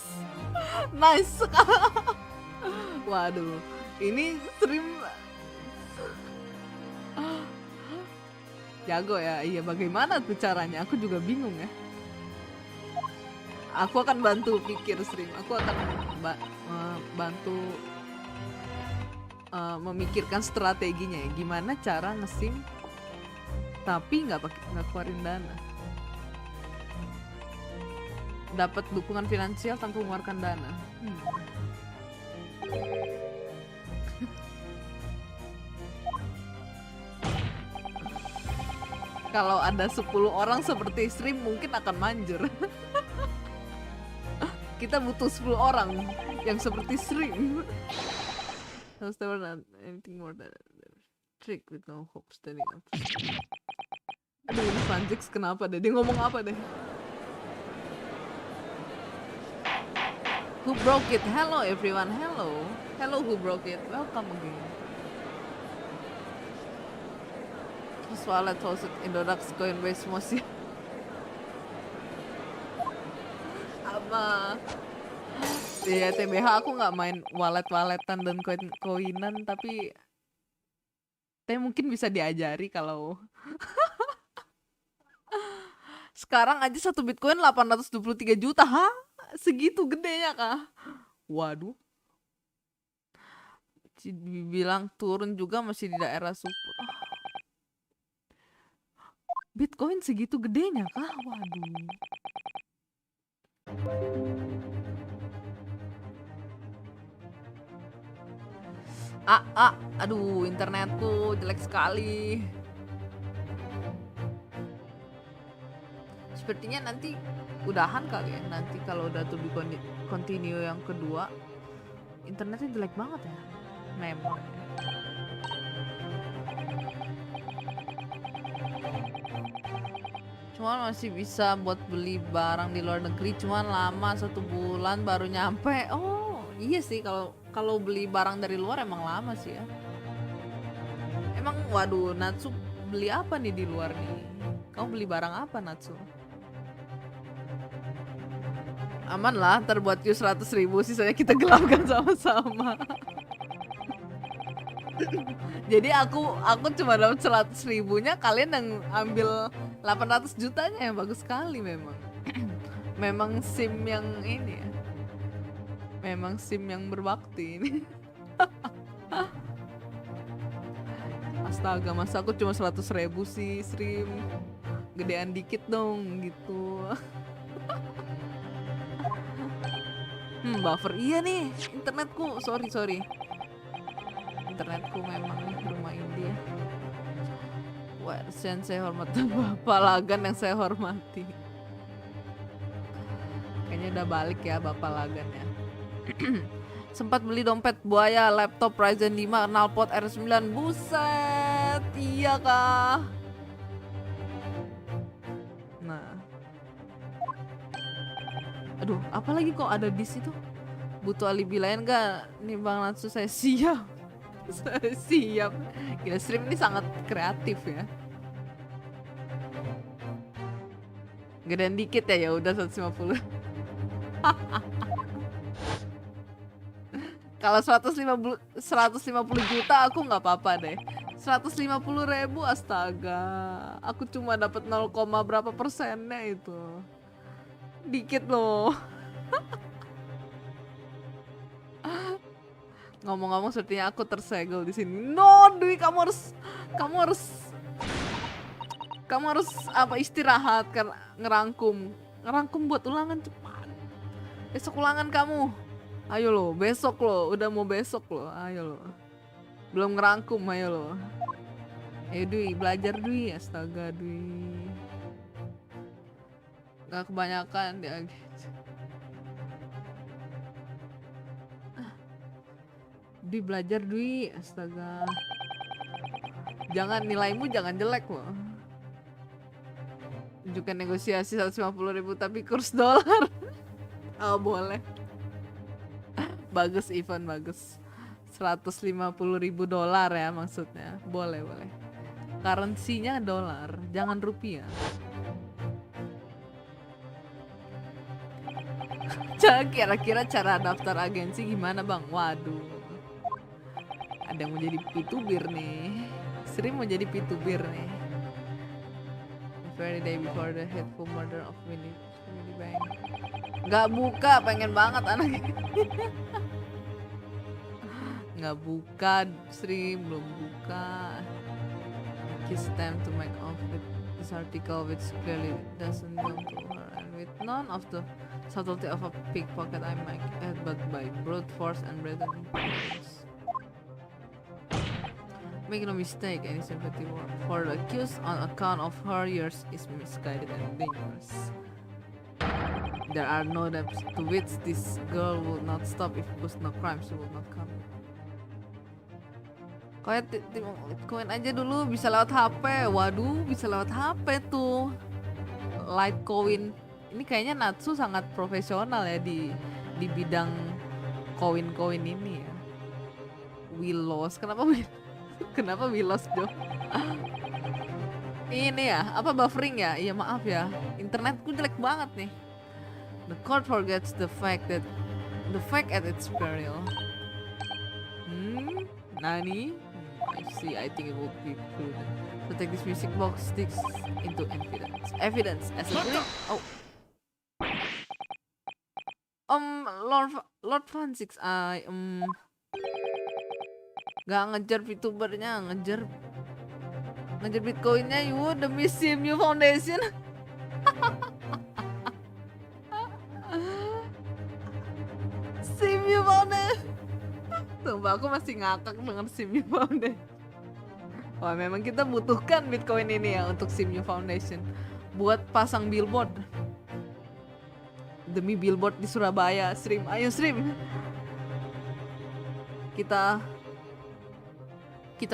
Waduh, ini stream jago ya. Iya, bagaimana tuh caranya? Aku juga bingung ya. Aku akan bantu pikir stream. Aku akan bantu memikirkan strateginya ya. Gimana cara nge-sim tapi nggak keluarin dana. Dapat dukungan finansial tanpa mengeluarkan dana. Kalau ada 10 orang seperti stream mungkin akan manjur. Kita butuh 10 orang yang seperti stream. Anything more than trick with no hope standing up. Aduh ini Franjix kenapa deh? Dia ngomong apa deh? Who broke it? Hello everyone, hello who broke it? Welcome again. Terus wallet hosted Indodax Coinbase Mosi. Apa? Ya TBH aku nggak main walletan dan koinan, tapi mungkin bisa diajari kalau sekarang aja 1 Bitcoin 823 juta. Hah? Segitu gedenya kah? Waduh. Bilang turun juga masih di daerah support. Bitcoin segitu gedenya kah? Waduh. Aduh internetku jelek sekali. Sepertinya nanti udahan kali ya. Nanti kalau udah tuh continue yang kedua, internetnya jelek banget ya. Memang. Cuman masih bisa buat beli barang di luar negeri, cuman lama 1 bulan baru nyampe. Oh iya sih, kalau beli barang dari luar emang lama sih ya. Emang waduh Natsu beli apa nih di luar nih? Kamu beli barang apa Natsu? Aman lah, terbuat you 100.000, sisanya kita gelapkan sama-sama. Jadi aku cuma dapat 100.000-nya, kalian yang ambil 800 jutanya, yang bagus sekali memang. Memang SIM yang ini ya. Memang SIM yang berbakti ini. Astaga, masa aku cuma 100.000 sih stream. Gedean dikit dong gitu. Buffer iya nih internetku, sorry. Internetku memang lumayan dia. Wah, saya hormati Bapak Lagan yang saya hormati. Udah balik ya Bapak Lagannya. Sempat beli dompet buaya, laptop Ryzen 5, knalpot R9. Buset, iya kah? Nah. Aduh, apalagi kok ada di situ? Butuh alibi lain gak? Nih Bang Natsu, saya siap. Saya siap. Gila, stream ini sangat kreatif ya. Gedean dikit ya, ya udah 150. Kalau 150 juta aku nggak apa-apa deh. 150.000 astaga. Aku cuma dapat 0, berapa persennya itu. Dikit loh. Ngomong-ngomong sepertinya aku tersegel di sini. No, Dwi, kamu harus apa, istirahat kan, ngerangkum buat ulangan cepat. Besok ulangan kamu. Ayo lo, besok lo, udah mau besok lo, ayo lo. Belum ngerangkum, ayo lo. Ayo Dwi, belajar Dwi, astaga Dwi. Gak kebanyakan dia. Dwi belajar Dwi, astaga. Jangan, nilaimu jangan jelek loh. Tunjukkan negosiasi 150.000 tapi kurs dolar. Oh boleh. Bagus Ivan, bagus. 150.000 dolar ya maksudnya. Boleh, boleh. Currency-nya dolar, jangan rupiah. Kira-kira cara daftar agensi gimana Bang? Waduh. Ada yang mau jadi Vtuber nih. Sri mau jadi Vtuber nih. The very day before the hateful murder of Winnie Bank. Gak buka, pengen banget anaknya. Nggak buka, Sri belum buka. Kiss time to make off with this article which clearly doesn't belong to her, and with none of the subtlety of a pickpocket I make it, but by brute force and brazen intelligence. Make no mistake, any sympathy for the accused on account of her years is misguided and dangerous. There are no depths to which this girl will not stop if post no crime she will not come. Koin aja dulu, bisa lewat HP. Waduh, bisa lewat HP tuh. Litecoin. Ini kayaknya Natsu sangat profesional ya di bidang koin-koin ini ya. Willows, kenapa Willows Jo? Ini ya, apa buffering ya? Iya maaf ya, internetku jelek banget nih. The court forgets the fact at its peril. Nani? I see, I think it would be prudent to take this music box sticks into evidence as a proof. Oh. Lord Francis, gak ngejar Vtubernya, ngejar Bitcoinnya you demi CMU Foundation. CMU Foundation. Sumpah aku masih ngakak dengan CMU Foundation. Wah memang kita butuhkan Bitcoin ini ya untuk CMU Foundation. Buat pasang billboard. Demi billboard di Surabaya. Stream, ayo stream. Kita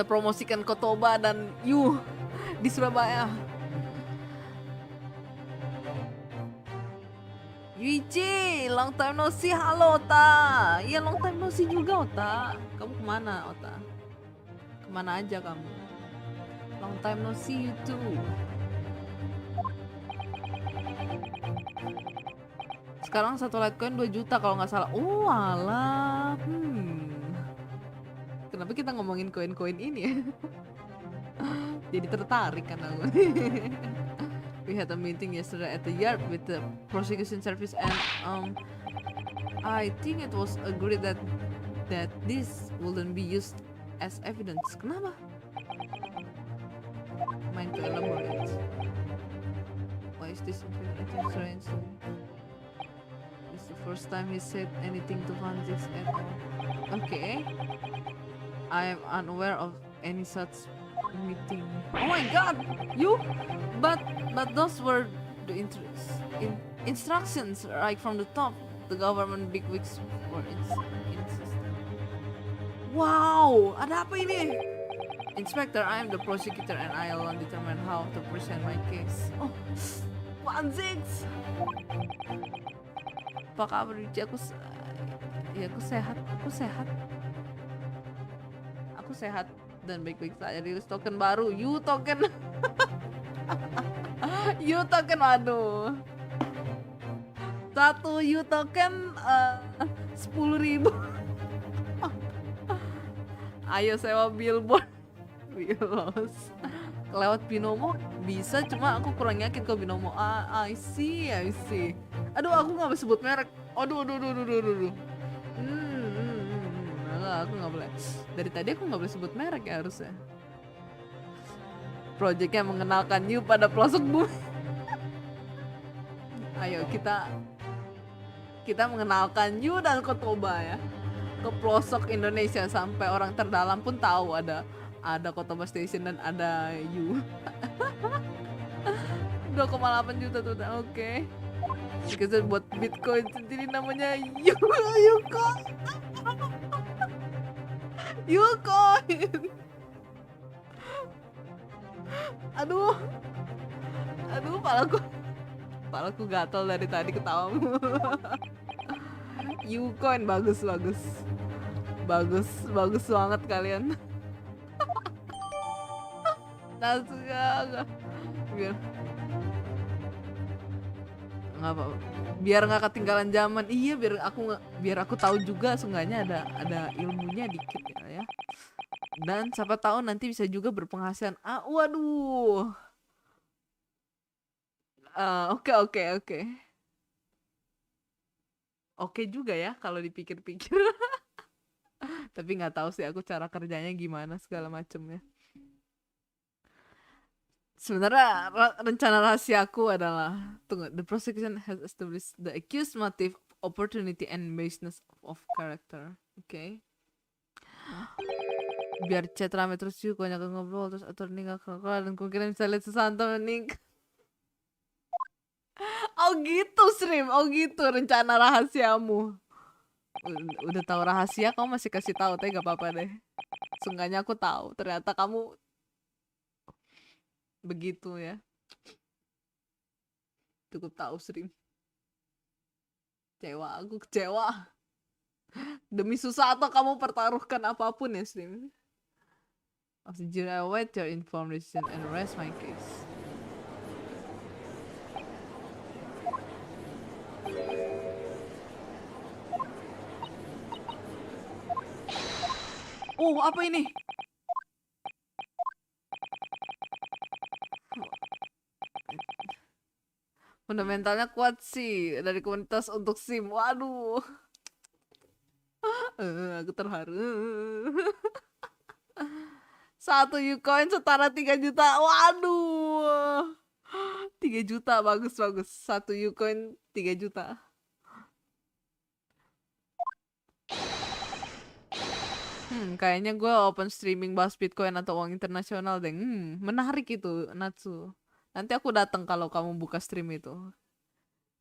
promosikan Kotoba dan di Surabaya. Yuuichi, long time no see, halo Ota. Iya long time no see juga Ota. Kamu kemana Ota? Kemana aja kamu? Long time no see you too. Sekarang satu Litecoin 2 juta kalau nggak salah. Oh alah. Kenapa kita ngomongin koin-koin ini ya? Jadi tertarik kan aku. We had a meeting yesterday at the yard with the prosecution service and I think it was agreed that this wouldn't be used as evidence. Kenapa? Mind to elaborate. Why is this information strange? It's the first time he said anything to Francis at all. Okay. I am unaware of any such meeting. Oh my god! But those were the Instructions right from the top. The government bigwigs were insistent. Wow, ada apa ini? Inspector, I am the prosecutor and I alone determine how to present my case. Oh, 1-6. Apa kabar, Yuuichi? Aku sehat. Aku sehat dan baik-baik saja. Rilis token baru, You token. You token, aduh. 1 You token 10.000. Ayo sewa billboard. Lewat binomo bisa, cuma aku kurang yakin kok binomo. I see. Aduh, aku nggak boleh sebut merek. Aduh. Aku nggak boleh. Dari tadi aku nggak boleh sebut merek ya harusnya. Projectnya mengenalkan You pada pelosok bumi. Ayo kita mengenalkan You dan Kotoba ya ke pelosok Indonesia sampai orang terdalam pun tahu ada Kotoba Station dan ada You. 2,8 juta total, oke. Dikasih buat Bitcoin sendiri namanya Yuuichi. Yuuichi. Aduh, palaku gatal dari tadi ketawamu. Yuuichi bagus banget kalian. Nasuga nggak apa, biar nggak ketinggalan zaman. Iya, biar aku tahu juga, seenggaknya ada ilmunya dikit ya. Dan siapa tahu nanti bisa juga berpenghasilan. Waduh. Oke. Oke juga ya kalau dipikir-pikir. Tapi nggak tahu sih aku cara kerjanya gimana segala macemnya. Sebenarnya rencana rahasiaku adalah, the prosecution has established the accused motive, opportunity, and baseness of character. Oke. Biar chat rame terus yuk, banyak ngobrol terus attorney nggak kelar dan kemungkinan bisa lihat Susanto menik. Oh gitu rencana rahasiamu. Udah tahu rahasia kamu masih kasih tahu, tapi gak apa-apa deh. Seenggaknya aku tahu ternyata kamu begitu ya. Cukup tahu Stream. Aku kecewa. Demi Susanto kamu pertaruhkan apapun ya Stream. After jury, I await your informed decision and rest my case. Oh, apa ini? Fundamentalnya kuat sih dari komunitas untuk SIM. Waduh. Aku terharu. 1 Yuuichi setara 3 juta. Waduh. 3 juta, bagus. 1 Yuuichi 3 juta. Kayaknya gue open streaming bahas Bitcoin atau uang internasional deh. Menarik itu, Natsu. Nanti aku datang kalau kamu buka stream itu.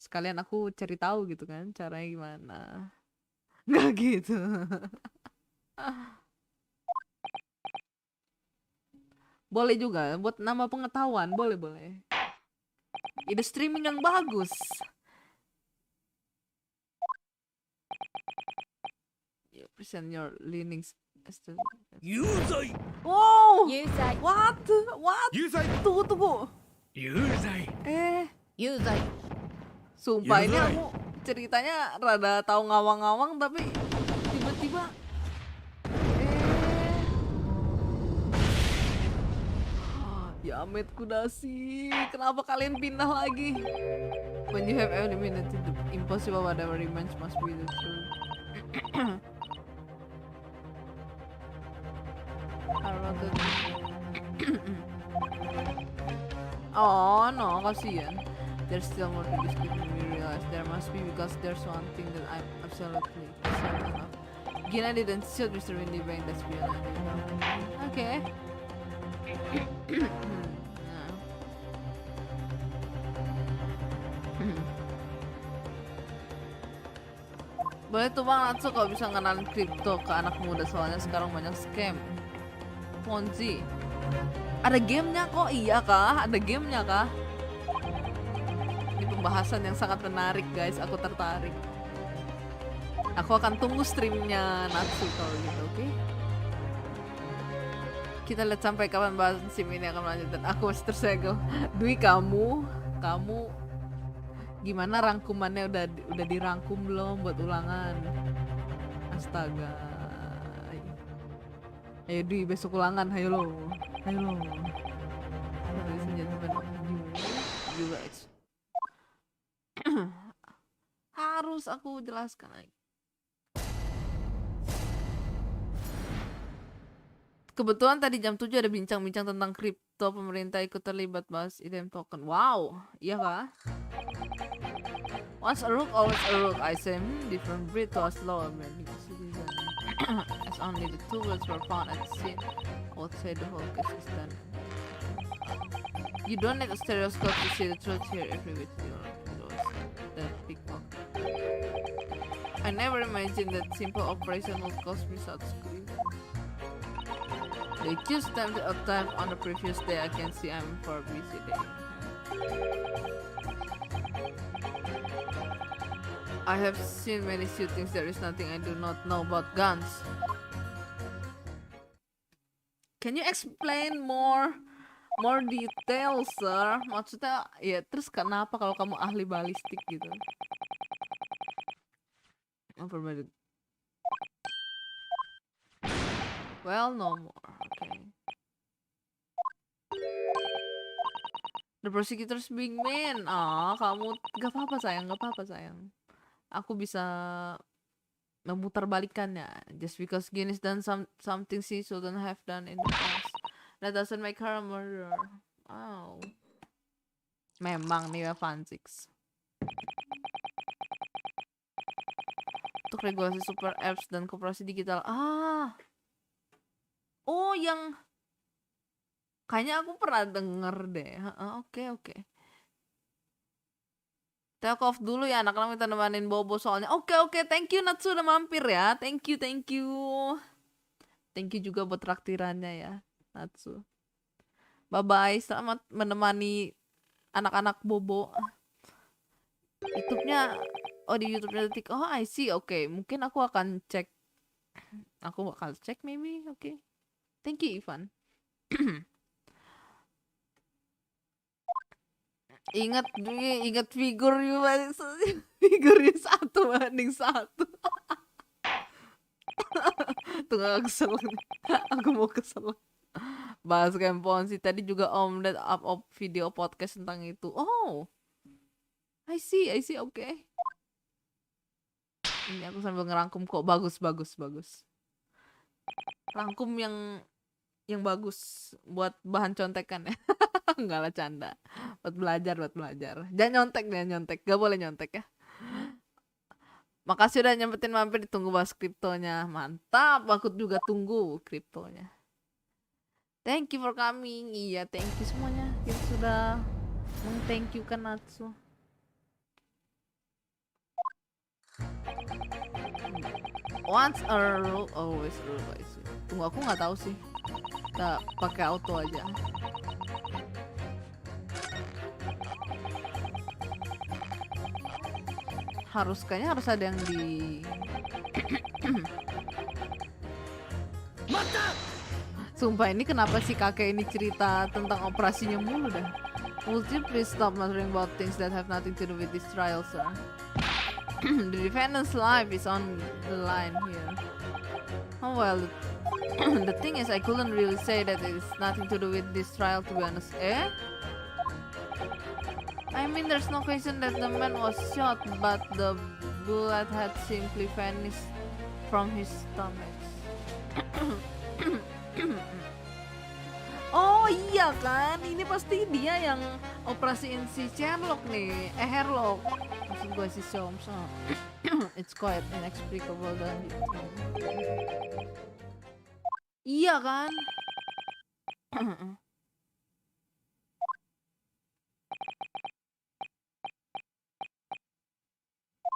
Sekalian aku cari tahu gitu kan, caranya gimana. Nggak gitu. Boleh juga, buat nama pengetahuan, boleh. Ide streaming yang bagus. You present your leanings. Yuuzai. Wow. Yuuzai. What? Yuuzai. Tunggu. Yuuzai. Yuuzai. Sumpah ini Yuuzai. aku ceritanya rada tahu ngawang-ngawang tapi tiba-tiba Yamet Kudasi, kenapa kalian pindah lagi? When you have eliminated the impossible, whatever remains must be the truth. Oh no, kasihan. There's still more to this than we realize. There must be, because there's one thing that I'm absolutely certain of. Gina didn't shoot Mr. Windy Bang, that's beyond anything. Okay. Boleh tuh Bang Natsu kalau bisa ngenalin kripto ke anak muda, soalnya sekarang banyak scam. Ponzi. Ada gamenya kok, iya kah? Ada gamenya kah? Ini pembahasan yang sangat menarik guys, aku tertarik. Aku akan tunggu streamnya Natsu kalau gitu, oke? Kita lihat sampai kapan bahas sim ini akan melanjutkan. Aku masih tersegel. Dwi, kamu gimana rangkumannya, udah dirangkum belum buat ulangan? Astaga. Ayo Dwi, besok ulangan, ayo lo. Juga harus aku jelaskan lagi. Kebetulan tadi jam 7 ada bincang-bincang tentang kripto, pemerintah ikut terlibat bahas item token. Wow, iya kah? Once a rook, always a rook. I say, different breed to a slow American citizen. As only the two words were found at the scene, I would say the whole case is done. You don't need a stereoscope to see the truth here. Every bit the big one. I never imagined that simple operation would cost me such grief. They just stamped a time on the previous day. I can see I'm for a busy day. I have seen many shootings. There is nothing I do not know about guns. Can you explain more details, sir? Maksudnya, ya terus kenapa kalau kamu ahli balistik gitu? Well, no more. Okay. The prosecutor's being mean. Kamu gak apa-apa sayang. Aku bisa memutarbalikannya. Just because Guinness done something she shouldn't have done in the past, that doesn't make her a murderer. Wow. Memang nih ya Fansix. Untuk regulasi super apps dan koperasi digital. Oh, yang kayaknya aku pernah denger deh. Oke. Take off dulu ya, anak-anak minta nemenin Bobo soalnya. Oke, thank you Natsu udah mampir ya. Thank you. Thank you juga buat traktirannya ya, Natsu. Bye-bye, selamat menemani anak-anak Bobo. YouTube-nya, di YouTube-nya Detik. Oh, I see. Oke, mungkin aku akan cek. Maybe. Oke. Thank you, Ivan. Ingat figur figurnya 1:1. Tunggu, aku kesel. Aku mau kesel. Bahas Kempon sih tadi juga Om dan up video podcast tentang itu. Oh, I see. Oke. Ini aku sambil ngerangkum kok. Bagus. Rangkum yang bagus buat bahan contekan ya. Enggak lah, canda. Buat belajar. Jangan nyontek. Gak boleh nyontek ya. Makasih udah nyempetin mampir, ditunggu bahas kriptonya. Mantap, aku juga tunggu kriptonya. Thank you for coming. Iya, thank you semuanya. Kita sudah thank you kan Natsu. Once a rule, always a rule. Tunggu, aku nggak tahu sih. Kita pakai auto aja. Kayaknya harus ada yang di. Sumpah, ini kenapa sih kakek ini cerita tentang operasinya mulu dah. Would you please stop muttering about things that have nothing to do with this trial, sir? The defendant's life is on the line here. Oh well, the thing is, I couldn't really say that it's nothing to do with this trial, to be honest. I mean, there's no question that the man was shot, but the bullet had simply vanished from his stomach. Oh iya kan, ini pasti dia yang operasiin si Sherlock nih, Herlock. Maksud gue si Sholmes. It's quite inexplicable dan. Iya kan?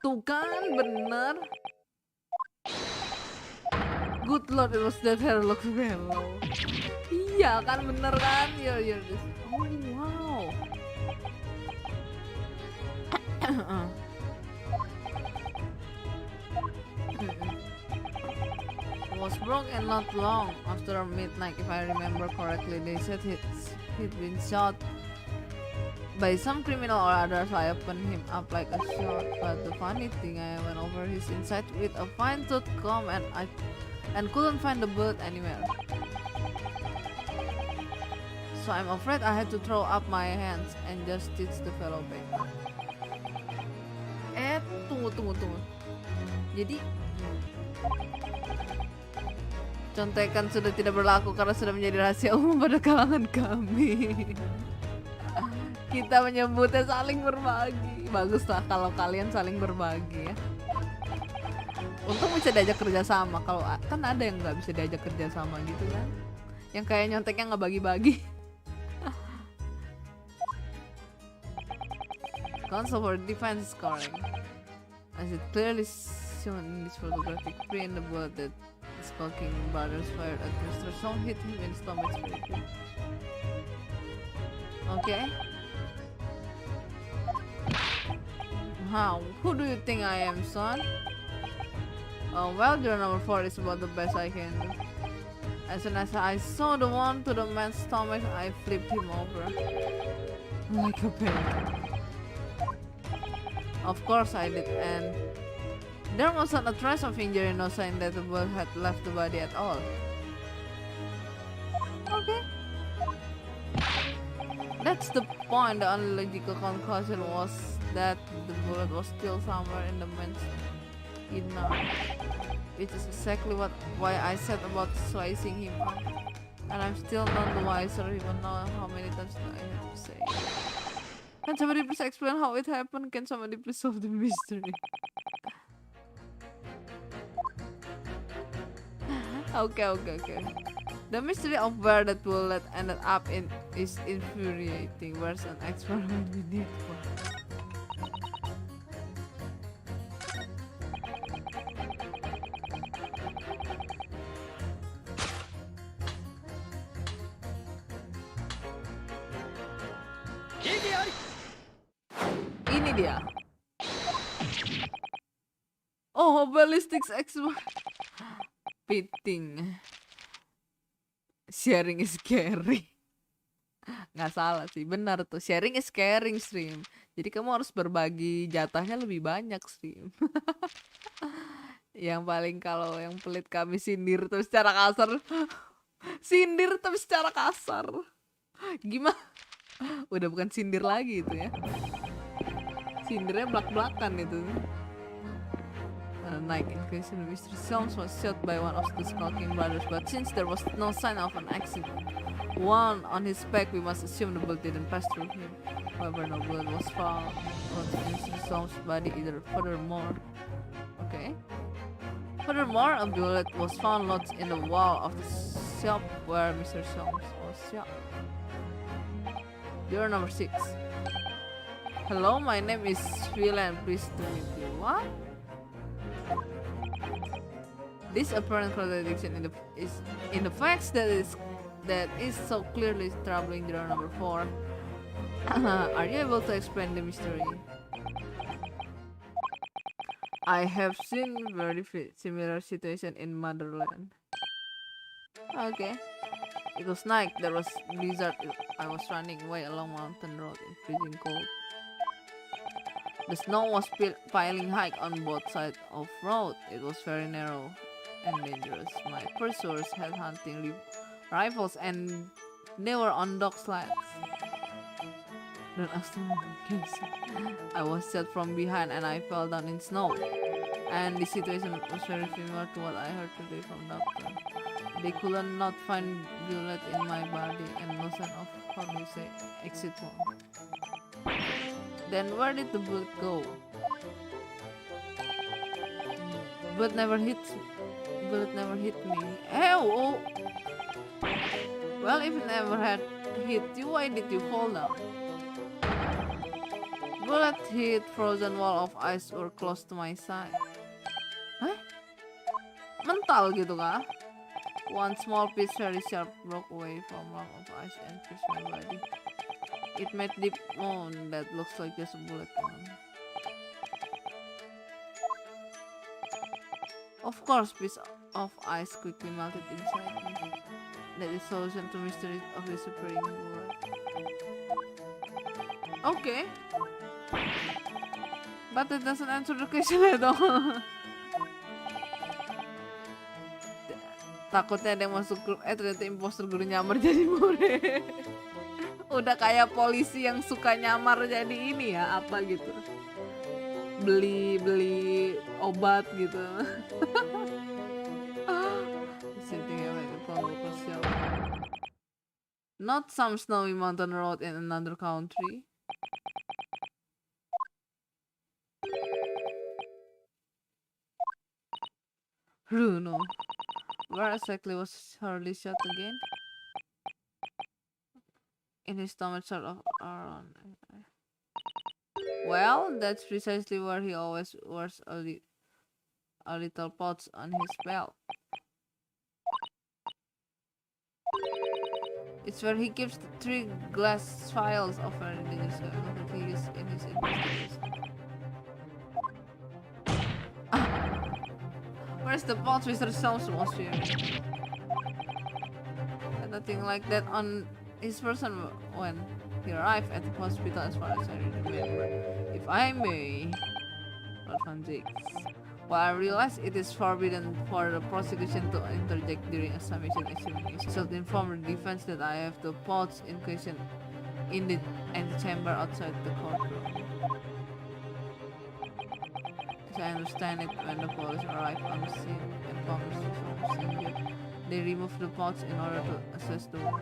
Tuh kan, bener. Good lord, it was that hair looks mellow. Iya kan, bener kan? You're this. Oh wow. It was broken not long after midnight, if I remember correctly. They said he'd been shot by some criminal or other, so I opened him up like a shot. But the funny thing, I went over his inside with a fine-tooth comb and couldn't find the bullet anywhere. So I'm afraid I had to throw up my hands and just stitch the fellow back. Tunggu. Jadi contekan sudah tidak berlaku karena sudah menjadi rahasia umum pada kalangan kami. Kita menyebutnya saling berbagi. Bagus lah kalau kalian saling berbagi ya. Untung bisa diajak kerja sama. Kalau kan ada yang nggak bisa diajak kerja sama gitu kan, yang kayak nyonteknya nggak bagi-bagi. Console for defense scoring, as it clearly shown in this photographic print, the bullet that the skulking brothers fired at Mr. Song hit him in the stomach very good. Okay. How? Who do you think I am, son? Well, your number 4 is about the best I can do. As soon as I saw the one to the man's stomach, I flipped him over like a pancake. Of course I did, and there wasn't a trace of injury, no sign that the bullet had left the body at all. Okay. That's the point. The only logical conclusion was that the bullet was still somewhere in the man's inner, which is exactly why I said about slicing him up. And I'm still none the wiser, even now how many times I have to say. Can somebody please explain how it happened? Can somebody please solve the mystery? Okay. The mystery of where that bullet ended up in is infuriating. Where's an experiment we need for? Ini dia. Oh, ballistics expert. Fitting. Sharing is caring. Nggak salah sih, benar tuh. Sharing is caring, stream. Jadi kamu harus berbagi jatahnya lebih banyak, stream. Yang paling kalau yang pelit kami sindir tuh secara kasar. Sindir tapi secara kasar. Gimana? Udah bukan sindir lagi itu ya. Sindirnya belak-belakan itu. Night in question, Mr. Soames was shot by one of the skulking brothers, but since there was no sign of an accident, one on his back, we must assume the bullet didn't pass through him. However, no bullet was found on Mr. Soames' body either. Furthermore, a bullet was found lodged in the wall of the shop where Mr. Soames was shot. You're number 6. Hello, my name is Philan. Pleased to meet you. What? This apparent contradiction is in the facts that is so clearly troubling juror number 4. Are you able to explain the mystery? I have seen very similar situation in motherland. Okay. It was night. There was blizzard. I was running away along mountain road in freezing cold. The snow was piling high on both sides of road. It was very narrow and dangerous. My pursuers had hunting rifles and they were on dog sleds. Don't ask me. I was shot from behind and I fell down in snow. And the situation was very similar to what I heard today from doctor. They could not find bullet in my body and no sign of, how do you say, exit wound. Then where did the bullet go? Bullet never hit me. Oh! Well, if it never had hit you, why did you fall down? Bullet hit frozen wall of ice or close to my side. Hah? Mental gitu kah? One small piece very sharp broke away from lump of ice and pierced my body. It made deep wound that looks like just a bullet wound. Of course, piece of ice quickly melted inside me. That is solution to mystery of disappearing bullet. Okay. But that doesn't answer the question at all. Takutnya ada yang masuk grup, ternyata imposter guru nyamar jadi murid. Udah kayak polisi yang suka nyamar jadi ini ya, apa gitu. Beli obat gitu. Not some snowy mountain road in another country. Bruno. Where exactly was Harley shot again? In his stomach, sort of around. Well, that's precisely where he always wears a little pouch on his belt. It's where he keeps the 3 glass vials of very dangerous chemicals that he used in his investigation. Where's the pouch Mr. Sounds was wearing? And nothing like that on his person when he arrived at the hospital, as far as I remember. If I may, well, I realize it is forbidden for the prosecution to interject during a summation examination. So to inform the defense that I have the pouch in question in the antechamber outside the courtroom. As I understand it, when the police arrived on the scene and found Mr. Soames injured, they removed the pouch in order to assess the wound.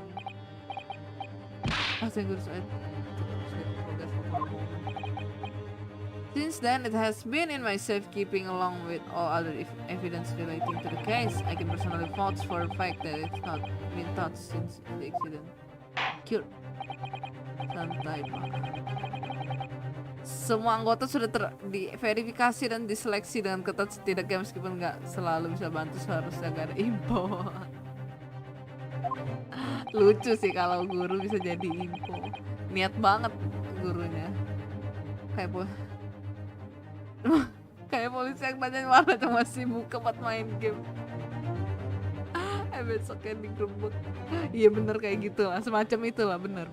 Since then, it has been in my safekeeping along with all other evidence relating to the case. I can personally vouch for the fact that it's not been touched since the accident. Cure. Santai, Pak. Semua anggota sudah diverifikasi dan diseleksi dengan ketat setidaknya meskipun nggak selalu bisa bantu, seharusnya gak ada info. Lucu sih kalau guru bisa jadi info. Niat banget gurunya. Kayak polisi yang tanya mana cuma sibuk buat main game. Besoknya digerebek. Iya bener kayak gitu lah, semacam itulah, bener.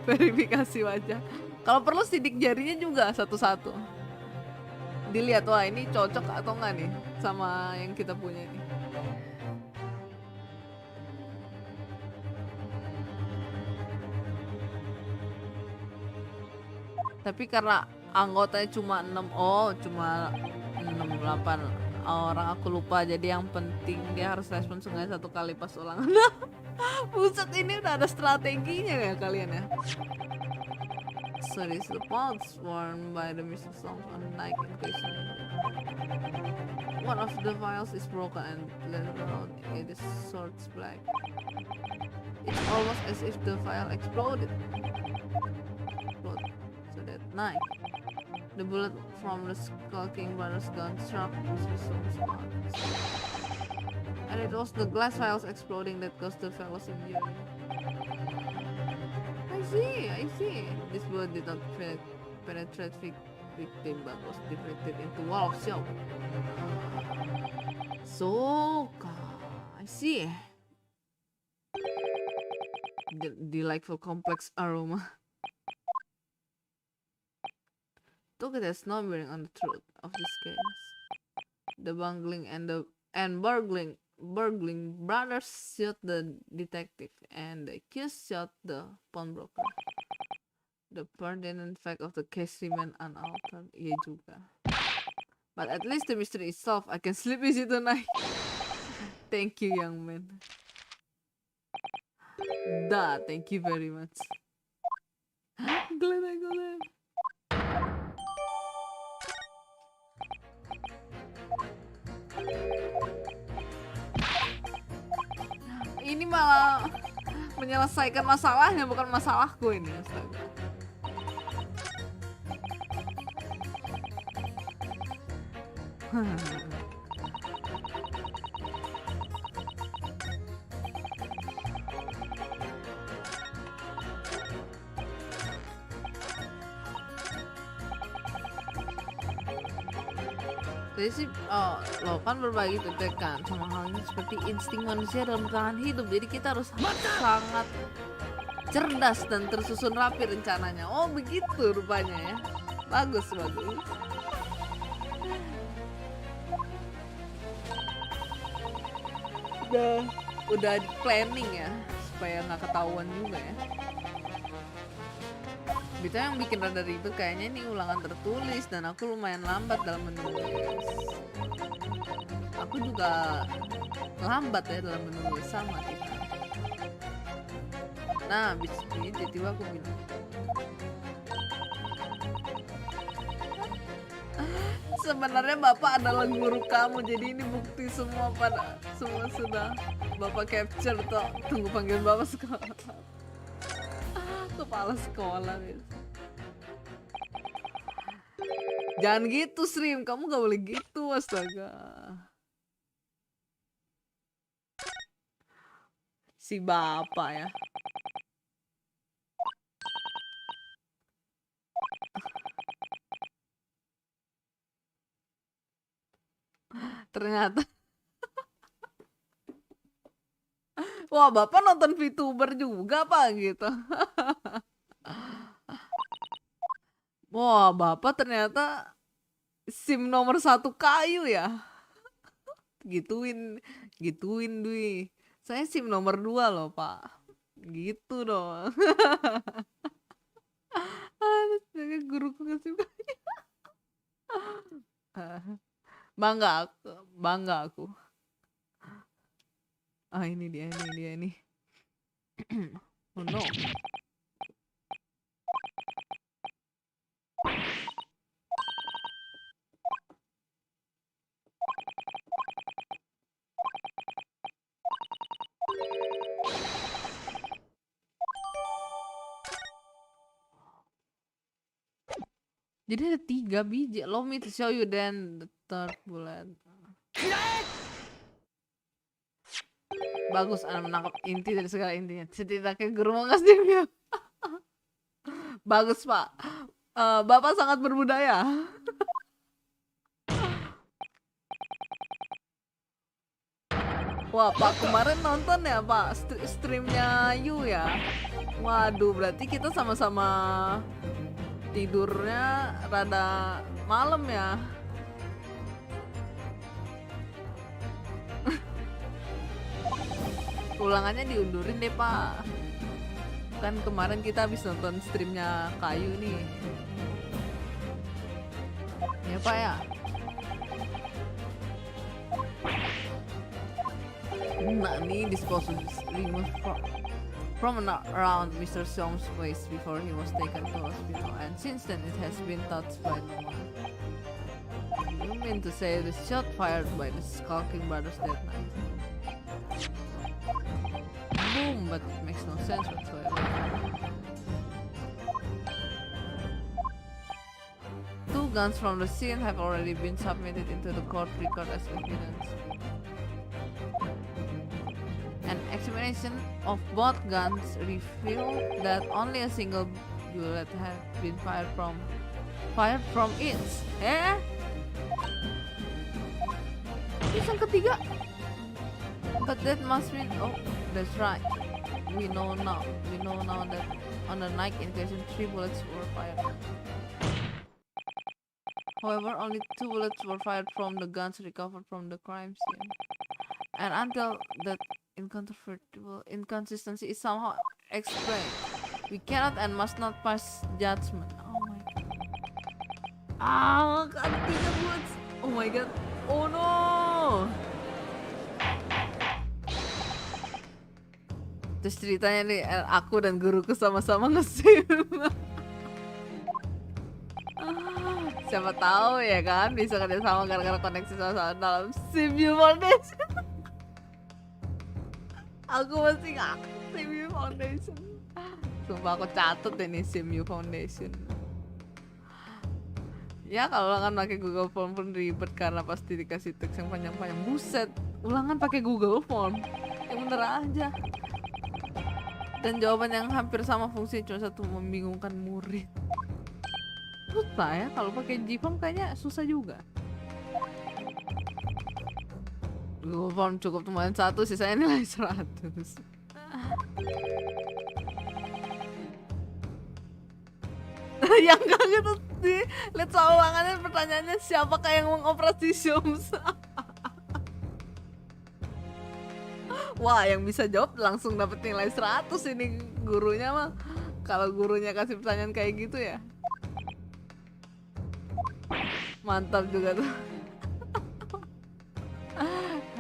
Verifikasi wajah. Kalau perlu sidik jarinya juga satu-satu. Dilihat, wah ini cocok atau enggak nih sama yang kita punya nih. Tapi karena anggotanya cuma 8 orang, aku lupa, jadi yang penting dia harus respon sengaja 1 kali pas ulangan. Buset, ini udah ada strateginya ya kalian ya. So this is the pouch worn by the Mr. Soames on the night in question. One of the vials is broken and later on it is short black. It's almost as if the vial exploded. So that night, the bullet from the skulking brother's gun struck Mr. Soames' heart. And it was the glass vials exploding that caused the fellow's injury. I see. This bullet did not penetrate victim but was deflected into wall of shop. So, I see. The delightful complex aroma. Took it as no bearing on the truth of this case. The bungling and burgling brothers shot the detective, and the accused shot the pawnbroker. The pertinent fact of the case remain unaltered. Iya juga. But at least the mystery is solved. I can sleep easy tonight. Thank you, young man. Thank you very much. Glad I got that. Ini malah menyelesaikan masalahnya, bukan masalahku ini. Astaga. Jadi sih, lo kan berbagi tekan sama halnya seperti insting manusia dalam bertahan hidup. Jadi kita harus sangat cerdas dan tersusun rapi rencananya. Oh begitu rupanya ya. Bagus. Udah di planning ya supaya nggak ketahuan juga ya. Itu yang bikin rada ribet kayaknya ini ulangan tertulis dan aku lumayan lambat dalam menulis. Aku juga lambat ya dalam menulis sama kita. Nah, abis ini tiba-tiba aku bilang, sebenarnya Bapak adalah guru kamu, jadi ini bukti semua sudah Bapak capture toh. Tunggu panggil Bapak sekolah. Kepala sekolah gitu. Jangan gitu Srim, kamu gak boleh gitu astaga. Si Bapak ya. Ternyata wah Bapak nonton Vtuber juga Pak gitu. Wah Bapak ternyata SIM nomor 1 kayu ya. Gituin Dwi. Saya SIM nomor 2 loh Pak. Gitu dong. Aduh, guruku ngasih kayu. Bangga aku. Ah ini dia ini. Oh no. Jadi ada 3 biji. Allow me to show you then the third bullet. Bagus, Anda menangkap inti dari segala intinya. Setidaknya guru mau ngasih dia. Bagus Pak. Bapak sangat berbudaya. Wah Pak kemarin nonton ya Pak streamnya Yu ya. Waduh berarti kita sama-sama tidurnya rada malam ya. Ulangannya diundurin deh Pak. Kan kemarin kita habis nonton streamnya Kayu nih. Ya Pak ya. Nah nih disposal removed from around Mr. Song's waist before he was taken to hospital, and since then it has been touched by no one. You mean to say the shot fired by the skulking brothers that night? Boom, but it makes no sense whatsoever. 2 guns from the scene have already been submitted into the court record as evidence. An examination of both guns revealed that only a single bullet had been fired from each. Terus yang ketiga? But that must mean, oh, that's right. We know now that on the night in question 3 bullets were fired. However, only 2 bullets were fired from the guns recovered from the crime scene. And until that incontrovertible inconsistency is somehow explained, we cannot and must not pass judgment. Oh my god. Ada 3 bullets. Oh my god. Oh no. Terus ceritanya nih, aku dan guruku sama-sama nge-sim. Siapa tahu ya kan bisa kerjasama gara-gara koneksi sama-sama dalam SIMU Foundation. Aku masih nggak SIMU Foundation. Sumpah aku catat ini SIMU Foundation. Ya kalau ulangan pakai Google Form pun ribet karena pasti dikasih teks yang panjang-panjang. Buset, ulangan pakai Google Form. Yang bener aja. Dan jawaban yang hampir sama fungsi cuma satu, membingungkan murid. Susah ya kalau pakai Gform kayaknya susah juga. Google Form cukup temuan 1, sisanya nilai 100. Yang kaget tuh lihat soal ulangannya, pertanyaannya siapakah yang mengoperasi Zooms? Wah, yang bisa jawab langsung dapat nilai 100 ini gurunya mah. Kalau gurunya kasih pertanyaan kayak gitu ya. Mantap juga tuh.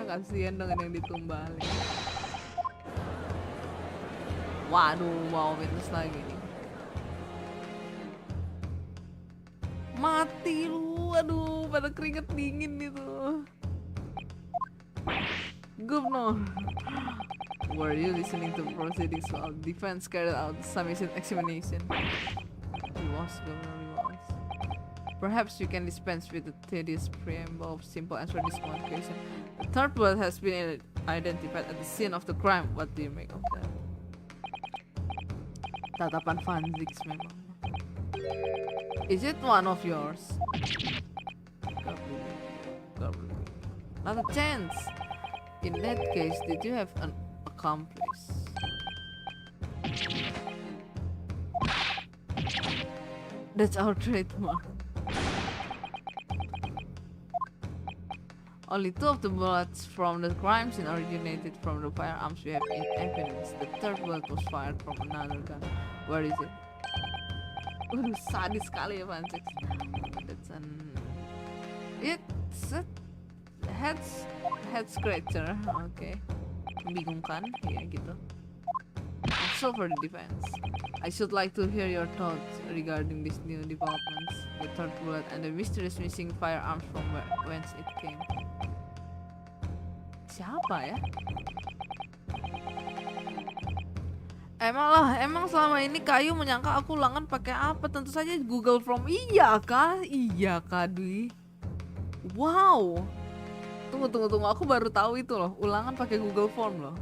Kasihan dong yang ditumbalin. Waduh, mau witness lagi nih. Mati lu, aduh, pada keringet dingin itu. Governor, were you listening to proceedings while defense carried out the submission examination? He was, Governor, he was. Perhaps you can dispense with the tedious preamble of simple answer this one question. The third word has been identified at the scene of the crime. What do you make of that? Tatapan Fanzix memang. Is it one of yours? Not a chance. In that case, did you have an accomplice? That's our trademark. Only 2 of the bullets from the crime scene originated from the firearms we have in evidence. The third bullet was fired from another gun. Where is it? Waduh, sadis sekali ya Fanzix. That's an... It's a head scratcher. Okay. Membingungkan, ya gitu. So for the defense, I should like to hear your thoughts regarding these new developments, the third bullet and the mysterious missing firearms from whence it came. Siapa ya? Emang selama ini Kayu menyangka aku ulangan pakai apa? Tentu saja Google Form. Iya kah? Iya kah, Dwi? Wow. Tunggu. Aku baru tahu itu loh. Ulangan pakai Google Form loh.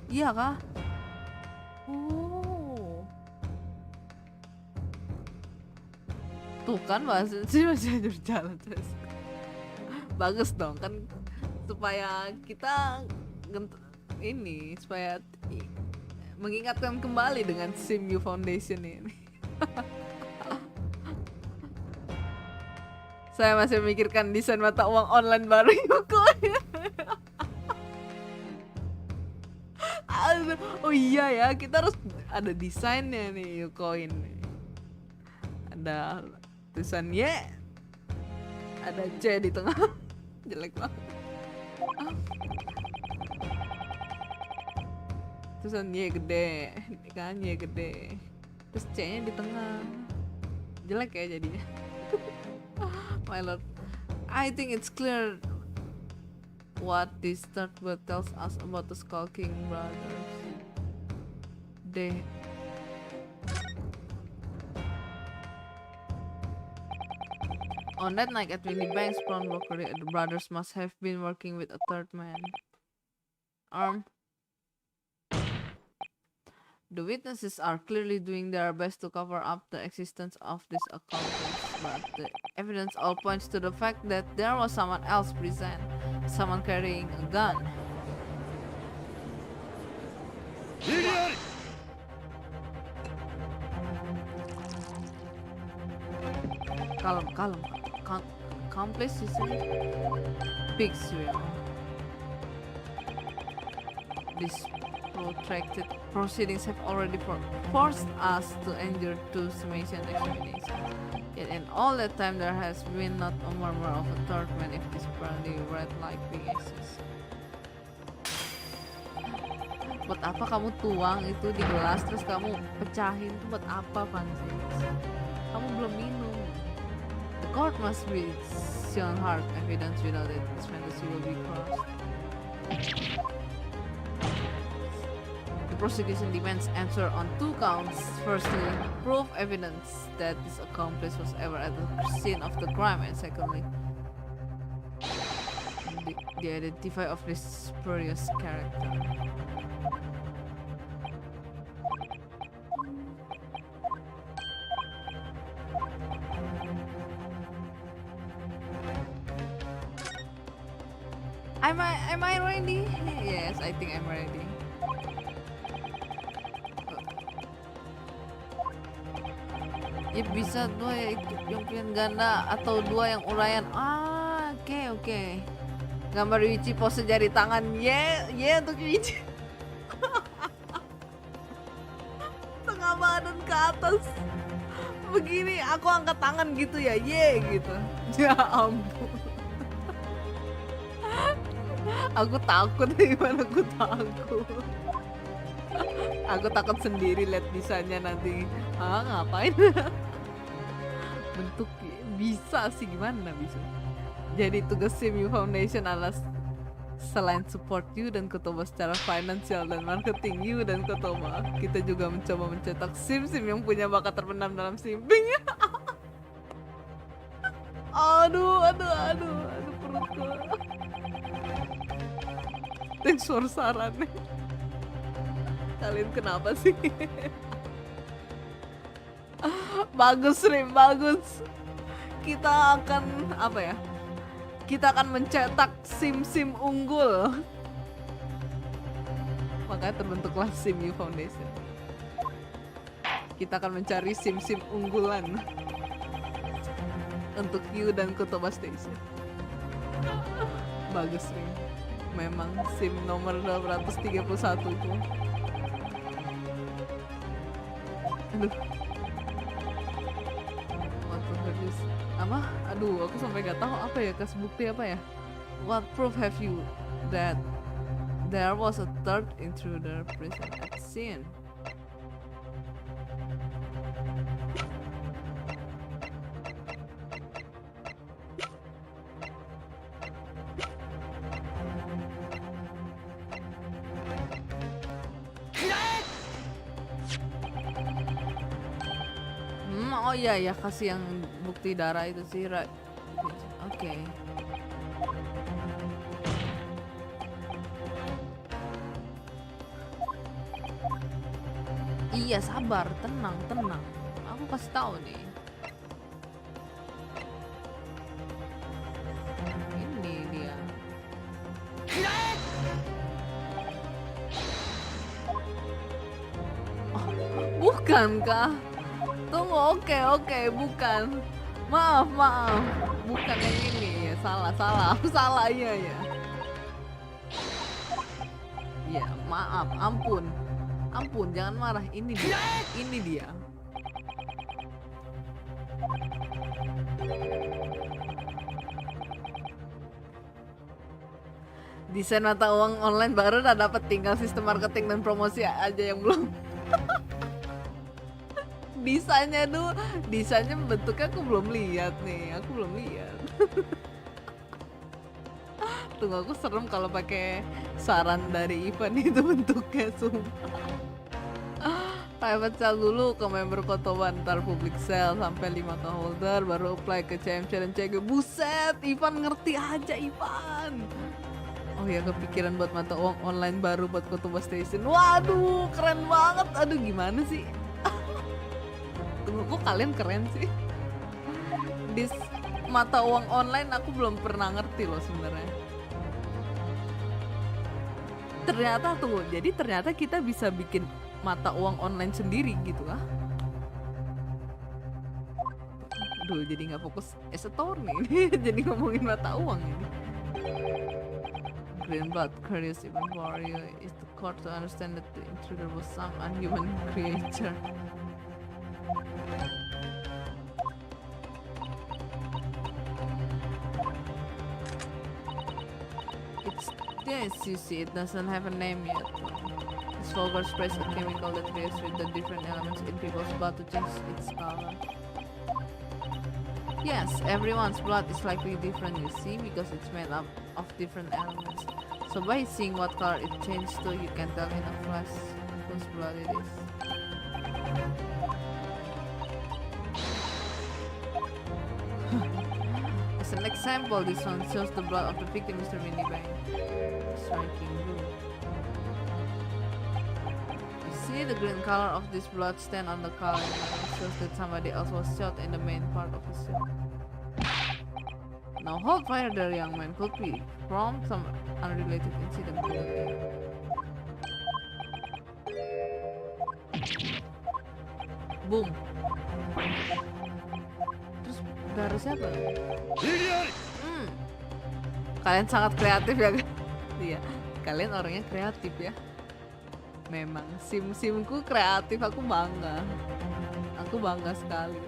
Iya kah? Tuh kan masih berjalan terus. Bagus dong kan, supaya kita supaya mengingatkan kembali dengan SIMU Foundation ini. Saya masih memikirkan desain mata uang online baru Yuuichi. Oh iya ya, kita harus ada desainnya nih Yuuichi ini. Ada tulisan Y, ada C di tengah. Jelek banget. Tulisan Y gede, kan Y gede. Terus C-nya di tengah. Jelek ya jadinya. My lord, I think it's clear what this third word tells us about the skulking brothers. On that night at Winnie Bank's pawnbrokery, the brothers must have been working with a third man. The witnesses are clearly doing their best to cover up the existence of this accomplice, but the evidence all points to the fact that there was someone else present, someone carrying a gun. Kalem. Accomplice is a big swim. These protracted proceedings have already forced us to endure 2 summation examinations. Yet in all that time there has been not a murmur of a third man if this apparently red light being exists. Buat apa kamu tuang itu di gelas terus kamu pecahin itu buat apa, Fanzix? Kamu belum minum. The court must be shown hard evidence, without it this fantasy will be crossed. The prosecution demands answer on 2 counts. Firstly, proof evidence that this accomplice was ever at the scene of the crime, and secondly, the identify of this spurious character. Am I ready? Yes, I think I'm ready. Ya bisa 2 ya itu yang pilihan ganda atau 2 yang uraian. Oke. Gambar Yuuichi pose jari tangan. Untuk Yuuichi. Tengah badan ke atas. Begini aku angkat tangan gitu ya. Gitu. Ya ampun. Aku takut gimana aku takut. Aku takut sendiri lihat desainnya nanti. Ngapain? Bentuk bisa sih, gimana bisa? Jadi tugas SIM Foundation adalah selain support you dan Kotoba secara finansial dan marketing you dan Kotoba, kita juga mencoba mencetak SIM yang punya bakat terpendam dalam simping. Aduh perutku. Thanks for sarannya. Kalian kenapa sih? Bagus Rim, bagus. Kita akan apa ya? Kita akan mencetak SIM unggul. Makanya terbentuklah SIM Foundation. Kita akan mencari SIM unggulan untuk you dan Kotoba Station. Bagus Rim. Memang SIM nomor 231 itu. Aduh. Apa? Aduh, aku sampai gak tahu apa ya, kasih bukti apa ya? What proof have you that there was a third intruder present at the scene? Oh iya ya, kasih yang bukti darah itu sih, right? Oke. Iya, sabar, tenang. Aku kasih tahu nih. Ini dia. Oh, bukankah? Tunggu, oke, bukan. Maaf. Bukan yang ini ya, salah. Aku salah, iya. Ya, maaf, ampun, jangan marah. Ini dia. Desain mata uang online baru udah dapat, tinggal sistem marketing dan promosi aja yang belum. Desainnya bentuknya aku belum lihat. Tunggu, aku serem kalau pakai saran dari Ivan itu bentuknya, sumpah. Private sale dulu ke member Kotoba, ntar public sale sampai 5k holder, baru apply ke CMC dan CG. Buset, Ivan ngerti aja, Ivan. Oh ya, kepikiran buat mata uang online baru buat Kotoba Station. Waduh, keren banget. Aduh, gimana sih? Tunggu, kok kalian keren sih? Di mata uang online aku belum pernah ngerti loh sebenarnya. Ternyata kita bisa bikin mata uang online sendiri gitu ah. Aduh, jadi nggak fokus attorney nih. Jadi ngomongin mata uang ini. Green blood curious even for you is the court to understand that the intruder was some unhuman creature. Yes, you see, it doesn't have a name yet. This vulgar sprays a chemical that reacts with the different elements in people's blood to change its color. Yes, everyone's blood is likely different, you see, because it's made up of different elements. So by seeing what color it changed to, you can tell in a flash whose blood it is. As an example, this one shows the blood of the victim, Mr. Minibank. Striking blue. You see the green color of this blood stain on the color. It shows that somebody else was shot in the main part of the cell. Now hold fire the young man could be from some unrelated incident. Boom. Terus baru siapa? Kalian sangat kreatif ya kan? Iya, kalian orangnya kreatif ya. Memang sim-simku kreatif, aku bangga. Aku bangga sekali.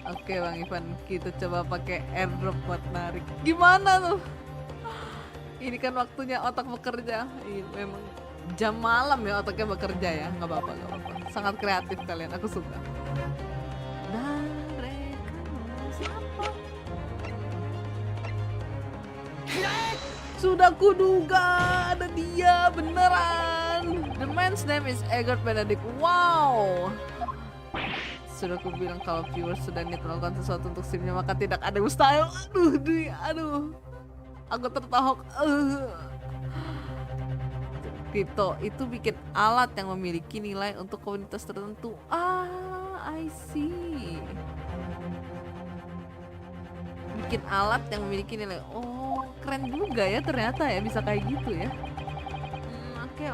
Oke Bang Ivan, kita coba pakai airdrop buat narik. Gimana tuh? Ini kan waktunya otak bekerja. Memang jam malam ya otaknya bekerja ya. Nggak apa-apa, nggak apa-apa. Sangat kreatif kalian, aku suka. Siapa? Sudah kuduga ada dia beneran. The man's name is Edgar Benedict. Wow. Sudah aku bilang kalau viewers sudah niat melakukan sesuatu untuk simnya maka tidak ada mustahil. Aduh. Aku tertahok. Crypto itu bikin alat yang memiliki nilai untuk komunitas tertentu. I see. Bikin alat yang memiliki nilai. Oh, keren juga ya ternyata ya bisa kayak gitu ya.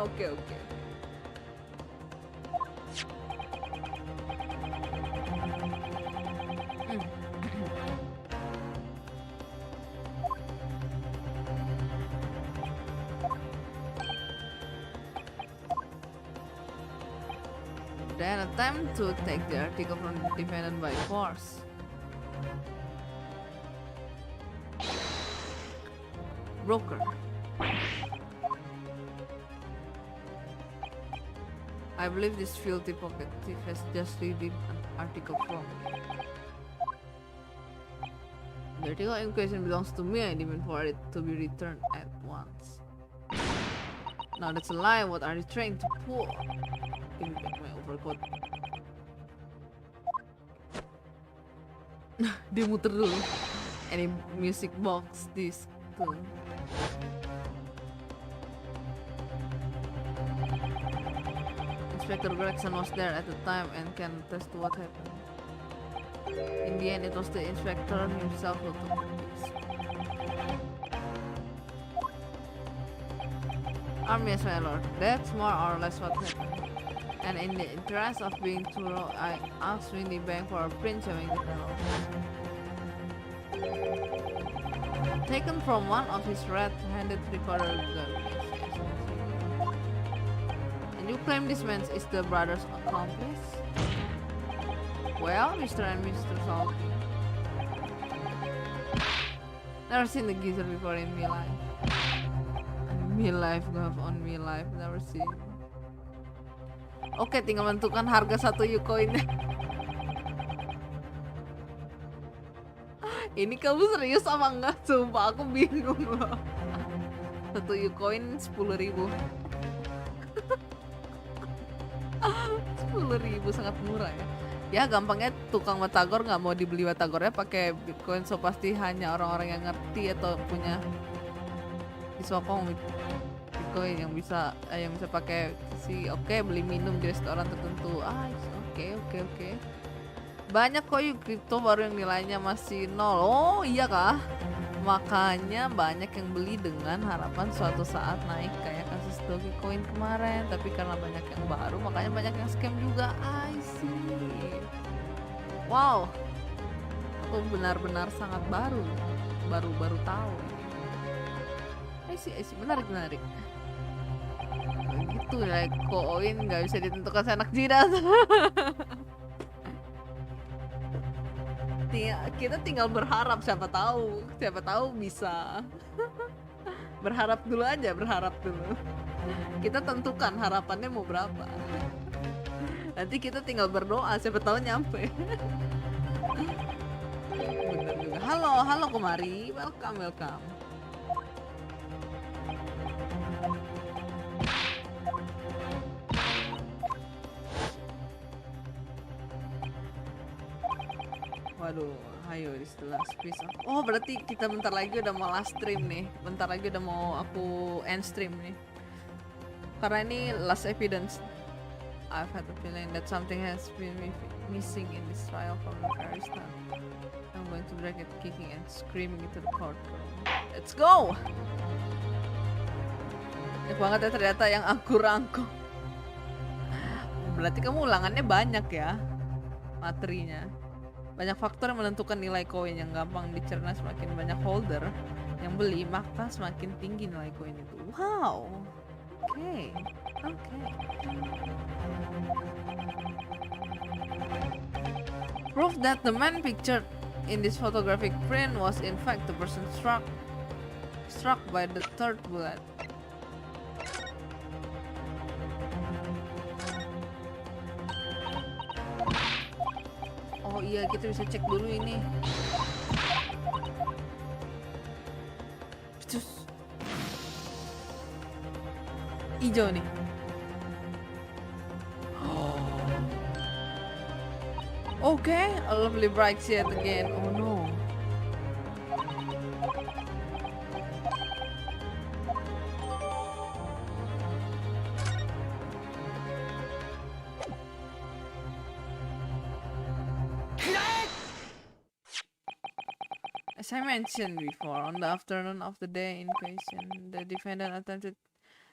Oke. Then attempt to take the article from the defendant by force. Broker. I believe this filthy pocket thief has just redeemed an article from me. The article in question belongs to me. I demand for it to be returned at once. Now that's a lie. What are you trying to pull? Give me back my overcoat. Dia muter dulu. Any music box disc tuh. Inspector Gregson was there at the time and can attest to what happened. In the end, it was the inspector himself who took this. Yes, my lord. That's more or less what happened. And in the interest of being thorough, I asked Winnie Bank for a print showing the fellow. Taken from one of his red-handed recorder galleries. And you claim this man is the brother's accomplice? Well, Mr. and Mr. Salty. Never seen the geezer before in my life. Me life, never seen. Oke, tinggal menentukan harga satu Yukoinnya. Ini kamu serius apa enggak? Sumpah aku bingung loh. Satu Yukoin 10.000. 10.000 sangat murah ya. Ya gampangnya tukang batagor nggak mau dibeli batagornya pakai Bitcoin, so pasti hanya orang-orang yang ngerti atau punya disokong Bitcoin yang bisa pakai beli minum di restoran tertentu. Oke. Banyak kok kripto baru yang nilainya masih 0. Oh iya kah? Makanya banyak yang beli dengan harapan suatu saat naik kayak kasus Dogecoin kemarin. Tapi karena banyak yang baru makanya banyak yang scam juga. I see. Wow, aku benar-benar sangat baru tahu. I see, menarik. Gitu ya, koin nggak bisa ditentukan seanak jidat. Kita tinggal berharap, siapa tahu bisa. Berharap dulu. Kita tentukan harapannya mau berapa. Nanti kita tinggal berdoa, siapa tahu nyampe. Bener juga. Halo kemari, welcome. Waduh, ayo di setelah space. Oh, berarti kita bentar lagi udah mau last stream nih. Bentar lagi udah mau aku end stream nih. Karena ini last evidence. I've had a feeling that something has been missing in this trial from the very start. Yang going to drag it, kicking and screaming into the courtroom. Let's go! Banyak banget ya ternyata yang aku rangkum. Berarti kamu ulangannya banyak ya materinya. Banyak faktor yang menentukan nilai koin. Yang gampang dicerna semakin banyak holder yang beli, maka semakin tinggi nilai koin itu. Wow. Oke. Proof that the man pictured in this photographic print was in fact the person struck by the third bullet. Oh iya, kita bisa cek dulu ini. Cus. Hijau nih. Okay, a lovely bright yet again. Oh no. As I mentioned before, on the afternoon of the day in question, the defendant attempted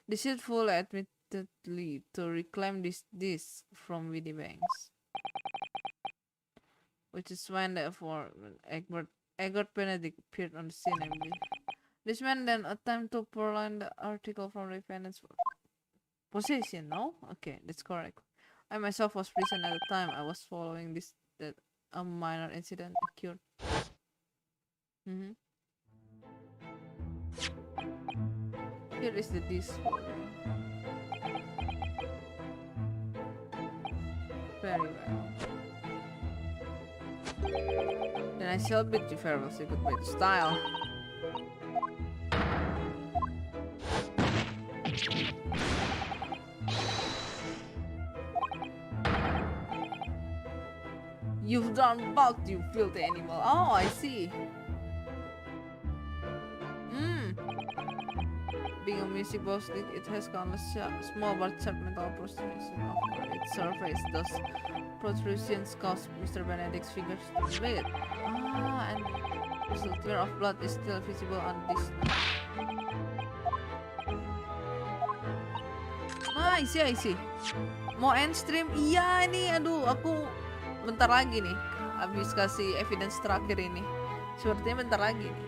deceitfully admittedly to reclaim this disc from Widdy Banks, which is when therefore Egbert Benedict appeared on the scene, I believe. This man then attempted to purloin the article from the defendant's possession. No? Okay, that's correct. I myself was present at the time. I was following this that a minor incident occurred. Here is the disc. Very well. Then I shall bid you farewell, say goodbye to style. You've done both, you filthy animal. Oh, I see. Being a music box, it has countless small but sharp metal protrusions over its surface. Those protrusions cause Mr. Benedict's fingers to bleed. And the tear of blood is still visible on this. I see. Mau end stream? Iya nih, aduh, aku bentar lagi nih. Habis kasih evidence terakhir ini. Sepertinya bentar lagi nih.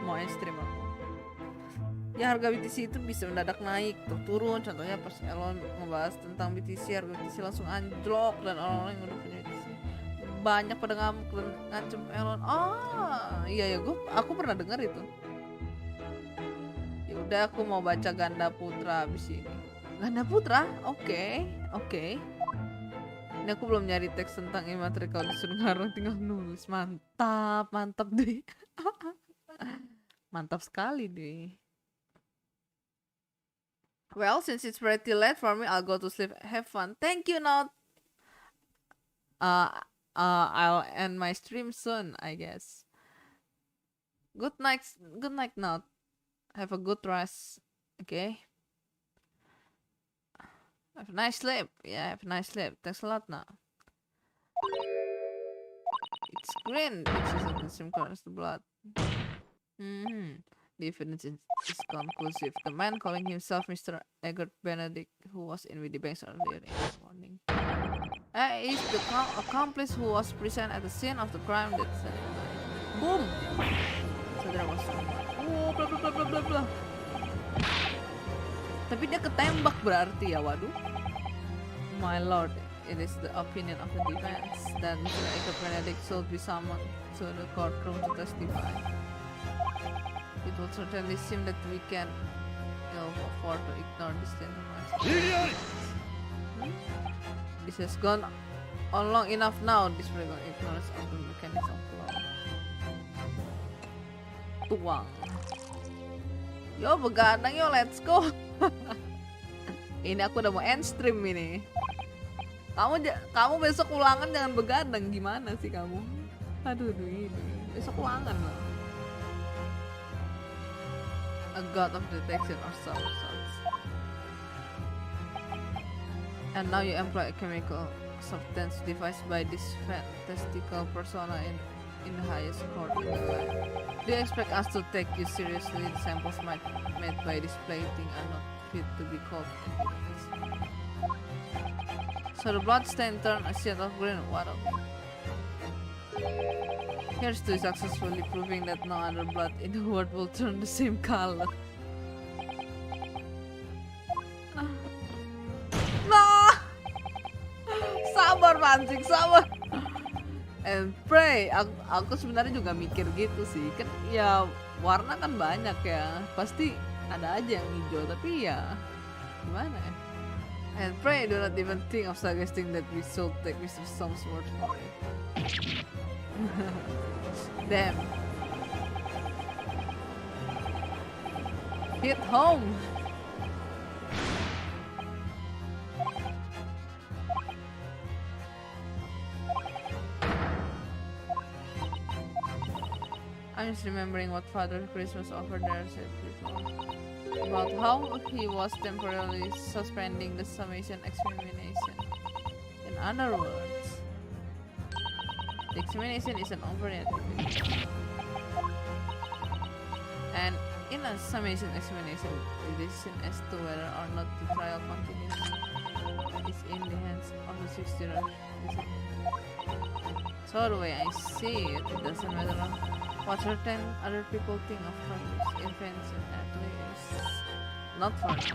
Mau end stream aku. Ya harga BTC itu bisa mendadak naik atau turun. Contohnya pas Elon ngebahas tentang BTC, harga BTC langsung anjlok dan orang-orang yang udah punya BTC banyak pada ngamuk dan ngancem Elon. Iya ya, aku pernah dengar itu. Ya udah, aku mau baca Ganda Putra abis ini. Ganda Putra? Oke. Ini aku belum nyari teks tentang imateri, kalau disuruh ngarang tinggal nulis. Mantap deh. Mantap sekali deh. Well, since it's pretty late for me, I'll go to sleep. Have fun. Thank you, Note. I'll end my stream soon, I guess. Good night, Note. Have a good rest. Okay. Have a nice sleep. Yeah, have a nice sleep. Thanks a lot, Note. It's green, which is the same color as the blood. The evidence is conclusive. The man calling himself Mr. Egbert Benedict, who was in Widdy Banks earlier in the morning, is the accomplice who was present at the scene of the crime that boom! So there was blah blah. Tapi dia ketembak berarti ya, waduh. My lord, it is the opinion of the defense that Mr. Egbert Benedict should be summoned to the courtroom to testify. It would certainly seem that we can afford to ignore this gentleman. This has gone on long enough now. This frequent ignorance of the mechanics of law. Tuang. Yo, begadang yo, let's go. Ini aku udah mau end stream ini. Kamu besok ulangan jangan begadang, gimana sih kamu? Aduh ini. Besok ulangan lah. A god of detection or some sorts. And now you employ a chemical substance devised by this fantastical persona in in the highest court in the land. Do you expect us to take you seriously? The samples made by this plating are not fit to be called evidence. So the blood stain turned a shade of green. What of it? Here's to successfully proving that no other blood in the world will turn the same color. Nah! Sabar pancing, sabar. And pray, aku sebenarnya juga mikir gitu sih. Kan ya warna kan banyak ya. Pasti ada aja yang hijau, tapi ya gimana ya? And pray do not even think of suggesting that we should take Mr. Song's word for it. Damn. Hit home. I'm just remembering what Father Christmas over there said before about how he was temporarily suspending the summation examination. In other words, the examination isn't over yet. And in a summation examination, the decision as to whether or not the trial continues is in the hands of the 6 jurors. So the way I see it, it doesn't matter what certain other people think of this invention, at least not for now.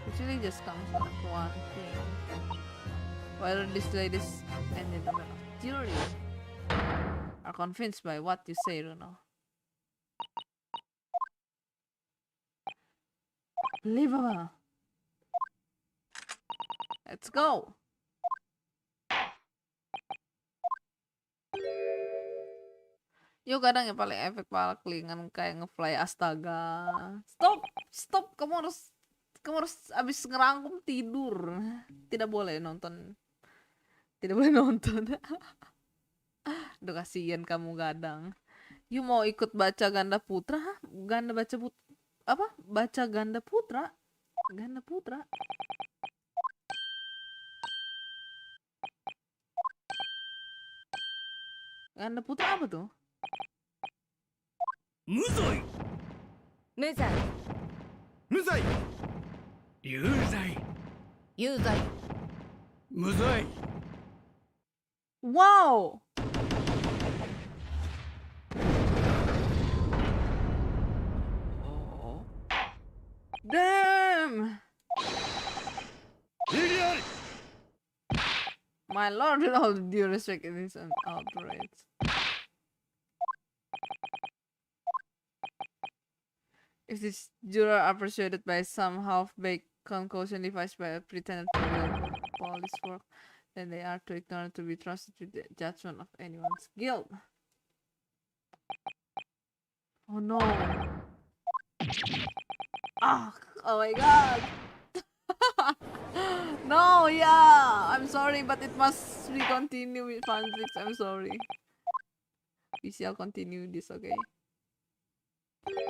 It really just comes down to one thing: whether these ladies and gentlemen of jury are convinced by what you say, Runo. Believable. Let's go. Yo kadang yang paling efek pala kelingan kayak ngefly, astaga. Stop, kamu harus abis ngerangkum tidur. Tidak boleh nonton. Aduh kasihan kamu kadang. You mau ikut baca ganda putra? Baca ganda putra? Ganda putra. Ganda putra apa tuh? Muzai. Muzai. Muzai. Yuzai. Yuzai. Muzai. Wow. Oh. Damn. My lord, with all due respect, it is an outrage. If this juror are persuaded by some half-baked conclusion devised by a pretended police work, then they are too ignorant to be trusted with the judgment of anyone's guilt. Oh no. Oh my god. No, yeah. I'm sorry, but it must be continue with fanfics. I'm sorry. We shall continue this, okay?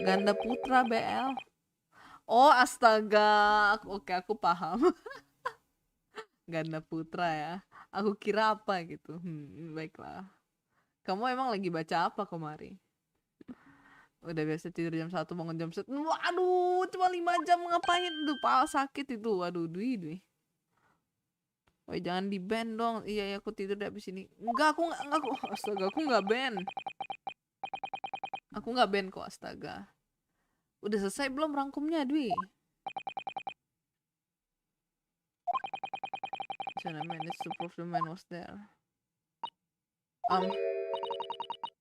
Ganda putra BL. Oh astaga. Oke, aku paham. Ganda putra ya. Aku kira apa gitu. Baiklah. Kamu emang lagi baca apa kemari? Udah biasa tidur jam 1, bangun jam 1. Waduh, cuma 5 jam ngapain? Duh, pala sakit itu. Waduh, dui. Woi, jangan di ban dong. Iya, aku tidur deh abis ini. Enggak, aku astaga, aku nggak ban. Aku nggak ban kok, astaga. Udah selesai belum rangkumnya, Dwi? So I managed to prove the man was there.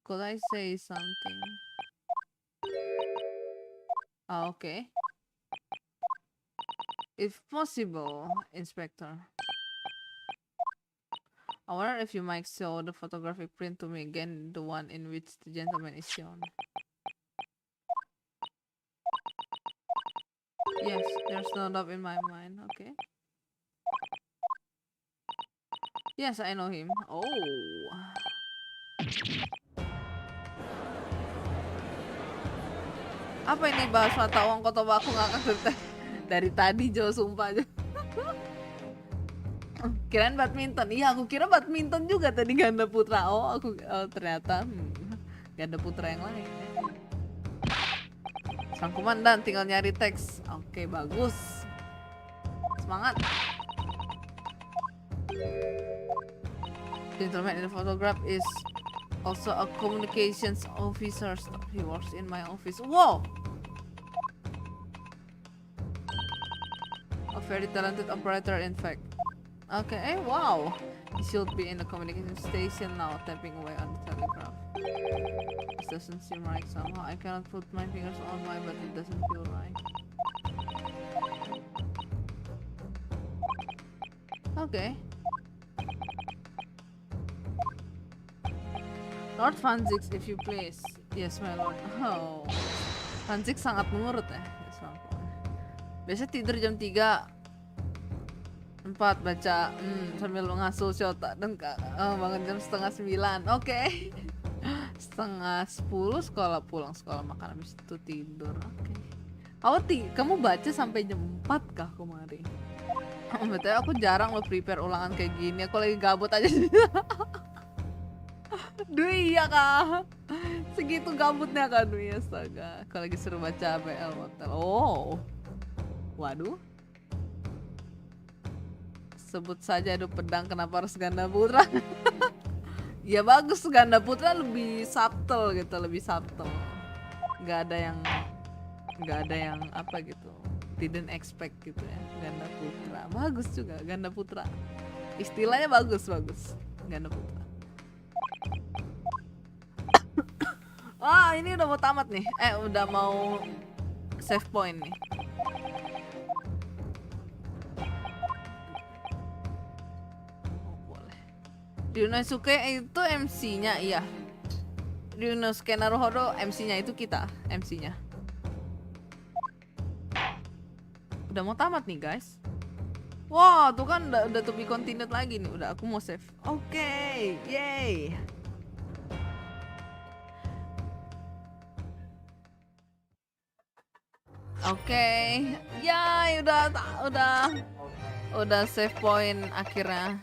Could I say something? Okay. If possible, Inspector. I wonder if you might show the photographic print to me again, the one in which the gentleman is shown. Yes, there's no doubt in my mind. Okay. Yes, I know him. Oh. Apa ini bahas mata uang Kotoba? Aku ngakak dari tadi, Jo, sumpah aja. Kirain badminton. Iya, aku kira badminton juga tadi ganda putra. Ternyata ganda putra yang lain. Sang komandan tinggal nyari teks. Oke, bagus. Semangat. The gentleman in the photograph is also a communications officer. He works in my office. Wow. A very talented operator, in fact. Okay, wow. He should be in the communication station now, tapping away on the telegraph. This doesn't seem right somehow. I cannot put my fingers on why, but it doesn't feel right. Okay. Lord Vanzix, if you please. Yes, my lord. Oh. Vanzix sangat menurut ya. Yes, biasa tidur jam 3. 4 baca sambil ngasuh Shota dan bangun jam setengah 9. Oke. Setengah 10 sekolah, pulang sekolah, makan, habis itu tidur. Oke. Kamu baca sampai jam 4 kah kemarin? Betul, aku jarang lo prepare ulangan kayak gini. Aku lagi gabut aja. Duh iya kah? Segitu gabutnya kan. Duh astaga. Aku lagi seru baca BL Hotel. Oh. Waduh. Sebut saja adu pedang, kenapa harus ganda putra? Ya bagus, ganda putra lebih subtle gitu, lebih subtle. Nggak ada yang apa gitu, didn't expect gitu ya. Ganda putra bagus juga, ganda putra istilahnya bagus ganda putra. Wah, ini udah mau tamat nih, udah mau save point nih. Ryunosuke itu MC-nya, iya. Ryunosuke Naruhodo MC-nya itu kita, MC-nya. Udah mau tamat nih guys. Wah, tuh kan udah to be continued lagi nih. Udah, aku mau save. Oke, yay. Oke, yay, udah save point akhirnya.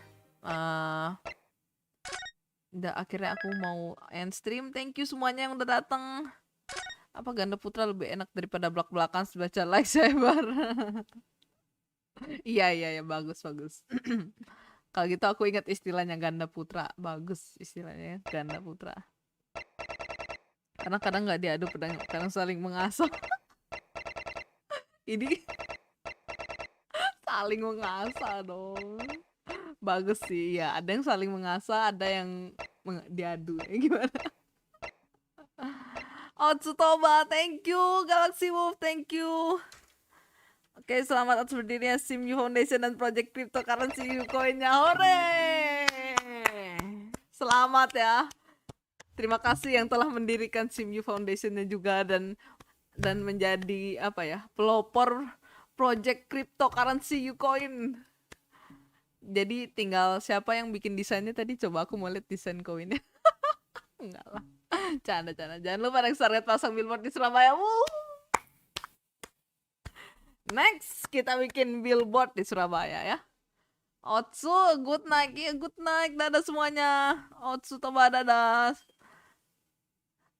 Akhirnya aku mau end stream. Thank you semuanya yang udah datang. Apa ganda putra lebih enak daripada belak-belakan baca lightsaber? Iya, bagus. Kalau gitu aku ingat istilahnya ganda putra. Bagus istilahnya ganda putra. Karena kadang nggak diadu pedang, kadang saling mengasah. Ini saling mengasah dong. Bagus sih ya, ada yang saling mengasah, ada yang diadu. Gimana? Kotoba, thank you. Galaxy Wolf, thank you. Oke, selamat atas berdirinya SIM Foundation dan Project Cryptocurrency Coin-nya. Hore! Selamat ya. Terima kasih yang telah mendirikan SIM Foundation-nya juga dan menjadi apa ya, pelopor Project Cryptocurrency Coin. Jadi tinggal siapa yang bikin desainnya tadi, coba aku mau lihat desain koinnya. Enggak lah, canda. Jangan lupa next target pasang billboard di Surabaya. Next kita bikin billboard di Surabaya ya. Otsu, good night, dadah semuanya. Otsu, Toba, dadah.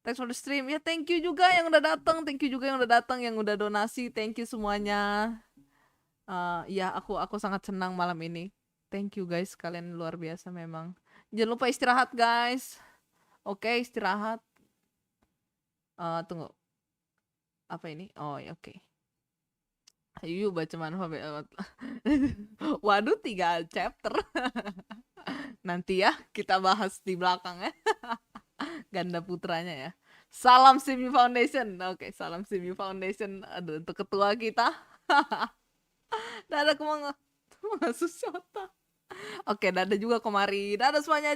Thanks for the stream ya, thank you juga yang udah datang, yang udah donasi, thank you semuanya. Ya aku sangat senang malam ini. Thank you guys, kalian luar biasa memang. Jangan lupa istirahat guys. Oke, istirahat. Tunggu. Apa ini? Oh ya, oke. Ayo baca manfaat. Waduh, 3 chapter. Nanti ya kita bahas di belakang ya. Ganda putranya ya. Salam Simi Foundation. Oke, salam Simi Foundation. Aduh, untuk ketua kita. Dadah, aku mau ngasuh Shota. Oke, dadah juga Komari. Dadah semuanya,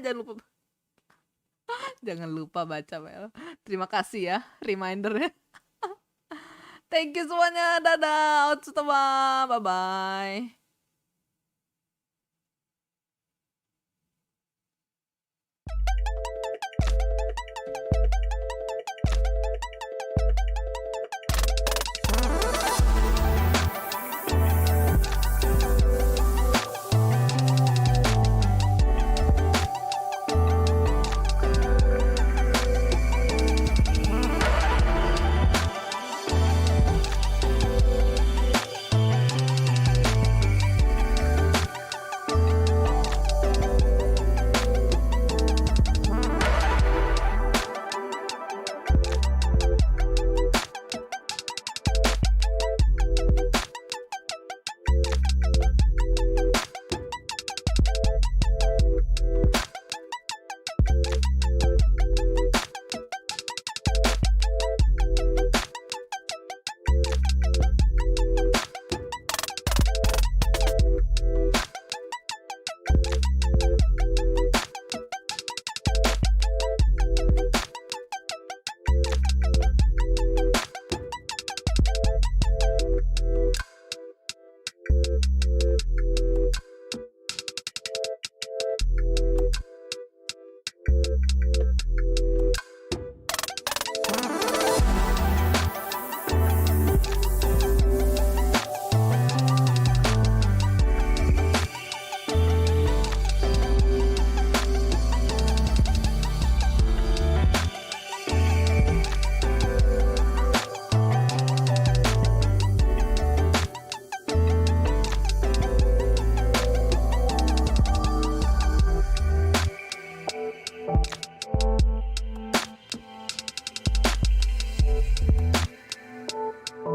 jangan lupa baca Bel. Terima kasih ya remindernya. Thank you semuanya. Dadah. Otsutoba. Bye bye.